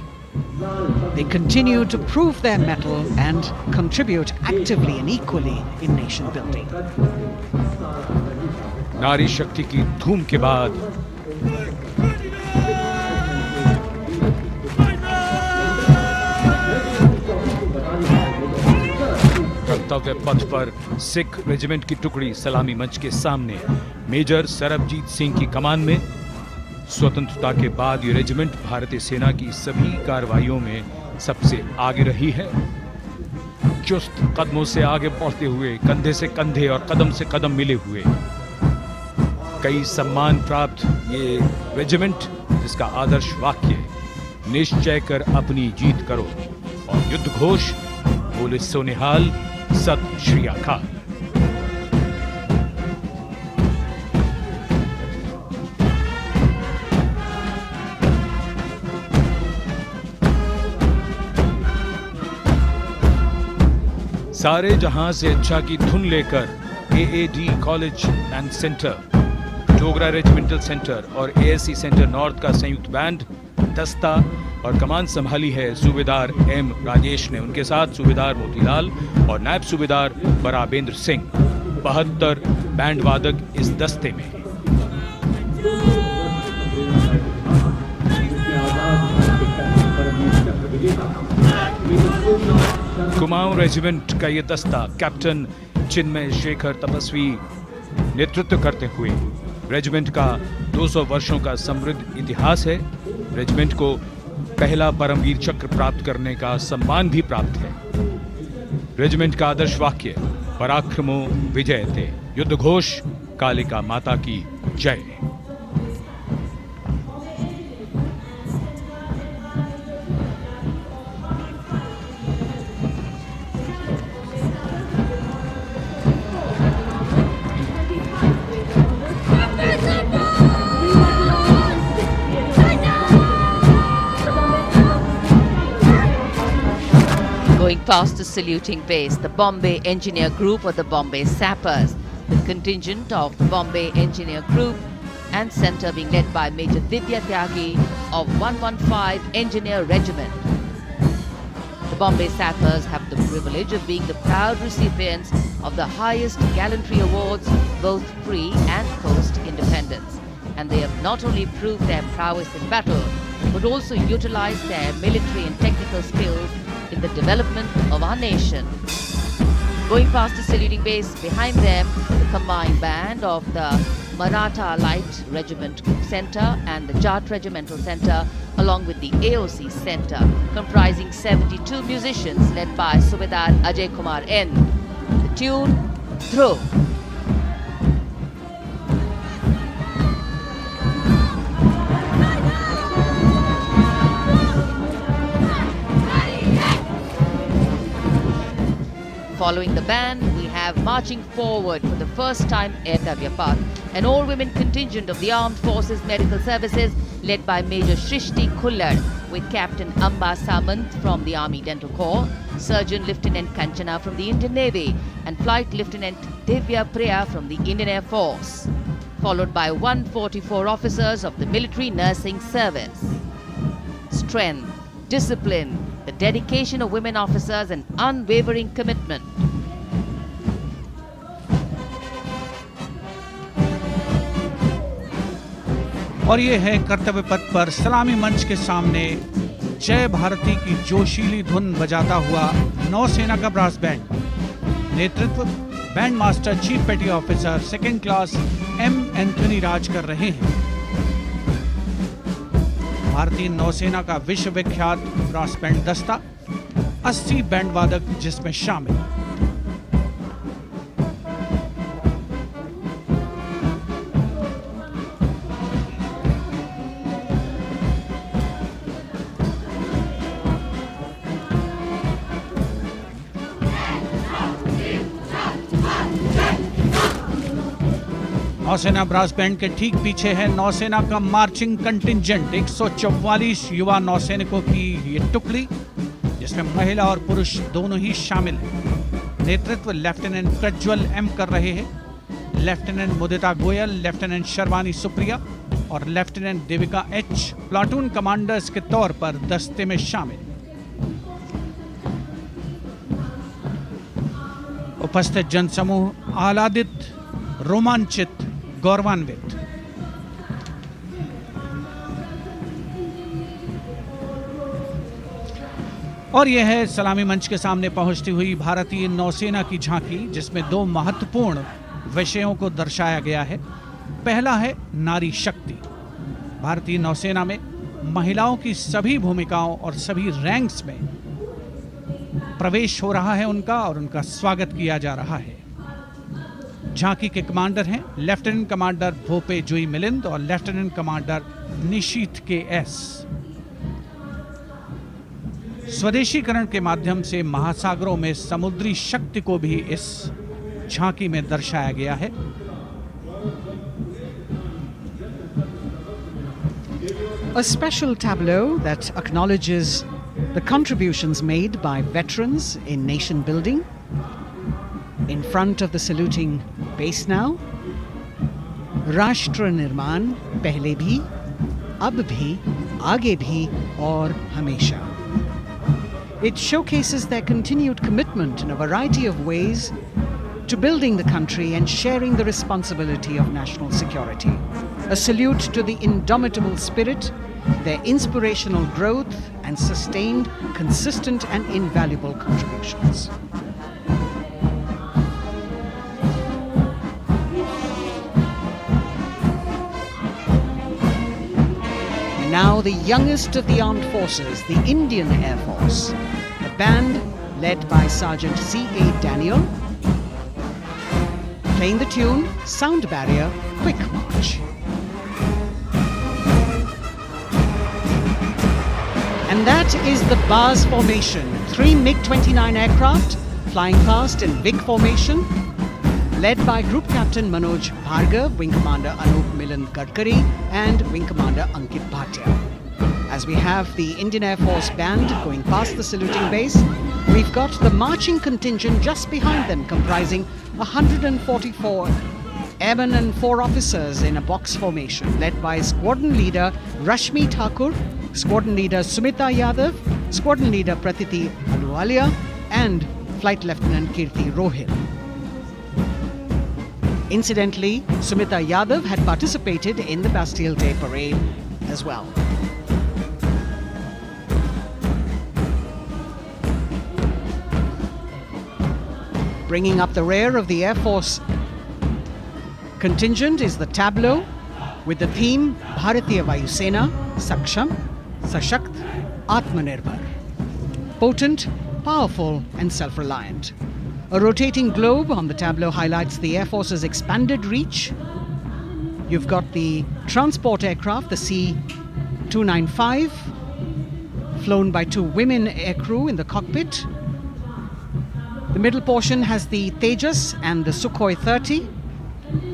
they continue to prove their mettle and contribute actively and equally in nation building. नारी शक्ति की धूम के बाद कर्तव्य पथ पर सिख रेजिमेंट की टुकड़ी सलामी मंच के सामने मेजर सरबजीत सिंह की कमान में। स्वतंत्रता के बाद ये रेजिमेंट भारतीय सेना की सभी कार्रवाइयों में सबसे आगे रही है। चुस्त कदमों से आगे बढ़ते हुए, कंधे से कंधे और कदम से कदम मिले हुए, कई सम्मान प्राप्त ये रेजिमेंट, जिसका आदर्श वाक्य निश्चय कर अपनी जीत करो और युद्ध घोष बोले सोनिहाल सत श्री अकाल। सारे जहां से अच्छा की धुन लेकर AAD college and centre, Dogra regimental centre और एएससी सेंटर नॉर्थ का संयुक्त बैंड दस्ता और कमान संभाली है सूबेदार एम राजेश ने। उनके साथ सूबेदार मोतीलाल और नायब सूबेदार बराबेंद्र सिंह। 72 बैंड वादक इस दस्ते में। कुमाऊं रेजिमेंट का ये दस्ता कैप्टन चिन्मय शेखर तपस्वी नेतृत्व करते हुए रेजिमेंट का 200 वर्षों का समृद्ध इतिहास है। रेजिमेंट को पहला परमवीर चक्र प्राप्त करने का सम्मान भी प्राप्त है। रेजिमेंट का आदर्श वाक्य पराक्रमो विजयते, युद्ध घोष कालिका माता की जय। Going past the saluting base, the Bombay Engineer Group or the Bombay Sappers, the contingent of the Bombay Engineer Group and centre being led by Major Divya Tyagi of 115 Engineer Regiment. The Bombay Sappers have the privilege of being the proud recipients of the highest gallantry awards, both pre and post independence. And they have not only proved their prowess in battle, but also utilized their military and technical skills in the development of our nation. Going past the saluting base, behind them, the combined band of the Maratha Light Regiment Centre and the Jat Regimental Centre, along with the AOC Centre, comprising 72 musicians led by Subedar Ajay Kumar N. The tune, Throw. Following the band, we have marching forward for the first time Kartavya Path, an all-women contingent of the Armed Forces Medical Services led by Major Shrishti Khullar with Captain Amba Samant from the Army Dental Corps, Surgeon Lieutenant Kanchana from the Indian Navy and Flight Lieutenant Divya Priya from the Indian Air Force, followed by 144 officers of the Military Nursing Service. Strength, discipline, the dedication of women officers and unwavering commitment. और ये है कर्तव्य पथ पर सलामी मंच के सामने जय भारती की जोशीली धुन बजाता हुआ नौसेना का ब्रास बैंड। नेतृत्व band master chief petty officer second class M Anthony Raj कर रहे हैं। भारतीय नौसेना का विश्व विख्यात ब्रास बैंड दस्ता 80 बैंड वादक जिसमें शामिल। नौसेना ब्रास बैंड के ठीक पीछे है नौसेना का मार्चिंग कंटिंजेंट 144 युवा नौसैनिकों की ये टुकड़ी, जिसमें महिला और पुरुष दोनों ही शामिल हैं। नेतृत्व लेफ्टिनेंट प्रज्वल एम कर रहे हैं। लेफ्टिनेंट मुदिता गोयल, लेफ्टिनेंट शर्वानी सुप्रिया और lieutenant Devika H platoon commanders के तौर पर दस्ते में शामिल। उपस्थित जनसमूह आह्लादित, रोमांचित, गौरवान्वित। और यह है सलामी मंच के सामने पहुंचती हुई भारतीय नौसेना की झांकी, जिसमें दो महत्वपूर्ण विषयों को दर्शाया गया है। पहला है नारी शक्ति। भारतीय नौसेना में महिलाओं की सभी भूमिकाओं और सभी रैंक्स में प्रवेश हो रहा है उनका, और उनका स्वागत किया जा रहा है। झांकी के कमांडर हैं लेफ्टिनेंट कमांडर भोपे जुई मिलिंद और लेफ्टिनेंट कमांडर निशीथ के एस। स्वदेशीकरण के माध्यम से महासागरों में समुद्री शक्ति को भी इस झांकी में दर्शाया गया है। A special tableau that acknowledges the contributions made by veterans in nation building. In front of the saluting base now, राष्ट्र निर्माण पहले भी, अब भी, आगे भी और हमेशा. It showcases their continued commitment in a variety of ways to building the country and sharing the responsibility of national security. A salute to the indomitable spirit, their inspirational growth and sustained, consistent and invaluable contributions. now the youngest of the armed forces, the Indian Air Force. The band, led by Sergeant C.A. Daniel, playing the tune Sound Barrier Quick March. And that is the bars formation. 3 MiG-29 aircraft flying past in big formation, led by Group Captain Manoj Bhargav, Wing Commander Anup Milan Gadkari, and Wing Commander Ankit Bhatia. As we have the Indian Air Force band going past the saluting base, we've got the marching contingent just behind them, comprising 144 airmen and 4 officers in a box formation, led by Squadron Leader Rashmi Thakur, Squadron Leader Sumita Yadav, Squadron Leader Pratiti Aluwalia, and Flight Lieutenant Kirti Rohil. Incidentally, Sumita Yadav had participated in the Bastille Day parade as well. Bringing up the rear of the Air Force contingent is the tableau with the theme Bharatiya Vayu Sena, Saksham, Sashakt, Atmanirbhar. Potent, powerful and self-reliant. A rotating globe on the tableau highlights the Air Force's expanded reach. You've got the transport aircraft, the C-295, flown by 2 women aircrew in the cockpit. The middle portion has the Tejas and the Sukhoi 30.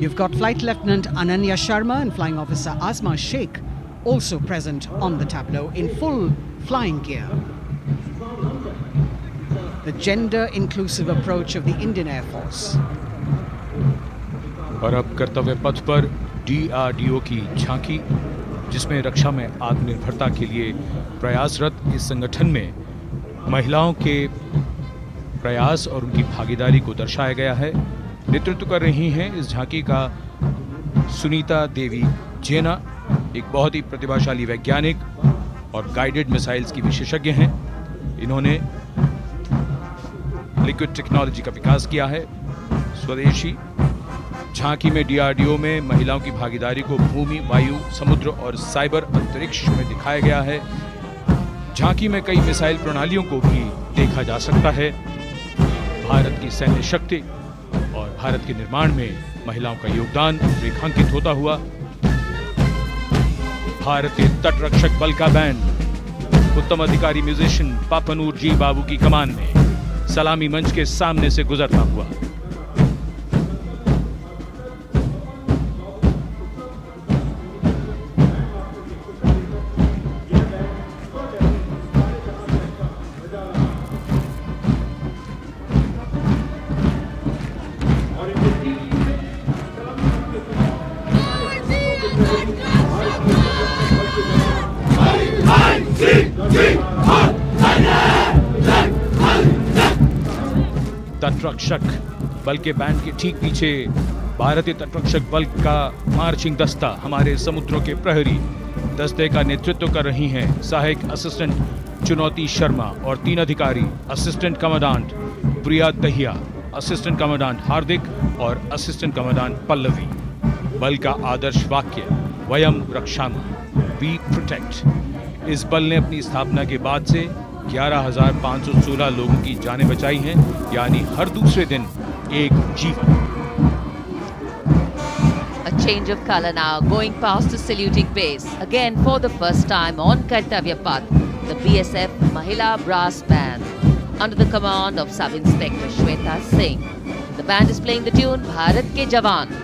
You've got Flight Lieutenant Ananya Sharma and Flying Officer Asma Sheikh also present on the tableau in full flying gear. The gender-inclusive approach of the Indian Air Force. और अब कर्तव्य पथ पर DRDO की झांकी, जिसमें रक्षा में आत्मनिर्भरता के लिए प्रयासरत इस संगठन में महिलाओं के प्रयास और उनकी भागीदारी को दर्शाया गया है। नेतृत्व कर रही हैं इस झांकी का सुनीता देवी जेना, एक बहुत ही प्रतिभाशाली वैज्ञानिक और गाइडेड मिसाइल्स की विशेषज्ञ हैं। इन्होंने लिक्विड टेक्नोलॉजी का विकास किया है, स्वदेशी। झांकी में DRDO में महिलाओं की भागीदारी को भूमि, वायु, समुद्र और साइबर अंतरिक्ष में दिखाया गया है। झांकी में कई मिसाइल प्रणालियों को भी देखा जा सकता है। भारत की सैन्य शक्ति और भारत के निर्माण में महिलाओं का योगदान रेखांकित होता हुआ भारतीय तटरक्षक बल का बैंड उत्तम अधिकारी म्यूजिशियन पापनूर जी बाबू की कमान में सलामी मंच के सामने से गुजरता हुआ। तटरक्षक बल के बैंड के ठीक पीछे भारतीय तटरक्षक बल का मार्चिंग दस्ता, हमारे समुद्रों के प्रहरी दस्ते का नेतृत्व कर रही हैं सहायक असिस्टेंट चुनौती शर्मा और 3 अधिकारी, असिस्टेंट कमांडेंट प्रिया दहिया, असिस्टेंट कमांडेंट हार्दिक और असिस्टेंट कमांडेंट पल्लवी। बल का आदर्श वाक्य वयम रक्षामः, वी प्रोटेक्ट। इस बल ने अपनी स्थापना के बाद से 11,516 लोगों की जानें बचाई हैं, यानी हर दूसरे दिन एक जीवन। A change of color now, going past the saluting base. Again, for the first time on Kartavya Path, the BSF Mahila Brass Band, under the command of Sub-Inspector Shweta Singh. The band is playing the tune Bharat Ke Jawan.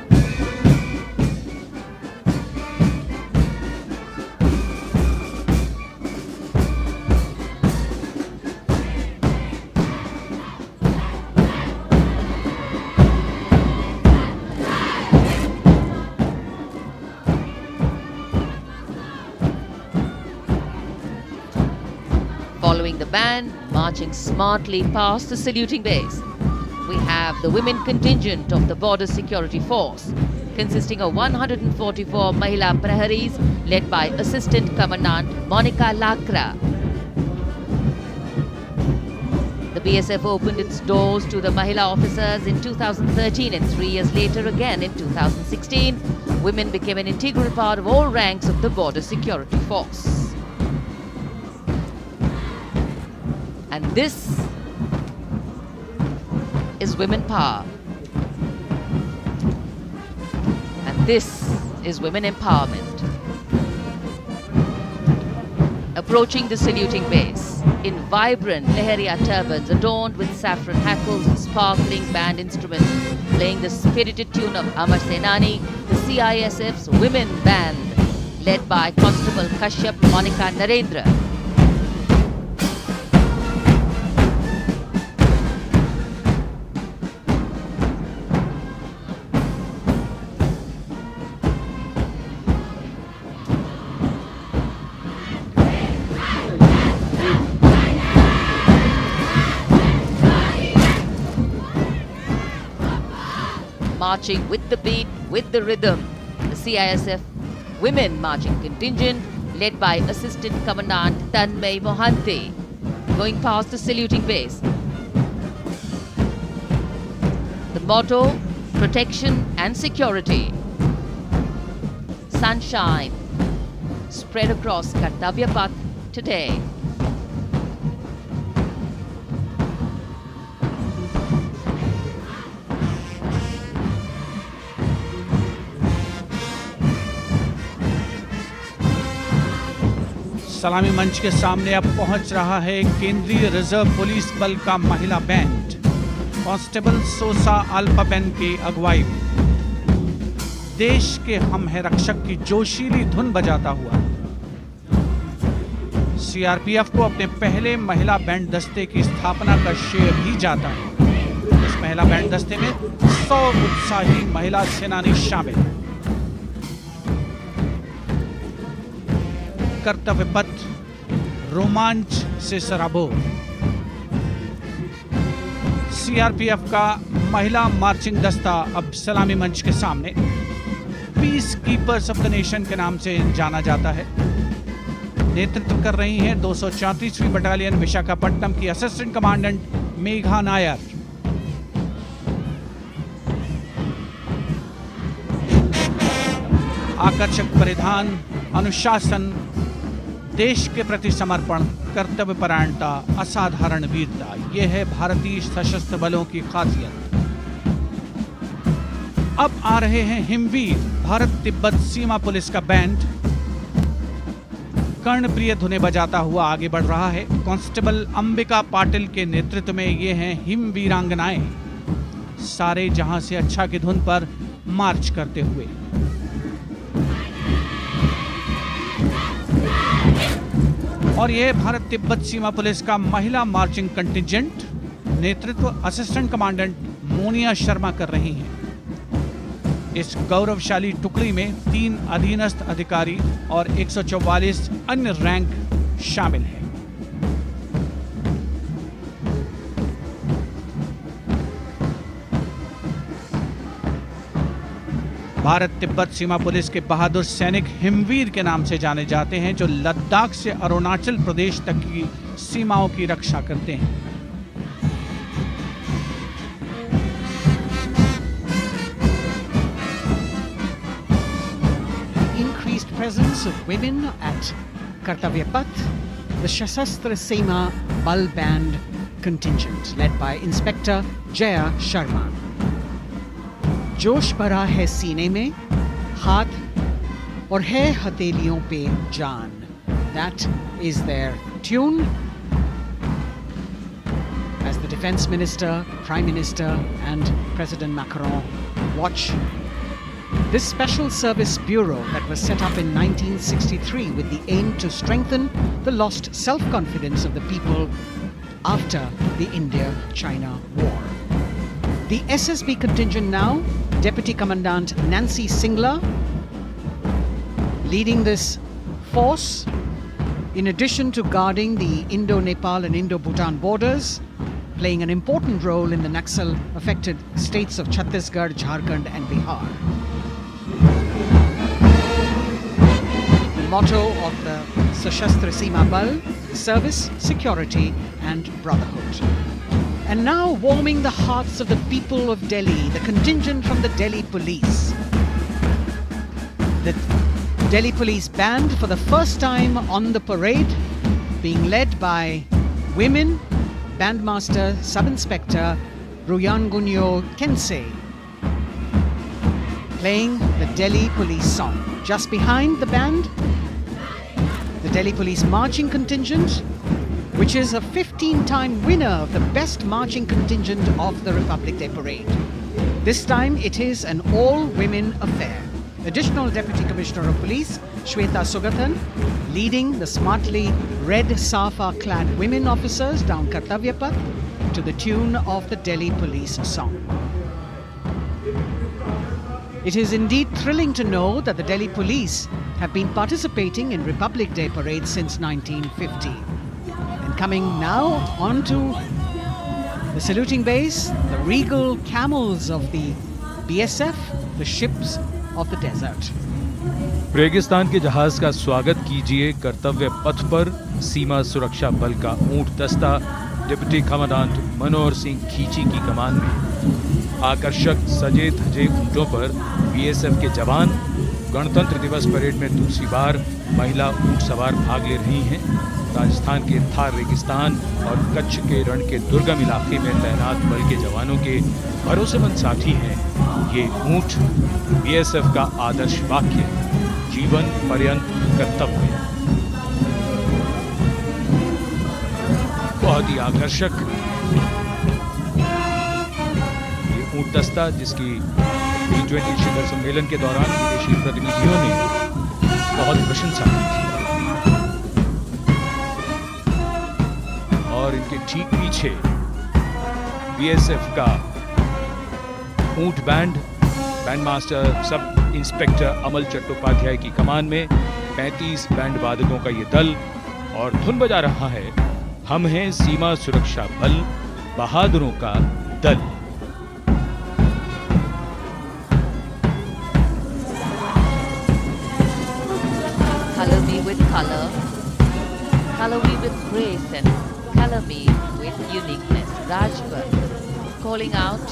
Following the band, marching smartly past the saluting base, we have the women contingent of the Border Security Force, consisting of 144 Mahila Praharis, led by Assistant Commandant Monica Lakra. The BSF opened its doors to the Mahila officers in 2013 and 3 years later again in 2016 women became an integral part of all ranks of the border security force. And this is women power. And this is women empowerment. Approaching the saluting base in vibrant Lehariya turbans adorned with saffron hackles and sparkling band instruments, playing the spirited tune of Amar Senani, the CISF's women band, led by Constable Kashyap Monica Narendra. Marching with the beat, with the rhythm, the CISF Women Marching Contingent, led by Assistant Commandant Tanmay Mohanty, going past the saluting base. The motto, protection and security. Sunshine spread across Kartavya Path today. सलामी मंच के सामने अब पहुंच रहा है केंद्रीय रिजर्व पुलिस बल का महिला बैंड कांस्टेबल सोसा अल्पाबेन की अगुवाई में देश के हम है रक्षक की जोशीली धुन बजाता हुआ सीआरपीएफ को अपने पहले महिला बैंड दस्ते की स्थापना का श्रेय भी जाता है। इस महिला बैंड दस्ते में 100 उत्साही महिला सेनानी शामिल हैं। कर्तव्य पथ रोमांच से सराबोर। सीआरपीएफ का महिला मार्चिंग दस्ता अब सलामी मंच के सामने peace keepers of the nation के नाम से जाना जाता है। नेतृत्व कर रही हैं 234वीं बटालियन विशाखापट्टनम की असिस्टेंट कमांडेंट मेघा नायर। आकर्षक परिधान, अनुशासन, देश के प्रति समर्पण, कर्तव्य परायणता, असाधारण वीरता, यह है भारतीय सशस्त्र बलों की खासियत। अब आ रहे हैं हिमवीर भारत तिब्बत सीमा पुलिस का बैंड कर्णप्रिय धुनें बजाता हुआ आगे बढ़ रहा है। कांस्टेबल अंबिका पाटिल के नेतृत्व में ये हैं हिमवीरांगनाएं, सारे जहां से अच्छा की धुन पर मार्च करते हुए। और यह भारत तिब्बत सीमा पुलिस का महिला मार्चिंग कंटिजेंट, नेतृत्व असिस्टेंट कमांडेंट मोनिया शर्मा कर रही हैं। इस गौरवशाली टुकड़ी में 3 अधीनस्थ अधिकारी और 144 अन्य रैंक शामिल हैं। भारत तिब्बत सीमा पुलिस के बहादुर सैनिक हिमवीर के नाम से जाने जाते हैं, जो लद्दाख से अरुणाचल प्रदेश तक की सीमाओं की रक्षा करते हैं। Increased presence of women at Kartavya Path, the Shasastra Seema Bal Band contingent led by Inspector Jaya Sharma. जोश भरा है सीने में, हाथ और है हथेलियों पे जान. That is their tune. As the Defense Minister, Prime Minister and President Macron watch this Special Service Bureau that was set up in 1963 with the aim to strengthen the lost self-confidence of the people after the India-China war. The SSB contingent now, Deputy Commandant Nancy Singla, leading this force, in addition to guarding the Indo-Nepal and Indo-Bhutan borders, playing an important role in the Naxal-affected states of Chhattisgarh, Jharkhand and Bihar. The motto of the Sashastra Seema Bal, service, security and brotherhood. And now warming the hearts of the people of Delhi, the contingent from the Delhi police. the Delhi Police Band for the first time on the parade, being led by women, Bandmaster Sub-Inspector Ruyangunyo Kensei, playing the Delhi Police song. Just behind the band, the Delhi Police Marching Contingent, which is a 15-time winner of the Best Marching Contingent of the Republic Day Parade. This time it is an all-women affair. Additional Deputy Commissioner of Police, Shweta Sugathan, leading the smartly red safa-clad women officers down Kartavya Path to the tune of the Delhi Police song. It is indeed thrilling to know that the Delhi Police have been participating in Republic Day parades since 1950. And coming now onto the saluting base, the regal camels of the BSF, the ships of the desert. रेगिस्तान के जहाज का स्वागत कीजिए कर्तव्य पथ पर सीमा सुरक्षा बल का ऊंट दस्ता डिप्टी कमांडेंट मनोहर सिंह खींची की कमान में। आकर्षक सजे धजे ऊंटों पर बीएसएफ के जवान गणतंत्र दिवस परेड में दूसरी बार महिला ऊंट सवार भाग ले रही हैं। राजस्थान के थार रेगिस्तान और कच्छ के रण के दुर्गम इलाके में तैनात बल के जवानों के भरोसेमंद साथी हैं। ये ऊंट बीएसएफ का आदर्श वाक्य, जीवन पर्यंत कर्तव्य। बहुत ही आकर्षक ये ऊंट दस्ता, जिसकी G20 शिखर सम्मेलन के दौरान विदेशी प्रतिनिधियों ने बहुत प्रशंसा की थी। और इनके ठीक पीछे बीएसएफ का ऊंट बैंड मास्टर सब इंस्पेक्टर अमल चट्टोपाध्याय की कमान में 35 बैंड वादकों का ये दल, और धुन बजा रहा है हम हैं सीमा सुरक्षा बल, बहादुरों का दल। Color me with color, color me with grace, and color me with uniqueness. Rajpath, calling out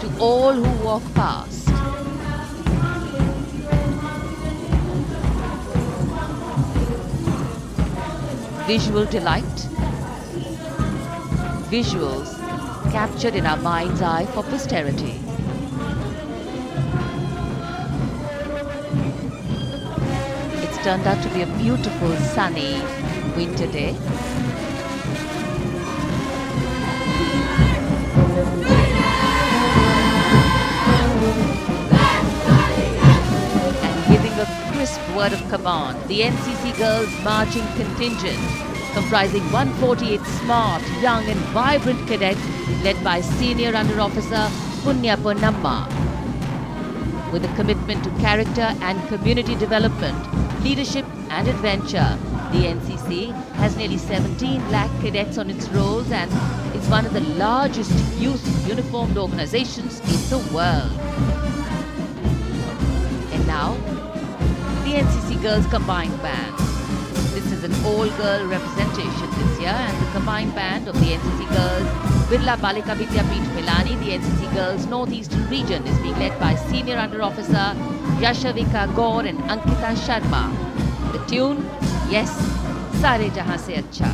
to all who walk past. Visual delight, visuals captured in our mind's eye for posterity. It's turned out to be a beautiful sunny winter day. Crisp word of command, the NCC Girls Marching Contingent, comprising 148 smart, young and vibrant cadets led by Senior Under Officer Punya Ponnamma. With a commitment to character and community development, leadership and adventure, the NCC has nearly 17 lakh cadets on its rolls and is one of the largest youth uniformed organizations in the world. And now, the NCC Girls Combined Band. This is an all-girl representation this year, and the combined band of the NCC Girls Birla Balika Vidyapeeth Milani, the NCC Girls Northeastern region, is being led by Senior Under Officer Yashavika Gaur and Ankita Sharma. The tune, yes, Sare Jahan Se Acha.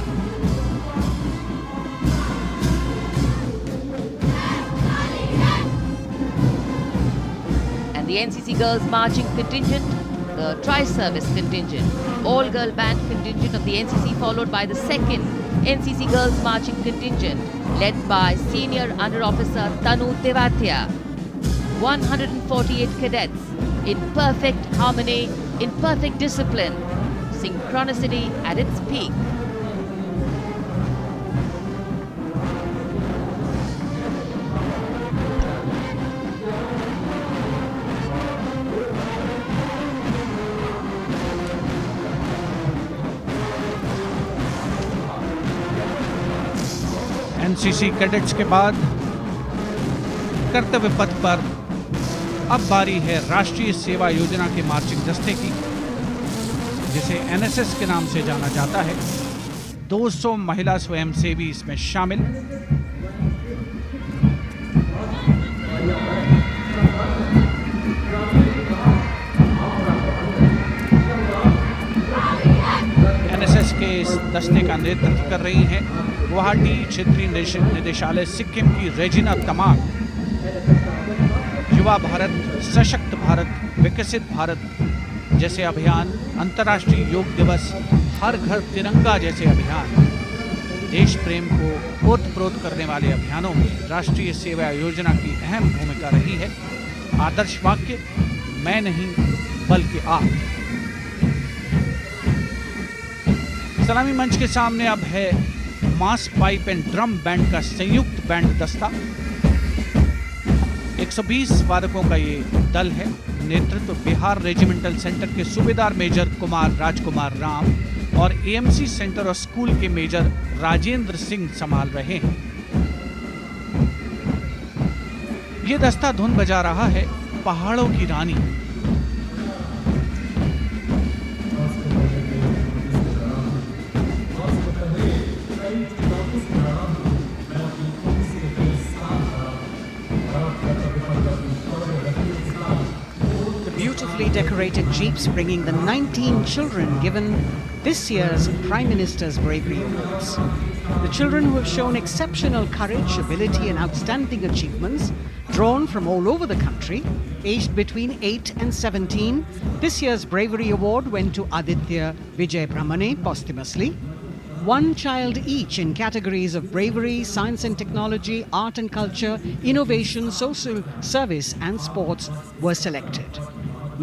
And the NCC Girls Marching Contingent, the Tri-Service Contingent, all-girl band contingent of the NCC, followed by the second NCC Girls Marching Contingent, led by Senior Under Officer Tanu Tevatia. 148 cadets in perfect harmony, in perfect discipline, synchronicity at its peak. NCC cadets के बाद कर्तव्य पथ पर अब बारी है राष्ट्रीय सेवा योजना के मार्चिंग दस्ते की, जिसे एनएसएस के नाम से जाना जाता है। 200 महिला स्वयंसेवी इसमें शामिल। इस दस्ते का नेतृत्व कर रही हैं गुवाहाटी क्षेत्रीय निदेशालय सिक्किम की रेजिना तमांग। युवा भारत, सशक्त भारत, विकसित भारत जैसे अभियान, अंतर्राष्ट्रीय योग दिवस, हर घर तिरंगा जैसे अभियान, देश प्रेम को ओतप्रोत करने वाले अभियानों में राष्ट्रीय सेवा योजना की अहम भूमिका रही है। आदर्श वाक्य, मैं नहीं बल्कि आप। सलामी मंच के सामने अब है मास पाइप एंड ड्रम बैंड का संयुक्त बैंड दस्ता। 120 वादकों का ये दल है। नेतृत्व बिहार रेजिमेंटल सेंटर के सूबेदार मेजर कुमार राजकुमार राम और एएमसी सेंटर और स्कूल के मेजर राजेंद्र सिंह संभाल रहे हैं। ये दस्ता धुन बजा रहा है पहाड़ों की रानी। Beautifully decorated jeeps bringing the 19 children given this year's Prime Minister's Bravery Awards. The children who have shown exceptional courage, ability and outstanding achievements, drawn from all over the country, aged between 8 and 17. This year's Bravery Award went to Aditya Vijay Brahmane posthumously. One child each in categories of bravery, science and technology, art and culture, innovation, social service and sports were selected.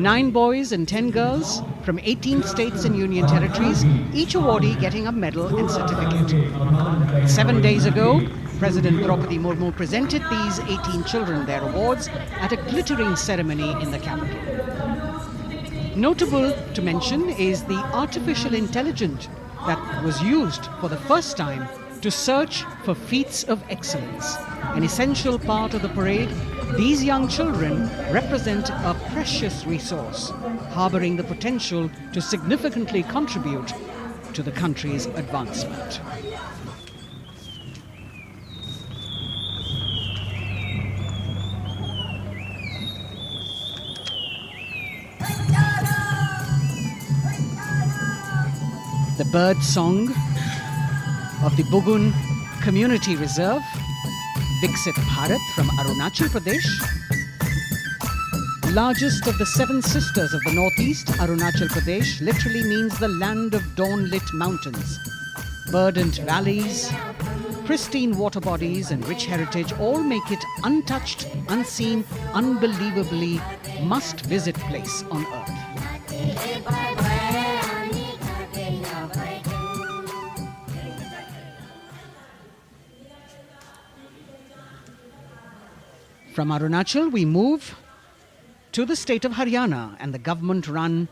9 boys and 10 girls from 18 states and union territories, each awardee getting a medal and certificate. 7 days ago, President Draupadi Murmu presented these 18 children their awards at a glittering ceremony in the capital. Notable to mention is the artificial intelligence that was used for the first time to search for feats of excellence. An essential part of the parade, these young children represent a precious resource, harboring the potential to significantly contribute to the country's advancement. The bird song of the Bugun Community Reserve, Viksit Bharat from Arunachal Pradesh. Largest of the 7 sisters of the northeast, Arunachal Pradesh literally means the land of dawn-lit mountains. Verdant valleys, pristine water bodies and rich heritage all make it untouched, unseen, unbelievably must-visit place on earth. From Arunachal, we move to the state of Haryana and the government-run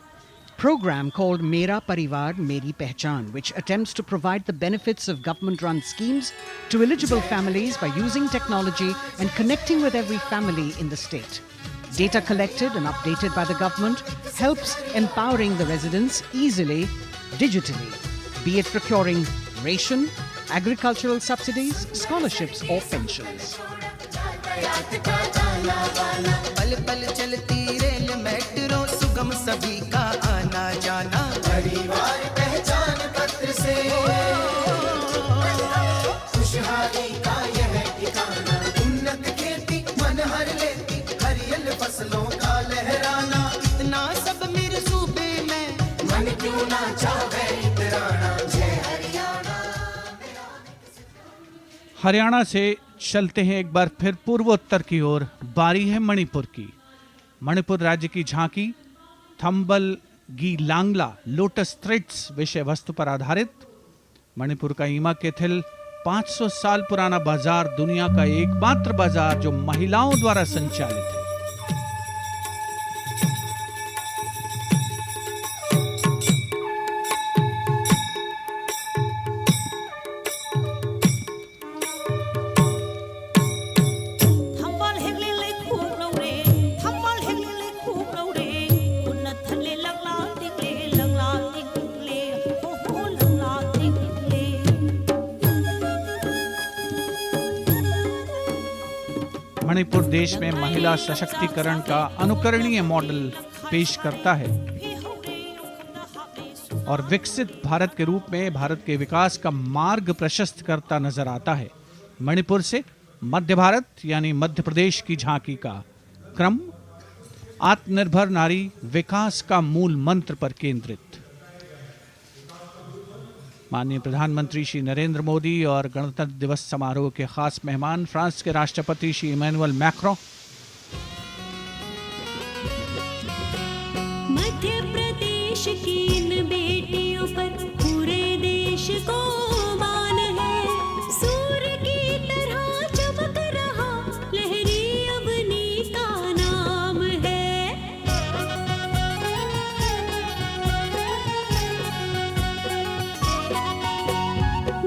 program called Mera Parivar Meri Pehchan, which attempts to provide the benefits of government-run schemes to eligible families by using technology and connecting with every family in the state. Data collected and updated by the government helps empowering the residents easily, digitally, be it procuring ration, agricultural subsidies, scholarships or pensions. पल पल चलती रेल मेट्रो सुगम सभी का आना जाना परिवार पहचान पत्र से खुशहाली का यह ठिकाना उन्नत खेती मन हर लेती हरियल फसलों का लहराना इतना सब मेरे सूबे में मन क्यों ना चाहे इतराना जय हरियाणा। हरियाणा से चलते हैं एक बार फिर पूर्वोत्तर की ओर। बारी है मणिपुर की। मणिपुर राज्य की झांकी थंबल गी लांगला लोटस थ्रेड्स विषय वस्तु पर आधारित। मणिपुर का ईमा केथिल 500 साल पुराना बाजार, दुनिया का एकमात्र बाजार जो महिलाओं द्वारा संचालित है। मणिपुर देश में महिला सशक्तिकरण का अनुकरणीय मॉडल पेश करता है। और विकसित भारत के रूप में भारत के विकास का मार्ग प्रशस्त करता नजर आता है। मणिपुर से मध्य भारत यानी मध्य प्रदेश की झांकी का क्रम आत्मनिर्भर नारी विकास का मूल मंत्र पर केंद्रित। माननीय प्रधानमंत्री श्री नरेंद्र मोदी और गणतंत्र दिवस समारोह के खास मेहमान फ्रांस के राष्ट्रपति श्री इमैनुअल मैक्रों, मध्य प्रदेश की इन बेटियों पर पूरे देश को मान है। सूर्य की तरह चमक रहा लहरी अवनी का नाम है।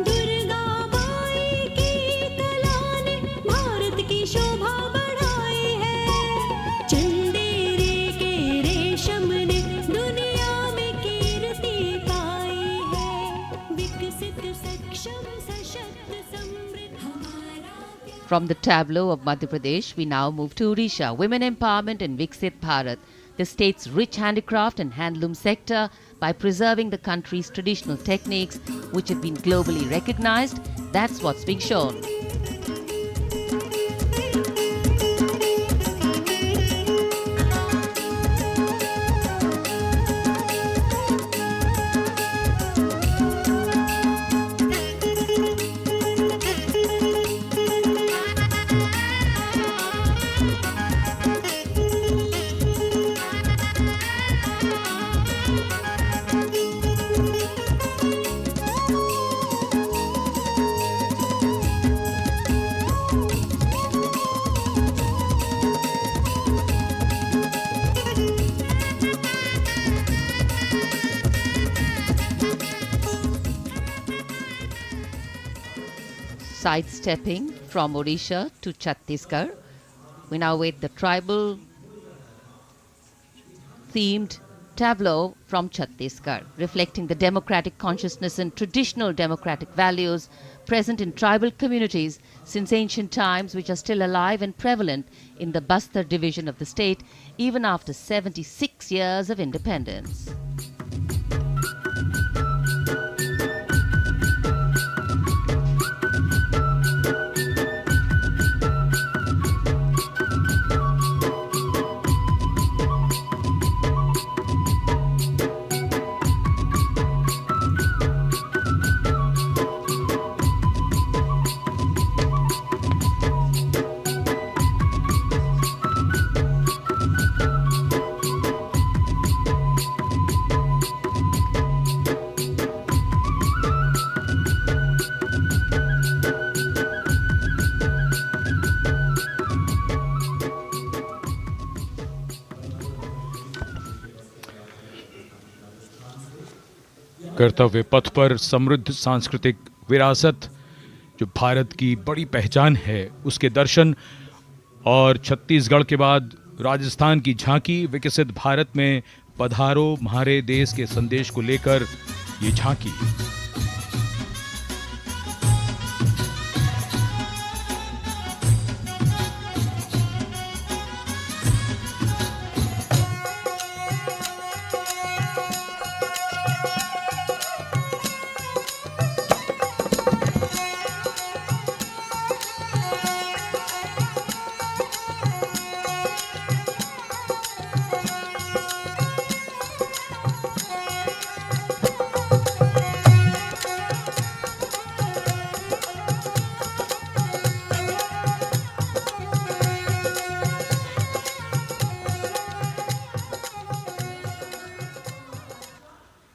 दुर्गा बाई की कला ने भारत की शोभा बढ़ाई है। चंदेरे के रेशम ने दुनिया में कीर्ति पाई है। विकसित सक्षम सशक्त समृद्ध हमारा From the tableau of Madhya Pradesh, we now move to Odisha. Women empowerment in Viksit Bharat, the state's rich handicraft and handloom sector, by preserving the country's traditional techniques, which have been globally recognized. That's what's being shown. Sidestepping from Odisha to Chhattisgarh, we now wait the tribal themed tableau from Chhattisgarh, reflecting the democratic consciousness and traditional democratic values present in tribal communities since ancient times, which are still alive and prevalent in the Bastar division of the state even after 76 years of independence. कर्तव्य पथ पर समृद्ध सांस्कृतिक विरासत जो भारत की बड़ी पहचान है, उसके दर्शन, और छत्तीसगढ़ के बाद राजस्थान की झांकी विकसित भारत में पधारो म्हारे देश के संदेश को लेकर ये झांकी।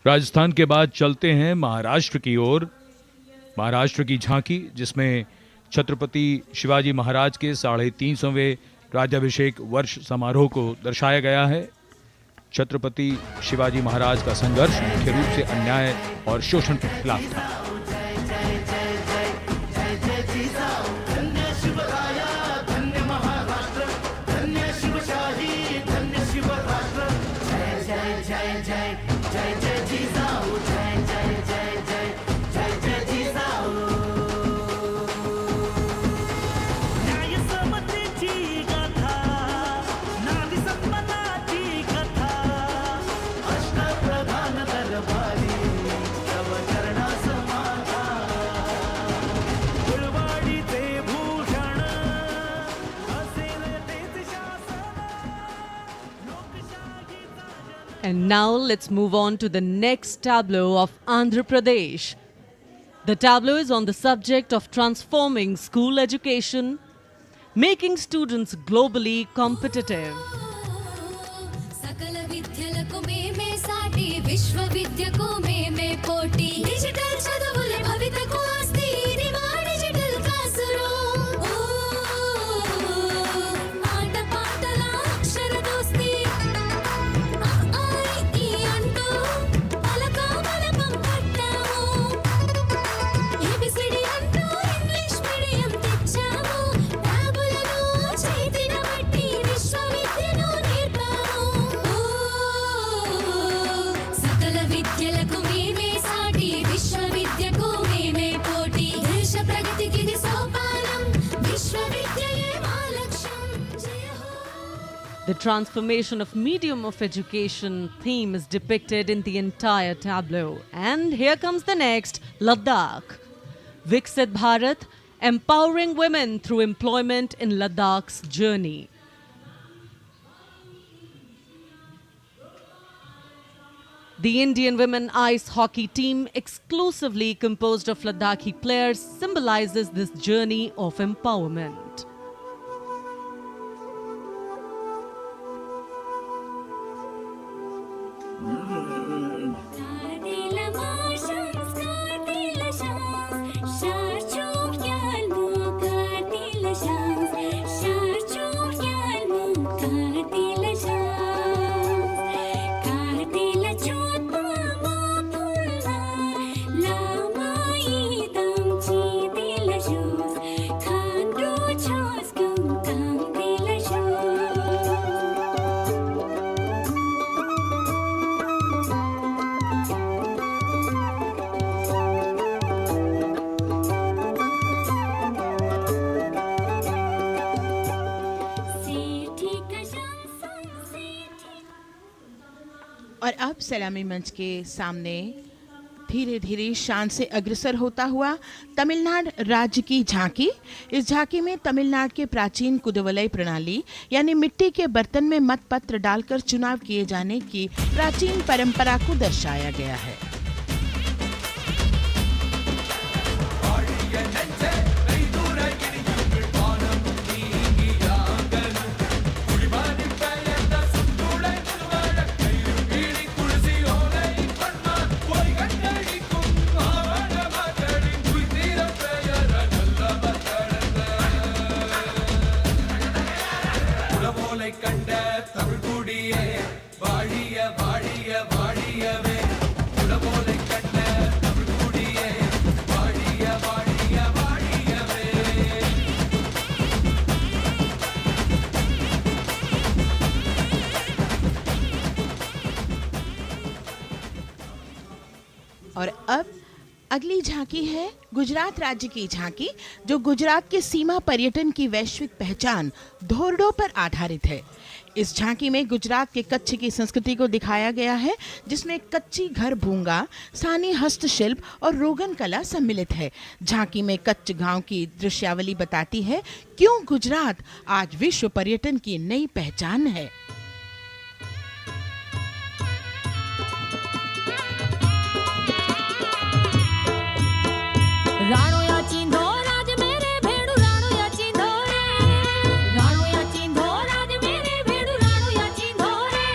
राजस्थान के बाद चलते हैं महाराष्ट्र की ओर। महाराष्ट्र की झांकी, जिसमें छत्रपति शिवाजी महाराज के 350वें राज्याभिषेक वर्ष समारोह को दर्शाया गया है। छत्रपति शिवाजी महाराज का संघर्ष मुख्य रूप से अन्याय और शोषण के खिलाफ था। दरबारी And now let's move on to the next tableau of Andhra Pradesh. The tableau is on the subject of transforming school education, making students globally competitive. सकल विद्यలకు మేమే సాటి విశ్వవిద్యకు మేమే పోటీ డిజిటల్ చదువుల భవితకు ఆస్తి ఇది మా డిజిటల్ క్లాస్ రూమ్ ఆట పాటల అక్షర దోస్తి ఈ అంటూ పలక బలపం పట్టాము ఏబిసిడి అంటూ ఇంగ్లీష్ మీడియం తెచ్చాము ట్యాబులను చేతిన బట్టి విశ్వవిద్యను నేర్పాము సకల విద్యలకు మేమే సాటి విశ్వవిద్యకు మేమే పోటీ దేశ ప్రగతికి ఇది సోపానం విశ్వవిద్యయే మా లక్ష్యం జయ హో. The transformation of medium of education theme is depicted in the entire tableau. And here comes the next, Ladakh. Viksit Bharat, empowering women through employment in Ladakh's journey. The Indian women ice hockey team, exclusively composed of Ladakhi players, symbolizes this journey of empowerment. Kartila marshals, kartila shams, sharchuk yalmu, kartila shams, sharchuk yalmu, kartila shams, kartila chotpa mapulna, lamai tamchi tila shams, khandru chos kam tila shams. और अब सलामी मंच के सामने धीरे धीरे शान से अग्रसर होता हुआ तमिलनाडु राज्य की झांकी। इस झांकी में तमिलनाडु के प्राचीन कुदवलय प्रणाली यानी मिट्टी के बर्तन में मतपत्र डालकर चुनाव किए जाने की प्राचीन परंपरा को दर्शाया गया है। और अब अगली झांकी है गुजरात राज्य की झांकी, जो गुजरात के सीमा पर्यटन की वैश्विक पहचान धोरडो पर आधारित है। इस झांकी में गुजरात के कच्छ की संस्कृति को दिखाया गया है, जिसमें कच्ची घर भूंगा, स्थानीय हस्तशिल्प और रोगन कला सम्मिलित है। झांकी में कच्छ गांव की दृश्यावली बताती है क्यों गुजरात आज विश्व पर्यटन की नई पहचान है। राणो या चिंधो राज मेरे भेड़ू राणो या चिंधो रे राणो या चिंधो राज मेरे भेड़ू राणो या चिंधो रे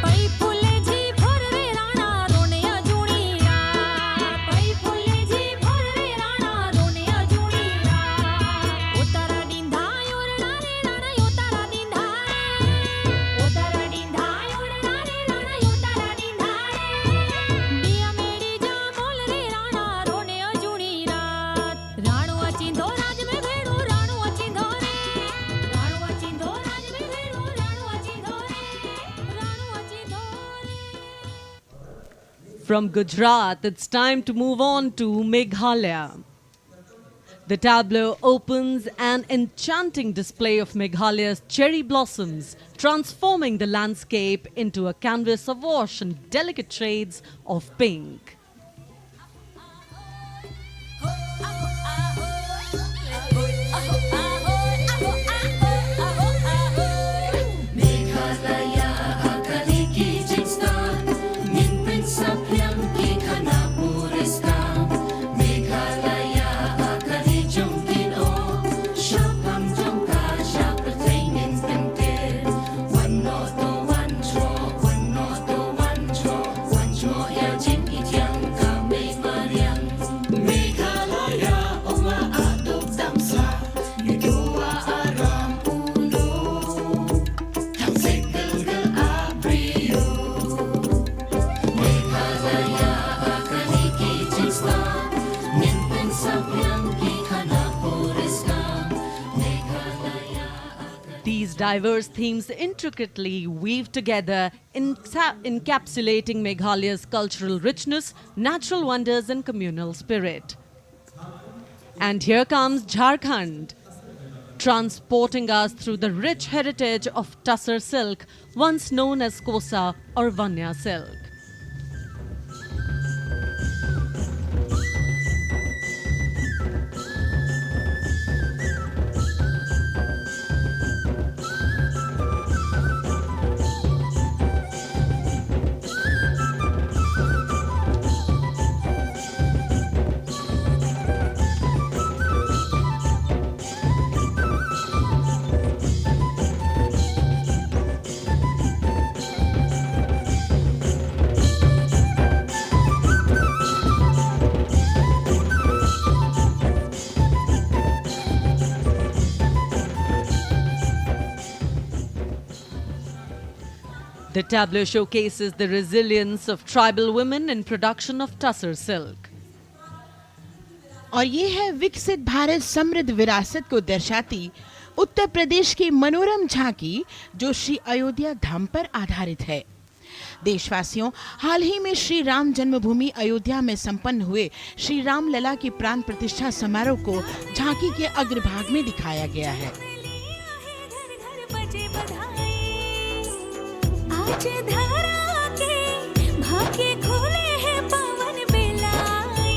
पई फुले जी भोर रे राणा रोने या जुणिया पई फुले जी भोर रे राणा रोने या जुणिया उतारा डिंधा योरना रे राणा उतारा डिंधा उतारा डिंधा योरना रे राणा उतारा डिंधा बिया मेरी जा बोल रे राणा रोने या जुणी राणो अचिंधो राज में भेड़ू राणो अचिंधो रे राणो अचिंधो राज में भेड़ू राणो अचिंधो रे राणो अचिंधो रे। From Gujarat, it's time to move on to Meghalaya. The tableau opens an enchanting display of Meghalaya's cherry blossoms, transforming the landscape into a canvas awash in delicate shades of pink. Meghalaya Akali की जितना diverse themes intricately weave together, encapsulating Meghalaya's cultural richness, natural wonders and communal spirit. And here comes Jharkhand, transporting us through the rich heritage of Tussar silk, once known as Kosa or Vanya silk. The tableau showcases the resilience of tribal women in production of Tussar silk. और ये है विकसित भारत समृद्ध विरासत को दर्शाती उत्तर प्रदेश की मनोरम झांकी, जो श्री अयोध्या धाम पर आधारित है। देशवासियों, हाल ही में श्री राम जन्मभूमि अयोध्या में संपन्न हुए श्री राम लला की प्राण प्रतिष्ठा समारोह को झांकी के अग्रभाग में दिखाया गया है। आज धरा के भाग्य खोले हैं पवन बेलाई,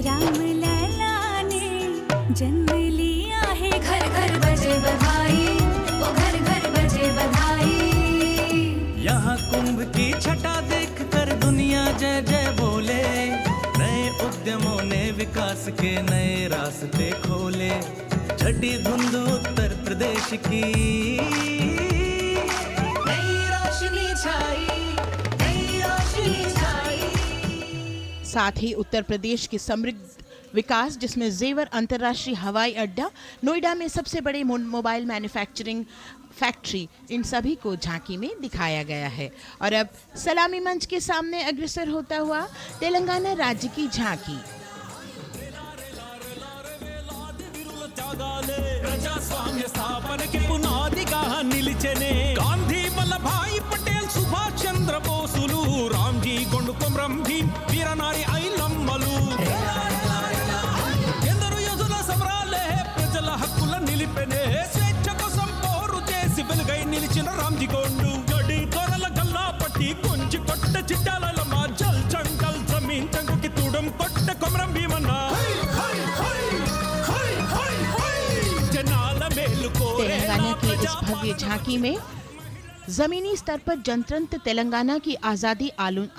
राम लला ने जन्म लिया है, घर घर बजे बधाई, ओ घर घर बजे बधाई। यहाँ कुंभ की छटा देख कर दुनिया जय जय बोले, नए उद्यमों ने विकास के नए रास्ते खोले, छठी धुंध उत्तर प्रदेश की साथ ही उत्तर प्रदेश की समृद्ध विकास, जिसमें जेवर अंतर्राष्ट्रीय हवाई अड्डा, नोएडा में सबसे बड़े मोबाइल मैन्युफैक्चरिंग फैक्ट्री, इन सभी को झांकी में दिखाया गया है। और अब सलामी मंच के सामने अग्रसर होता हुआ तेलंगाना राज्य की झांकी। ప్రజాస్వామ్య స్థాపనకి పునాదిగా నిలిచెనే గాంధీ వల్లభాయ్ పటేల్ సుభాష్ చంద్ర బోసులు రామ్జీ గొండు కొమరం భీం వీరనారి ఐలమ్మలు ఎందరో యోధుల సమరాలే ప్రజల హక్కుల నిలిపెనే స్వేచ్ఛ కోసం పోరు చేసి వెలుగై నిలిచిన రామ్జీ గొండు గడి దొరల గల్లా పట్టి కొంచి కొట్ట చిట్టాలమ్మ జల్ చంకల్ జమీన్ చంకుకి తుడం కొట్ట కొమరం భీమన్న। तेलंगाना की इस भव्य झांकी में जमीनी स्तर पर जनतंत्र तेलंगाना की आजादी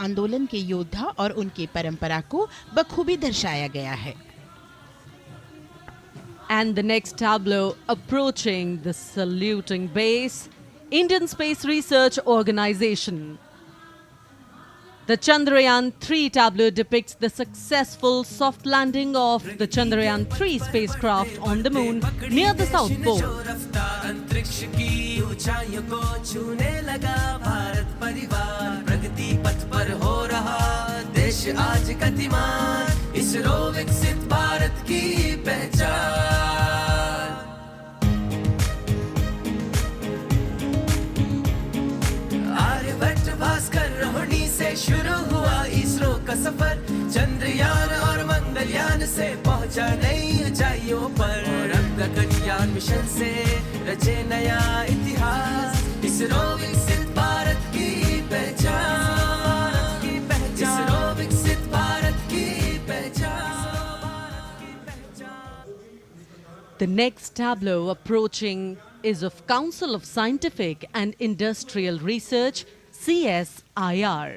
आंदोलन के योद्धा और उनकी परंपरा को बखूबी दर्शाया गया है। And the next tableau approaching the saluting base, Indian Space Research Organization. The Chandrayaan-3 tableau depicts the successful soft landing of the Chandrayaan-3 spacecraft on the moon near the South Pole. अंतरिक्ष की ऊंचाइयों को छूने लगा भारत परिवार, प्रगति पथ पर हो रहा देश आज गतिमान, इसरो विकसित भारत की पहचान। आर्यभट्ट भास्कर रोहिणी से शुरू हुआ इसरो का सफर, चंद्रयान और मंगलयान से पहुंचा नई ऊंचाइयों पर, अब गगनयान मिशन से रचे नया इतिहास, इसरो विकसित भारत की पहचान, इसरो विकसित भारत की पहचान। The next tableau approaching is of Council of Scientific and Industrial Research, CSIR.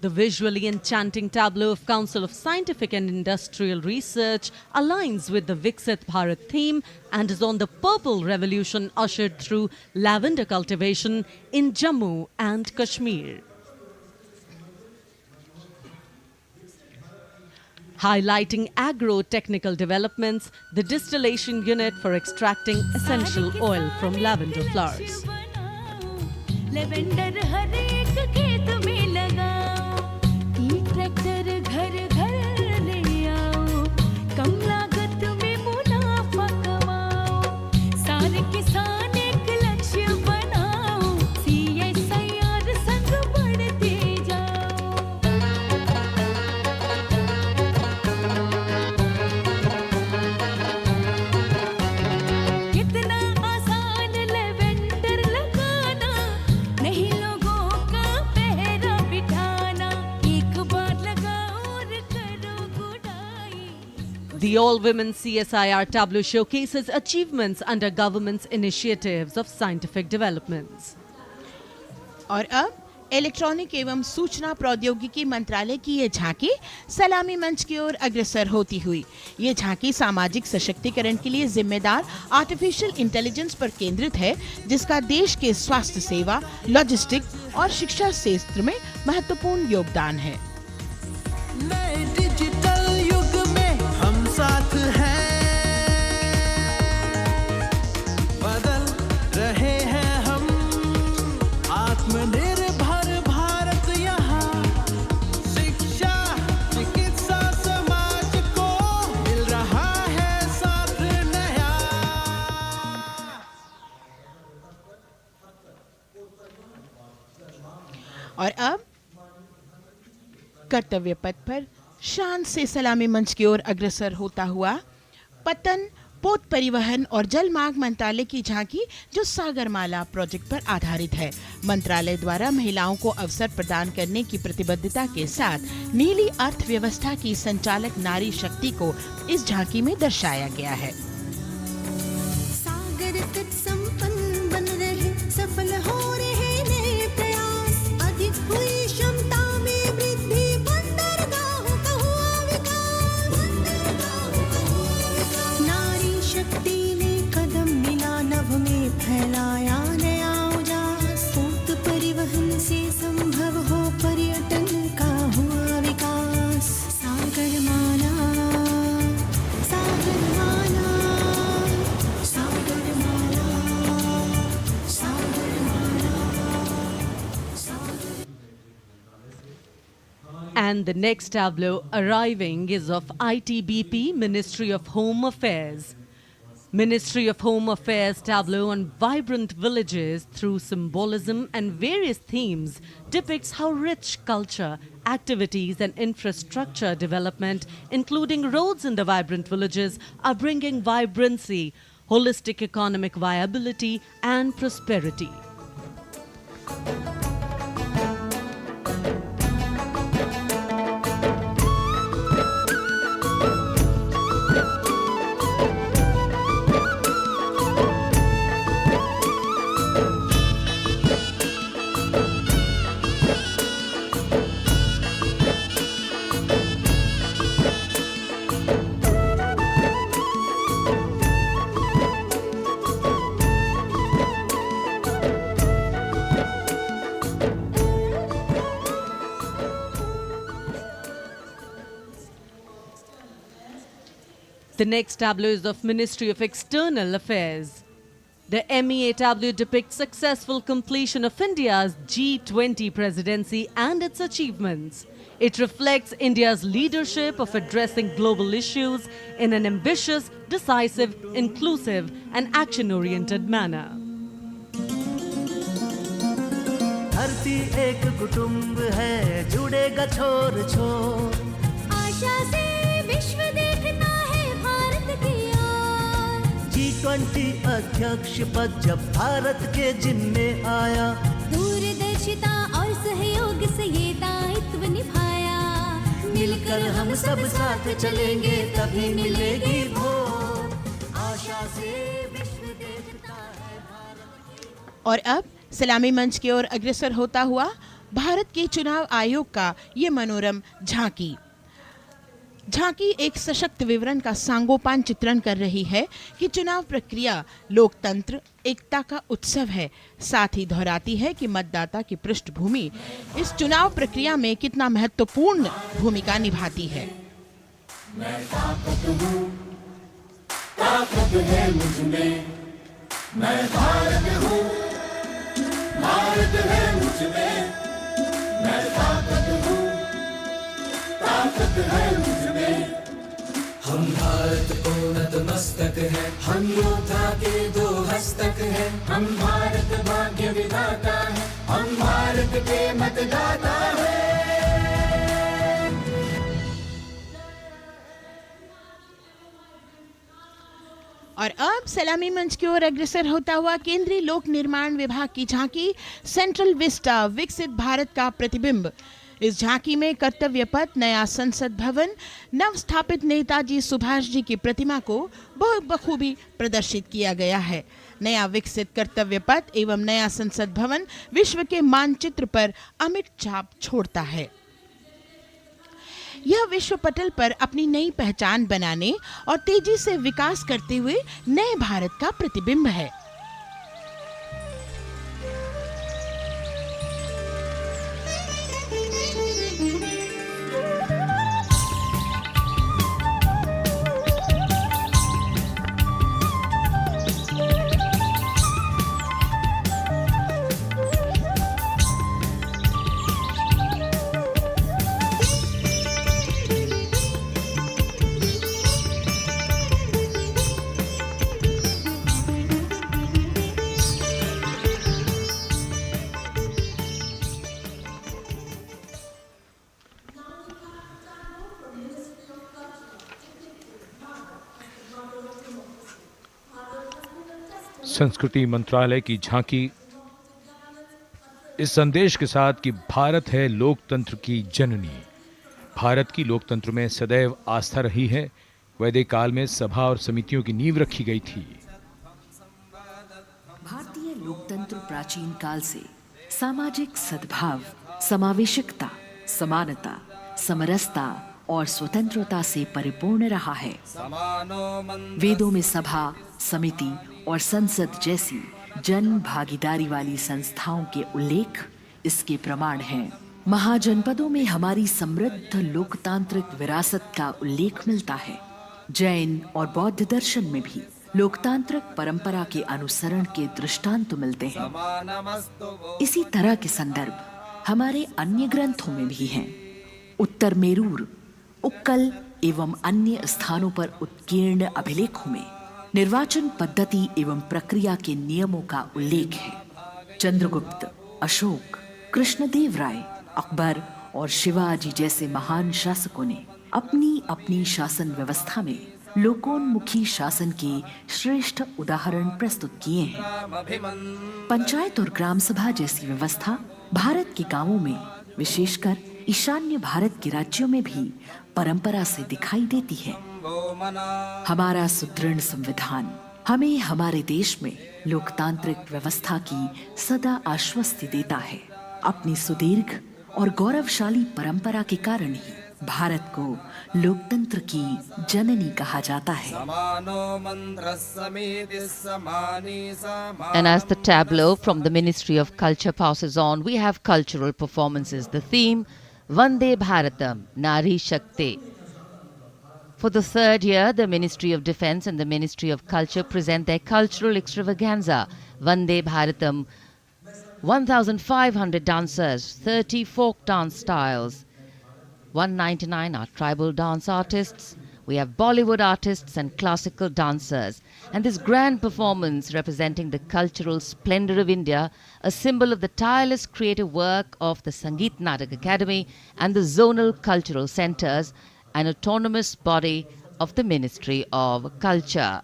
The visually enchanting tableau of Council of Scientific and Industrial Research aligns with the Viksit Bharat theme and is on the purple revolution ushered through lavender cultivation in Jammu and Kashmir. Highlighting agro-technical developments, the distillation unit for extracting essential oil from lavender flowers. Lavender हर एक खेत में लगाओ, ट्रैक्टर घर घर ले आओ, कम लागत में मुनाफा कमाओ, सारे किसान एक The all-women CSIR tableau showcases achievements under government's initiatives of scientific developments. और अब इलेक्ट्रॉनिक एवं सूचना प्रौद्योगिकी मंत्रालय की ये झांकी सलामी मंच की ओर अग्रसर होती हुई। ये झांकी सामाजिक सशक्तिकरण के लिए जिम्मेदार आर्टिफिशियल इंटेलिजेंस पर केंद्रित है, जिसका देश के स्वास्थ्य सेवा, लॉजिस्टिक और शिक्षा क्षेत्र में महत्वपूर्ण योगदान है। नए डिजिटल युग में हम साथ हैं, बदल रहे हैं हम, आत्मनिर्भर भारत यहाँ, शिक्षा चिकित्सा समाज को मिल रहा है साथ नया। और अब कर्तव्य पथ पर शान से सलामी मंच की ओर अग्रसर होता हुआ पतन, पोत परिवहन और जल मार्ग मंत्रालय की झांकी, जो सागरमाला प्रोजेक्ट पर आधारित है। मंत्रालय द्वारा महिलाओं को अवसर प्रदान करने की प्रतिबद्धता के साथ नीली अर्थव्यवस्था की संचालक नारी शक्ति को इस झांकी में दर्शाया गया है। सागर तट संपन्न बन रहे, सफल हो रहे नए प्रयास, अधिक हुई क्षमता में वृद्धि, बंदरगाहों का हुआ विकास, बंदरगाहों का हुआ विकास। नारी शक्ति ने कदम मिला नभ में, फैलाया नया उजास, पोत परिवहन से संभव हो पर्यटन का हुआ विकास। Sagarmala, Sagarmala, And the next tableau arriving is of ITBP, Ministry of Home Affairs. Ministry of Home Affairs tableau on vibrant villages through symbolism and various themes depicts how rich culture, activities and infrastructure development, including roads in the vibrant villages, are bringing vibrancy, holistic economic viability and prosperity. The next tableau is of Ministry of External Affairs. The MEA tableau depicts successful completion of India's G20 presidency and its achievements. It reflects India's leadership of addressing global issues in an ambitious, decisive, inclusive and action-oriented manner. धरती एक कुटुंब है, जुड़ेगा छोर छोर, आशा से विश्व देखता है भारत की ओर। G20 अध्यक्ष पद जब भारत के जिम्मे आया, दूरदर्शिता और सहयोग से ये दायित्व निभाया। मिलकर हम सब साथ चलेंगे तभी मिलेगी भोर, आशा से विश्व देखता है भारत की। और अब सलामी मंच की ओर अग्रसर होता हुआ भारत के चुनाव आयोग का ये मनोरम झांकी एक सशक्त विवरण का सांगोपान चित्रण कर रही है कि चुनाव प्रक्रिया लोकतंत्र एकता का उत्सव है। साथ ही दोहराती है कि मतदाता की पृष्ठभूमि इस चुनाव प्रक्रिया में कितना महत्वपूर्ण भूमिका निभाती है। मैं ताकत हूँ, ताकत है मुझमें, मैं भारत हूँ, भारत है मुझमें, मैं ताकत हूँ, ताकत है मुझमें। हम भारत को नतमस्तक है, हम योद्धा के दो हस्तक है, हम भारत भाग्य विधाता है, हम भारत के मतदाता है। और अब सलामी मंच की ओर अग्रसर होता हुआ केंद्रीय लोक निर्माण विभाग की झांकी सेंट्रल विस्टा, विकसित भारत का प्रतिबिंब। इस झांकी में कर्तव्य पथ, नया संसद भवन, नव स्थापित नेताजी सुभाष जी की प्रतिमा को बहुत बखूबी प्रदर्शित किया गया है। नया विकसित कर्तव्य पथ एवं नया संसद भवन विश्व के मानचित्र पर अमिट छाप छोड़ता है। यह विश्व पटल पर अपनी नई पहचान बनाने और तेजी से विकास करते हुए नए भारत का प्रतिबिंब है। संस्कृति मंत्रालय की झांकी इस संदेश के साथ कि भारत है लोकतंत्र की जननी। भारत की लोकतंत्र में सदैव आस्था रही है। वैदिक काल में सभा और समितियों की नींव रखी गई थी। भारतीय लोकतंत्र प्राचीन काल से सामाजिक सद्भाव, समावेशकता, समानता, समरसता और स्वतंत्रता से परिपूर्ण रहा है। वेदों में सभा, समिति और संसद जैसी जन भागीदारी वाली संस्थाओं के उल्लेख इसके प्रमाण हैं। महाजनपदों में हमारी समृद्ध लोकतांत्रिक विरासत का उल्लेख मिलता है। जैन और बौद्ध दर्शन में भी लोकतांत्रिक परंपरा के अनुसरण के दृष्टांत मिलते हैं। इसी तरह के संदर्भ हमारे अन्य ग्रंथों में भी हैं। उत्तर मेरूर, उक्कल एवं अन्य स्थानों पर उत्कीर्ण अभिलेखों में निर्वाचन पद्धति एवं प्रक्रिया के नियमों का उल्लेख है। चंद्रगुप्त, अशोक, कृष्णदेव राय, अकबर और शिवाजी जैसे महान शासकों ने अपनी अपनी शासन व्यवस्था में लोकोन्मुखी शासन के श्रेष्ठ उदाहरण प्रस्तुत किए हैं। पंचायत और ग्राम सभा जैसी व्यवस्था भारत के गांवों में, विशेषकर ईशान्य भारत के राज्यों में भी परंपरा से दिखाई देती है। हमारा सुदृढ़ संविधान हमें हमारे देश में लोकतांत्रिक व्यवस्था की सदा आश्वस्ति देता है। अपनी सुदीर्घ और गौरवशाली परंपरा के कारण ही भारत को लोकतंत्र की जननी कहा जाता है। And as the tableau from the Ministry of Culture passes on, we have cultural performances. The theme, Vande Bharatam, Nari Shakti. For the third year, the Ministry of Defence and the Ministry of Culture present their cultural extravaganza, Vande Bharatam. 1,500 dancers, 30 folk dance styles, 199 are tribal dance artists. We have Bollywood artists and classical dancers. And this grand performance representing the cultural splendor of India, a symbol of the tireless creative work of the Sangeet Natak Academy and the zonal cultural centers, an autonomous body of the Ministry of Culture.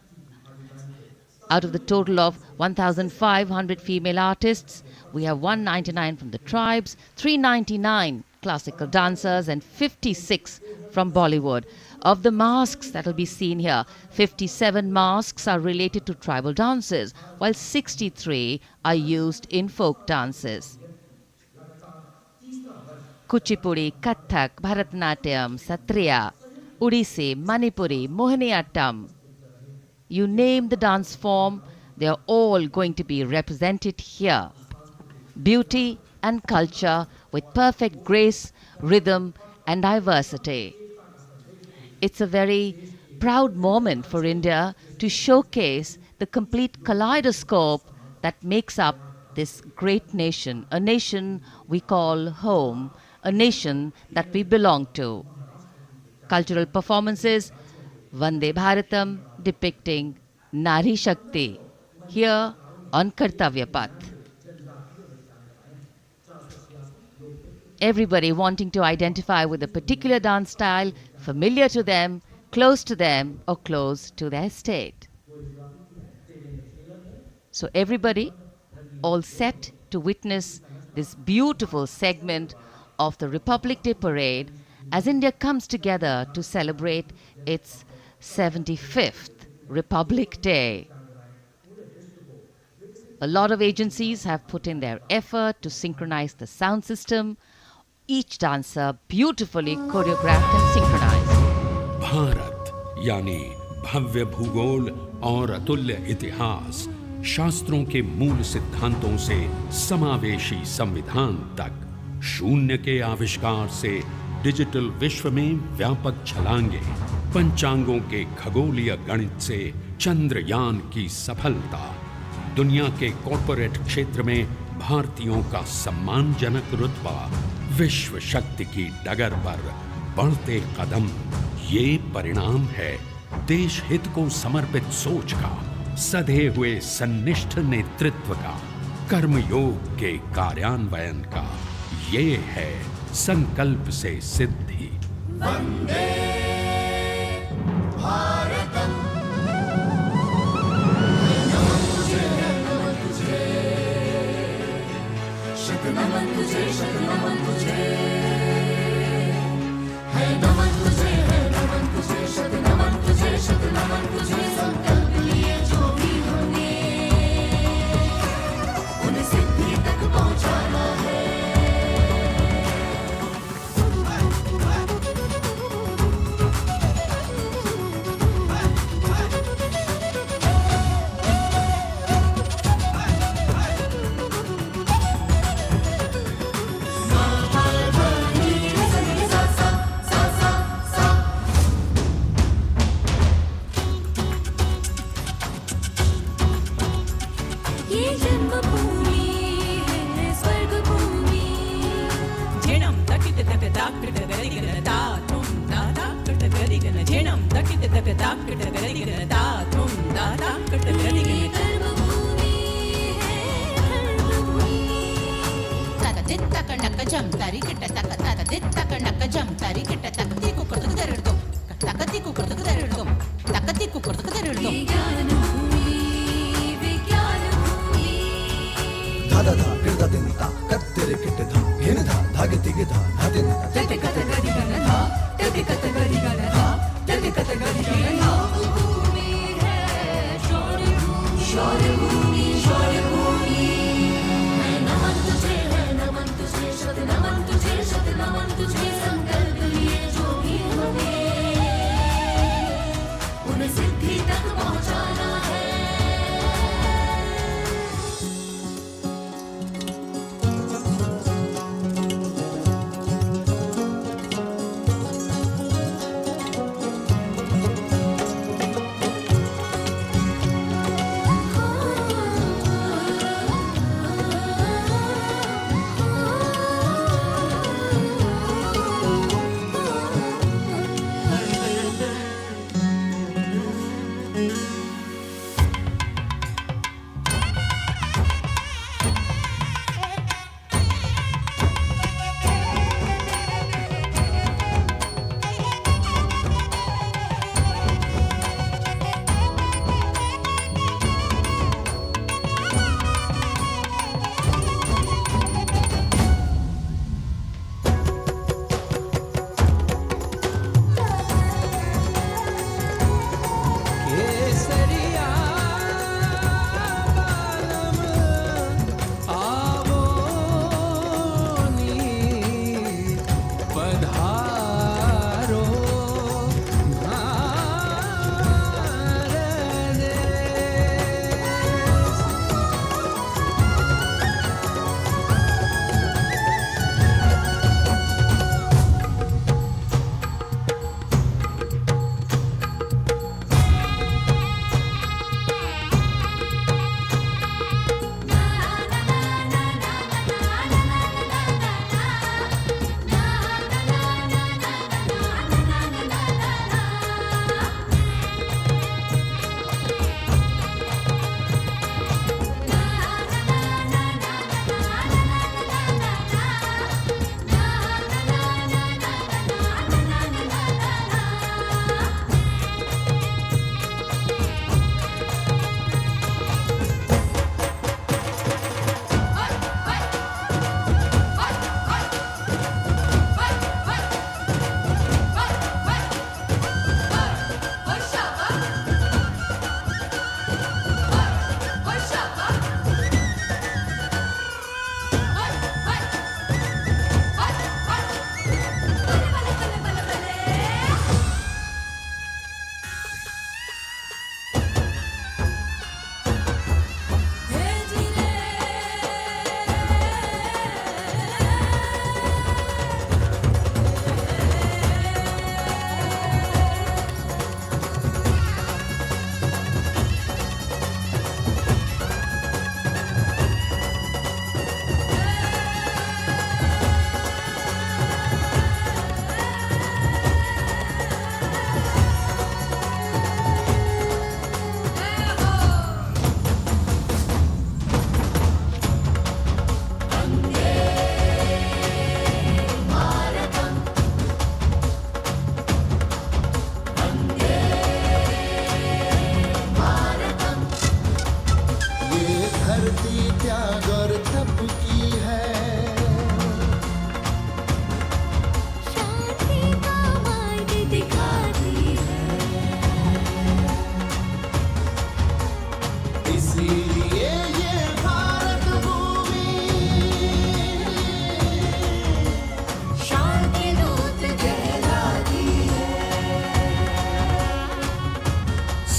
Out of the total of 1,500 female artists, we have 199 from the tribes, 399 classical dancers and 56 from Bollywood. Of the masks that will be seen here, 57 masks are related to tribal dances, while 63 are used in folk dances. Kuchipudi, Kathak, Bharatanatyam, Satriya, Odissi, Manipuri, Mohiniyattam. You name the dance form, they are all going to be represented here. Beauty and culture with perfect grace, rhythm and diversity. It's a very proud moment for India to showcase the complete kaleidoscope that makes up this great nation, a nation we call home, a nation that we belong to. Cultural performances, Vande Bharatam depicting Nari Shakti, here on Kartavya Path. Everybody wanting to identify with a particular dance style, familiar to them, close to them, or close to their state. So everybody all set to witness this beautiful segment of the Republic Day parade as India comes together to celebrate its 75th Republic Day. A lot of agencies have put in their effort to synchronize the sound system, each dancer beautifully choreographed and synchronized. Bharat यानी भव्य भूगोल और अतुल्य इतिहास, शास्त्रों के मूल सिद्धांतों से समावेशी संविधान तक, शून्य के आविष्कार से डिजिटल विश्व में व्यापक छलांगे, पंचांगों के खगोलीय गणित से चंद्रयान की सफलता, दुनिया के कॉर्पोरेट क्षेत्र में भारतीयों का सम्मानजनक रुतबा, विश्व शक्ति की डगर पर बढ़ते कदम, ये परिणाम है देश हित को समर्पित सोच का, सधे हुए सन्निष्ठ नेतृत्व का, कर्मयोग के कार्यान्वयन का। ये है संकल्प से सिद्धि। वंदे भारतम। नमन तुझे है, नमन तुझे, शत नमन तुझे, शत नमन तुझे है, नमन तुझे है, नमन तुझे, शत नमन तुझे, शत नमन तुझे। संकल्प लिए जो भी होंगे उन्हें सिद्धि तक पहुंचाना है। ये जन्मभूमि है स्वर्ग भूमि। झेणं तकित तक दाकिट गरिगन ता तुम दादा कट गरिगन, झेणं तकित तक दाकिट गरिगन ता तुम दादा कट गरिगन। कर्मभूमि है धर्मभूमि। तक दित तक नक जम तारी किट तक तक दित तक नक जम तारी किट तक ती को करतक दरड़दम तक ती को करतक दरड़दम तक ती को करतक दरड़दम। विज्ञान भूमि, विज्ञान भूमि। धादा धा गिरदा दिनता कत्तिरे किट धा घेन धा धागे तिगे धा धादे धा तक कत गरिगन धा, तक कत गरिगन धा, तक कत गरिगन धा। भूमि है शौर्य भूमि, शौर्य भूमि, शौर्य भूमि है। नमन तुझे है, नमन तुझे, शत नमन तुझे, शत नमन तुझे। संकल्प लिए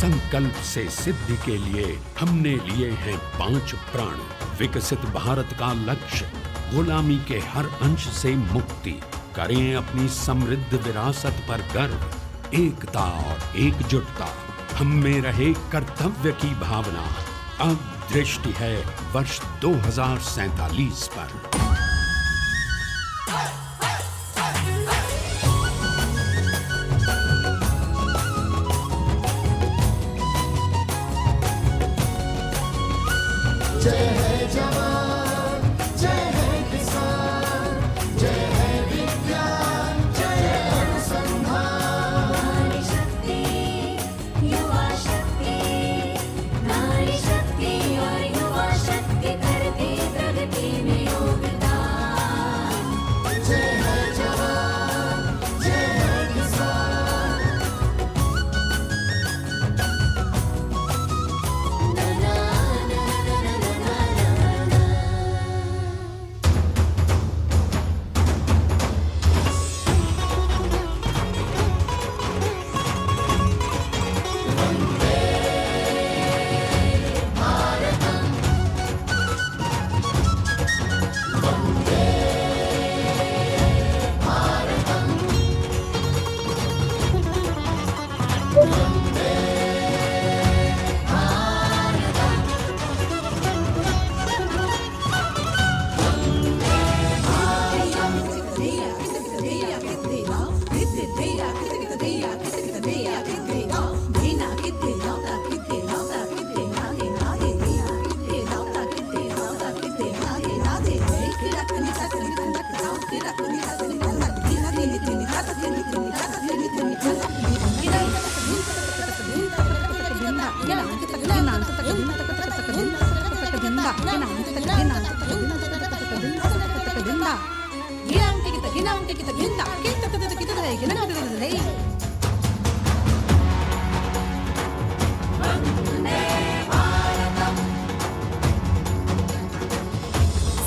संकल्प से सिद्धि के लिए हमने लिए हैं 5 प्राण। विकसित भारत का लक्ष्य, गुलामी के हर अंश से मुक्ति। करें अपनी समृद्ध विरासत पर गर्व। एकता और एकजुटता, हम में रहे कर्तव्य की भावना। अब दृष्टि है वर्ष 2047 पर। जय है जवान, जय है किसान, जय है विज्ञान, जय अनुसंधान। नारी शक्ति, युवा शक्ति, नारी शक्ति और युवा शक्ति करती प्रगति में योगदान। जय है जवान, जय है किसान।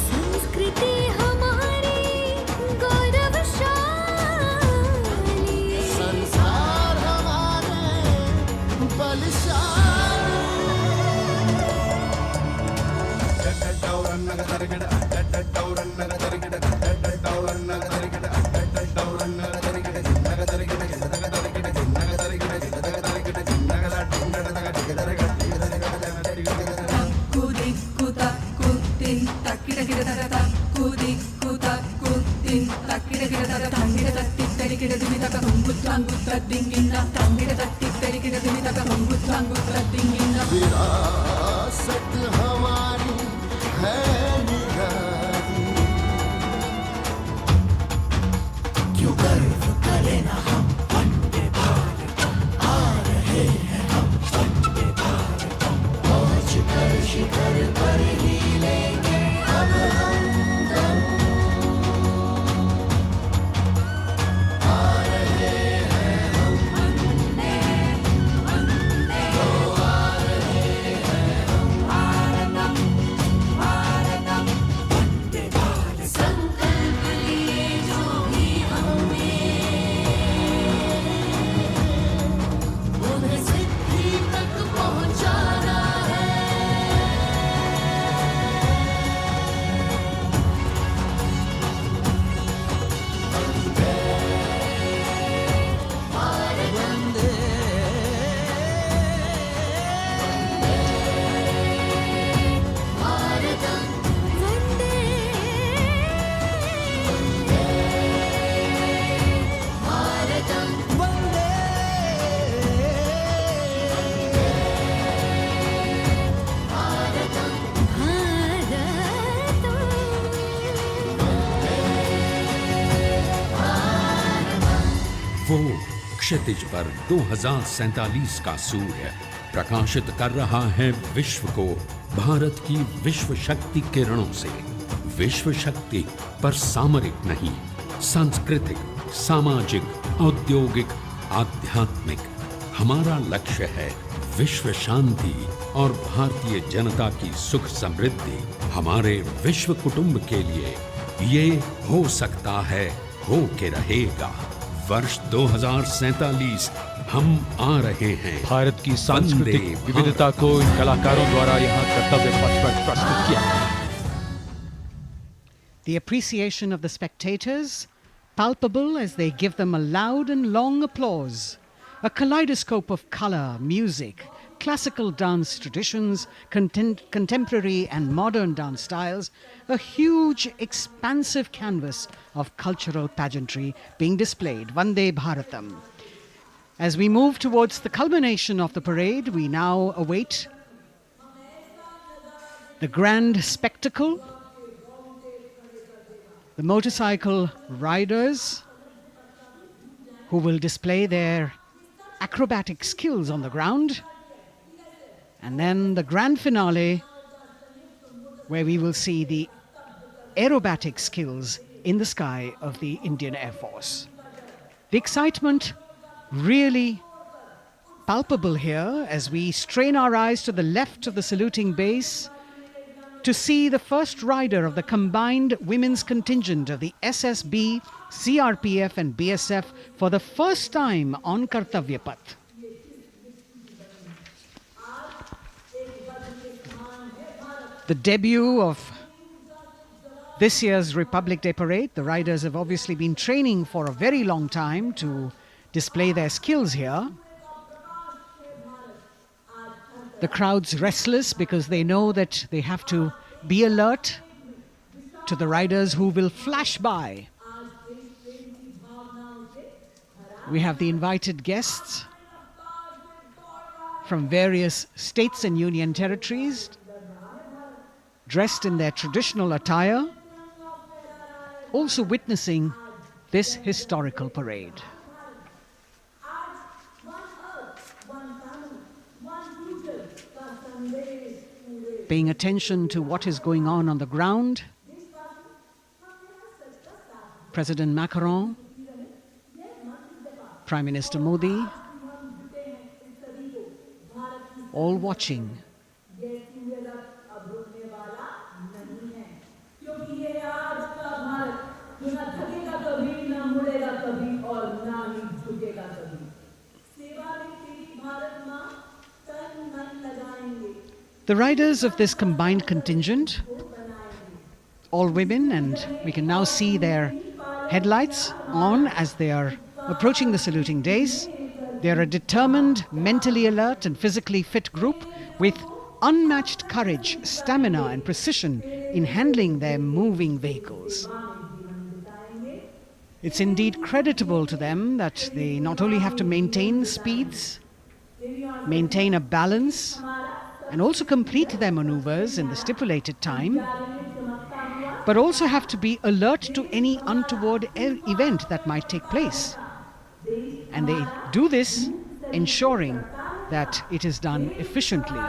संस्कृति हमारी गौरवशाली, संस्कार हमारे बलशाली। विरासत हमारी है निराली, क्यों गर्व करें ना हम वंदे भारतम। आ रहे हैं हम वंदे भारतम, पहुंच कर शिखर पर ही लेंगे अब हम दम। आ रहे हैं हम वंदे, वंदे, तो आ रहे हैं हम भारतम, भारतम, वंदे भारत। संकल्प लिए जो भी हमने, उन्हें सिद्धि तक पहुंचाना है। वो क्षितिज पर 2047 का सूर्य प्रकाशित कर रहा है विश्व को भारत की विश्व शक्ति किरणों से। विश्व शक्ति पर सामरिक नहीं, सांस्कृतिक, सामाजिक, औद्योगिक, आध्यात्मिक। हमारा लक्ष्य है विश्व शांति और भारतीय जनता की सुख समृद्धि। हमारे विश्व कुटुंब के लिए ये हो सकता है, हो के रहेगा। वर्ष 2047 हम आ रहे हैं। भारत की सांस्कृतिक विविधता को इन कलाकारों द्वारा यहाँ कर्तव्य पथ पर प्रस्तुत किया गया। The appreciation of the spectators, palpable as they give them a loud and long applause. A kaleidoscope of color, music, classical dance traditions, contemporary and modern dance styles, a huge, expansive canvas of cultural pageantry being displayed, Vande Bharatam. As we move towards the culmination of the parade, we now await the grand spectacle. The motorcycle riders who will display their acrobatic skills on the ground, and then the grand finale where we will see the aerobatic skills in the sky of the Indian Air Force. The excitement really palpable here as we strain our eyes to the left of the saluting base to see the first rider of the combined women's contingent of the SSB, CRPF and BSF for the first time on Kartavya Path. The debut of this year's Republic Day Parade. The riders have obviously been training for a very long time to display their skills here. The crowd's restless because they know that they have to be alert to the riders who will flash by. We have the invited guests from various states and union territories, dressed in their traditional attire, also witnessing this historical parade. Paying attention to what is going on the ground, President Macron, Prime Minister Modi, all watching. The riders of this combined contingent, all women, and we can now see their headlights on as they are approaching the saluting days. They are a determined, mentally alert and physically fit group with unmatched courage, stamina and precision in handling their moving vehicles. It's indeed creditable to them that they not only have to maintain speeds, maintain a balance, and also complete their maneuvers in the stipulated time, but also have to be alert to any untoward event that might take place. And they do this ensuring that it is done efficiently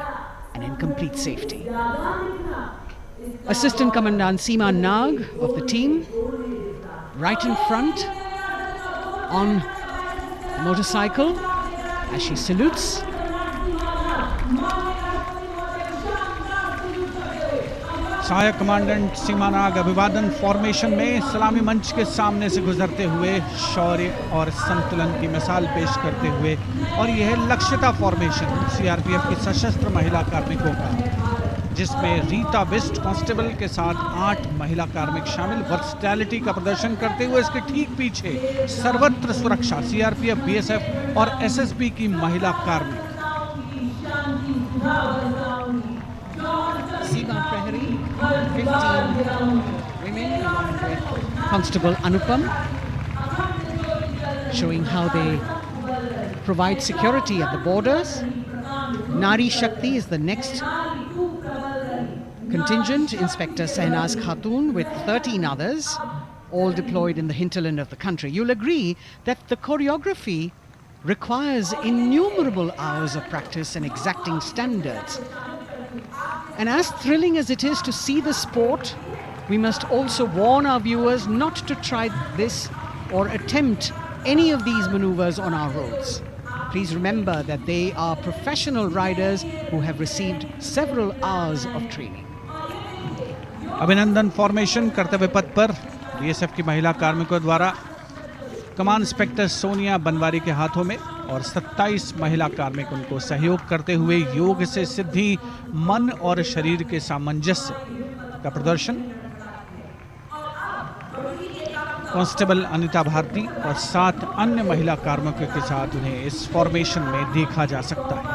and in complete safety. Assistant Commandant Seema Nag of the team, right in front on a motorcycle as she salutes. सहायक कमांडेंट सीमा नाग अभिवादन फॉर्मेशन में सलामी मंच के सामने से गुजरते हुए शौर्य और संतुलन की मिसाल पेश करते हुए, और यह लक्ष्यता फॉर्मेशन सीआरपीएफ की सशस्त्र महिला कार्मिकों का, जिसमें रीता बिस्ट कांस्टेबल के साथ 8 महिला कार्मिक शामिल, वर्सटैलिटी का प्रदर्शन करते हुए इसके ठीक पीछे सर्वत्र सुरक्षा सीआरपीएफ, बीएसएफ और एसएसबी की महिला कार्मिक। Seema Prahari, 15 women along with Constable Anupam, showing how they provide security at the borders. Nari Shakti is the next contingent, Inspector Sahnaz Khatun with 13 others, all deployed in the hinterland of the country. You'll agree that the choreography requires innumerable hours of practice and exacting standards. And as thrilling as it is to see the sport, we must also warn our viewers not to try this or attempt any of these maneuvers on our roads. Please remember that they are professional riders who have received several hours of training. अभिनंदन फॉर्मेशन कर्तव्य पथ पर बीएसएफ की महिला कार्मिकों द्वारा कमान इंस्पेक्टर सोनिया बनवारी के हाथों में और 27 महिला कार्मिक उनको सहयोग करते हुए योग से सिद्धि, मन और शरीर के सामंजस्य का प्रदर्शन। कांस्टेबल अनिता भारती और 7 अन्य महिला कार्मिकों के साथ उन्हें इस फॉर्मेशन में देखा जा सकता है।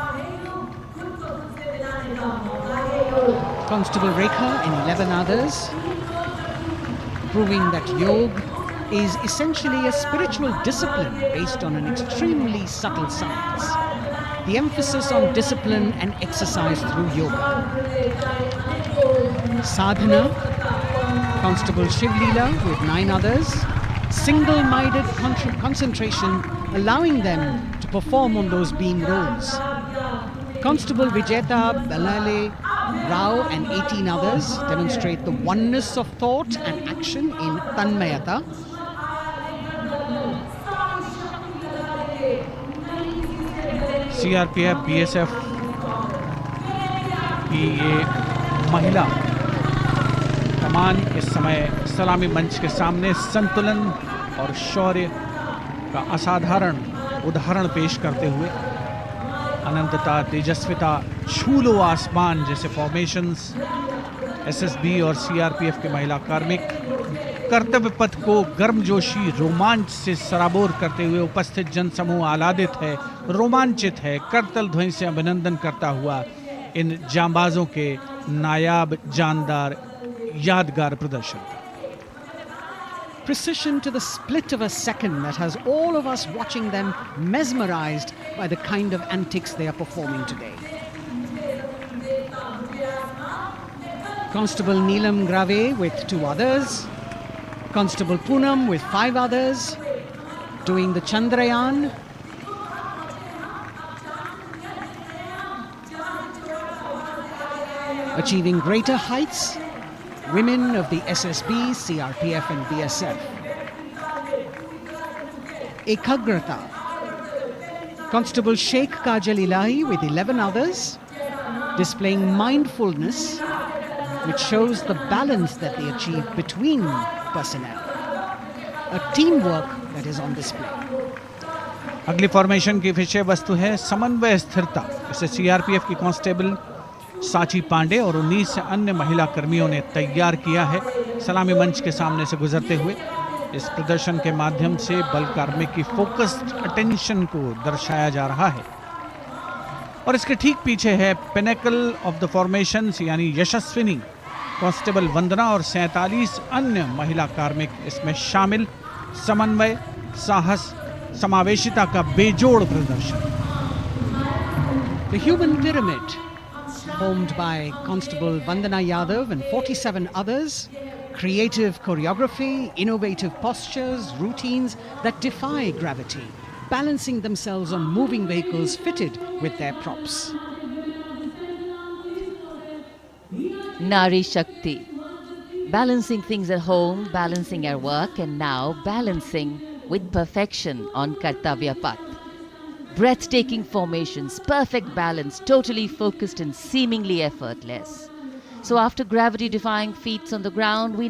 Constable Rekha and 11 others, proving that yoga is essentially a spiritual discipline based on an extremely subtle science. The emphasis on discipline and exercise through yoga. Sadhana, Constable Shivlila with 9 others, single-minded concentration, allowing them to perform on those beam roles. Constable Vijeta Balale Rao and 18 others demonstrate the oneness of thought and action in Tanmayata. CRPF, BSF की ये महिला कमान इस समय सलामी मंच के सामने संतुलन और शौर्य का असाधारण उदाहरण पेश करते हुए अनंतता, तेजस्विता, छू लो आसमान जैसे फॉर्मेशंस एसएसबी और सीआरपीएफ के महिला कार्मिक कर्तव्य पथ को गर्मजोशी रोमांच से सराबोर करते हुए उपस्थित जनसमूह आह्लादित है, रोमांचित है, करतल ध्वनि से अभिनंदन करता हुआ इन जांबाजों के नायाब, जानदार, यादगार प्रदर्शन। Precision to the split of a second that has all of us watching them mesmerized by the kind of antics they are performing today. Constable Neelam Grave with 2 others, Constable Poonam with 5 others, doing the Chandrayaan. Achieving greater heights, women of the SSB, CRPF and BSF. Ekagrata. Constable Sheikh Kajal Ilahi with 11 others, displaying mindfulness, which shows the balance that they achieve between personnel. A teamwork that is on display. अगली फॉर्मेशन की विषय वस्तु है समन्वय स्थिरता। इसे सीआरपीएफ की कांस्टेबल साची पांडे और 19 अन्य महिला कर्मियों ने तैयार किया है। सलामी मंच के सामने से गुजरते हुए इस प्रदर्शन के माध्यम से बल कार्मिक की फोकस्ड अटेंशन को दर्शाया जा रहा है। और इसके ठीक पीछे है पिनेकल ऑफ द फॉर्मेशंस यानी यशस्विनी कांस्टेबल वंदना और 47 अन्य महिला कार्मिक इसमें शामिल। समन्वय, साहस, समावेशिता का बेजोड़ प्रदर्शन। The human pyramid, formed by Constable Vandana Yadav and 47 others, creative choreography, innovative postures, routines that defy gravity, balancing themselves on moving vehicles fitted with their props. Nari Shakti, balancing things at home, balancing at work, and now balancing with perfection on Kartavya Path. Breathtaking formations, perfect balance, totally focused and seemingly effortless. So after gravity-defying feats on the ground, we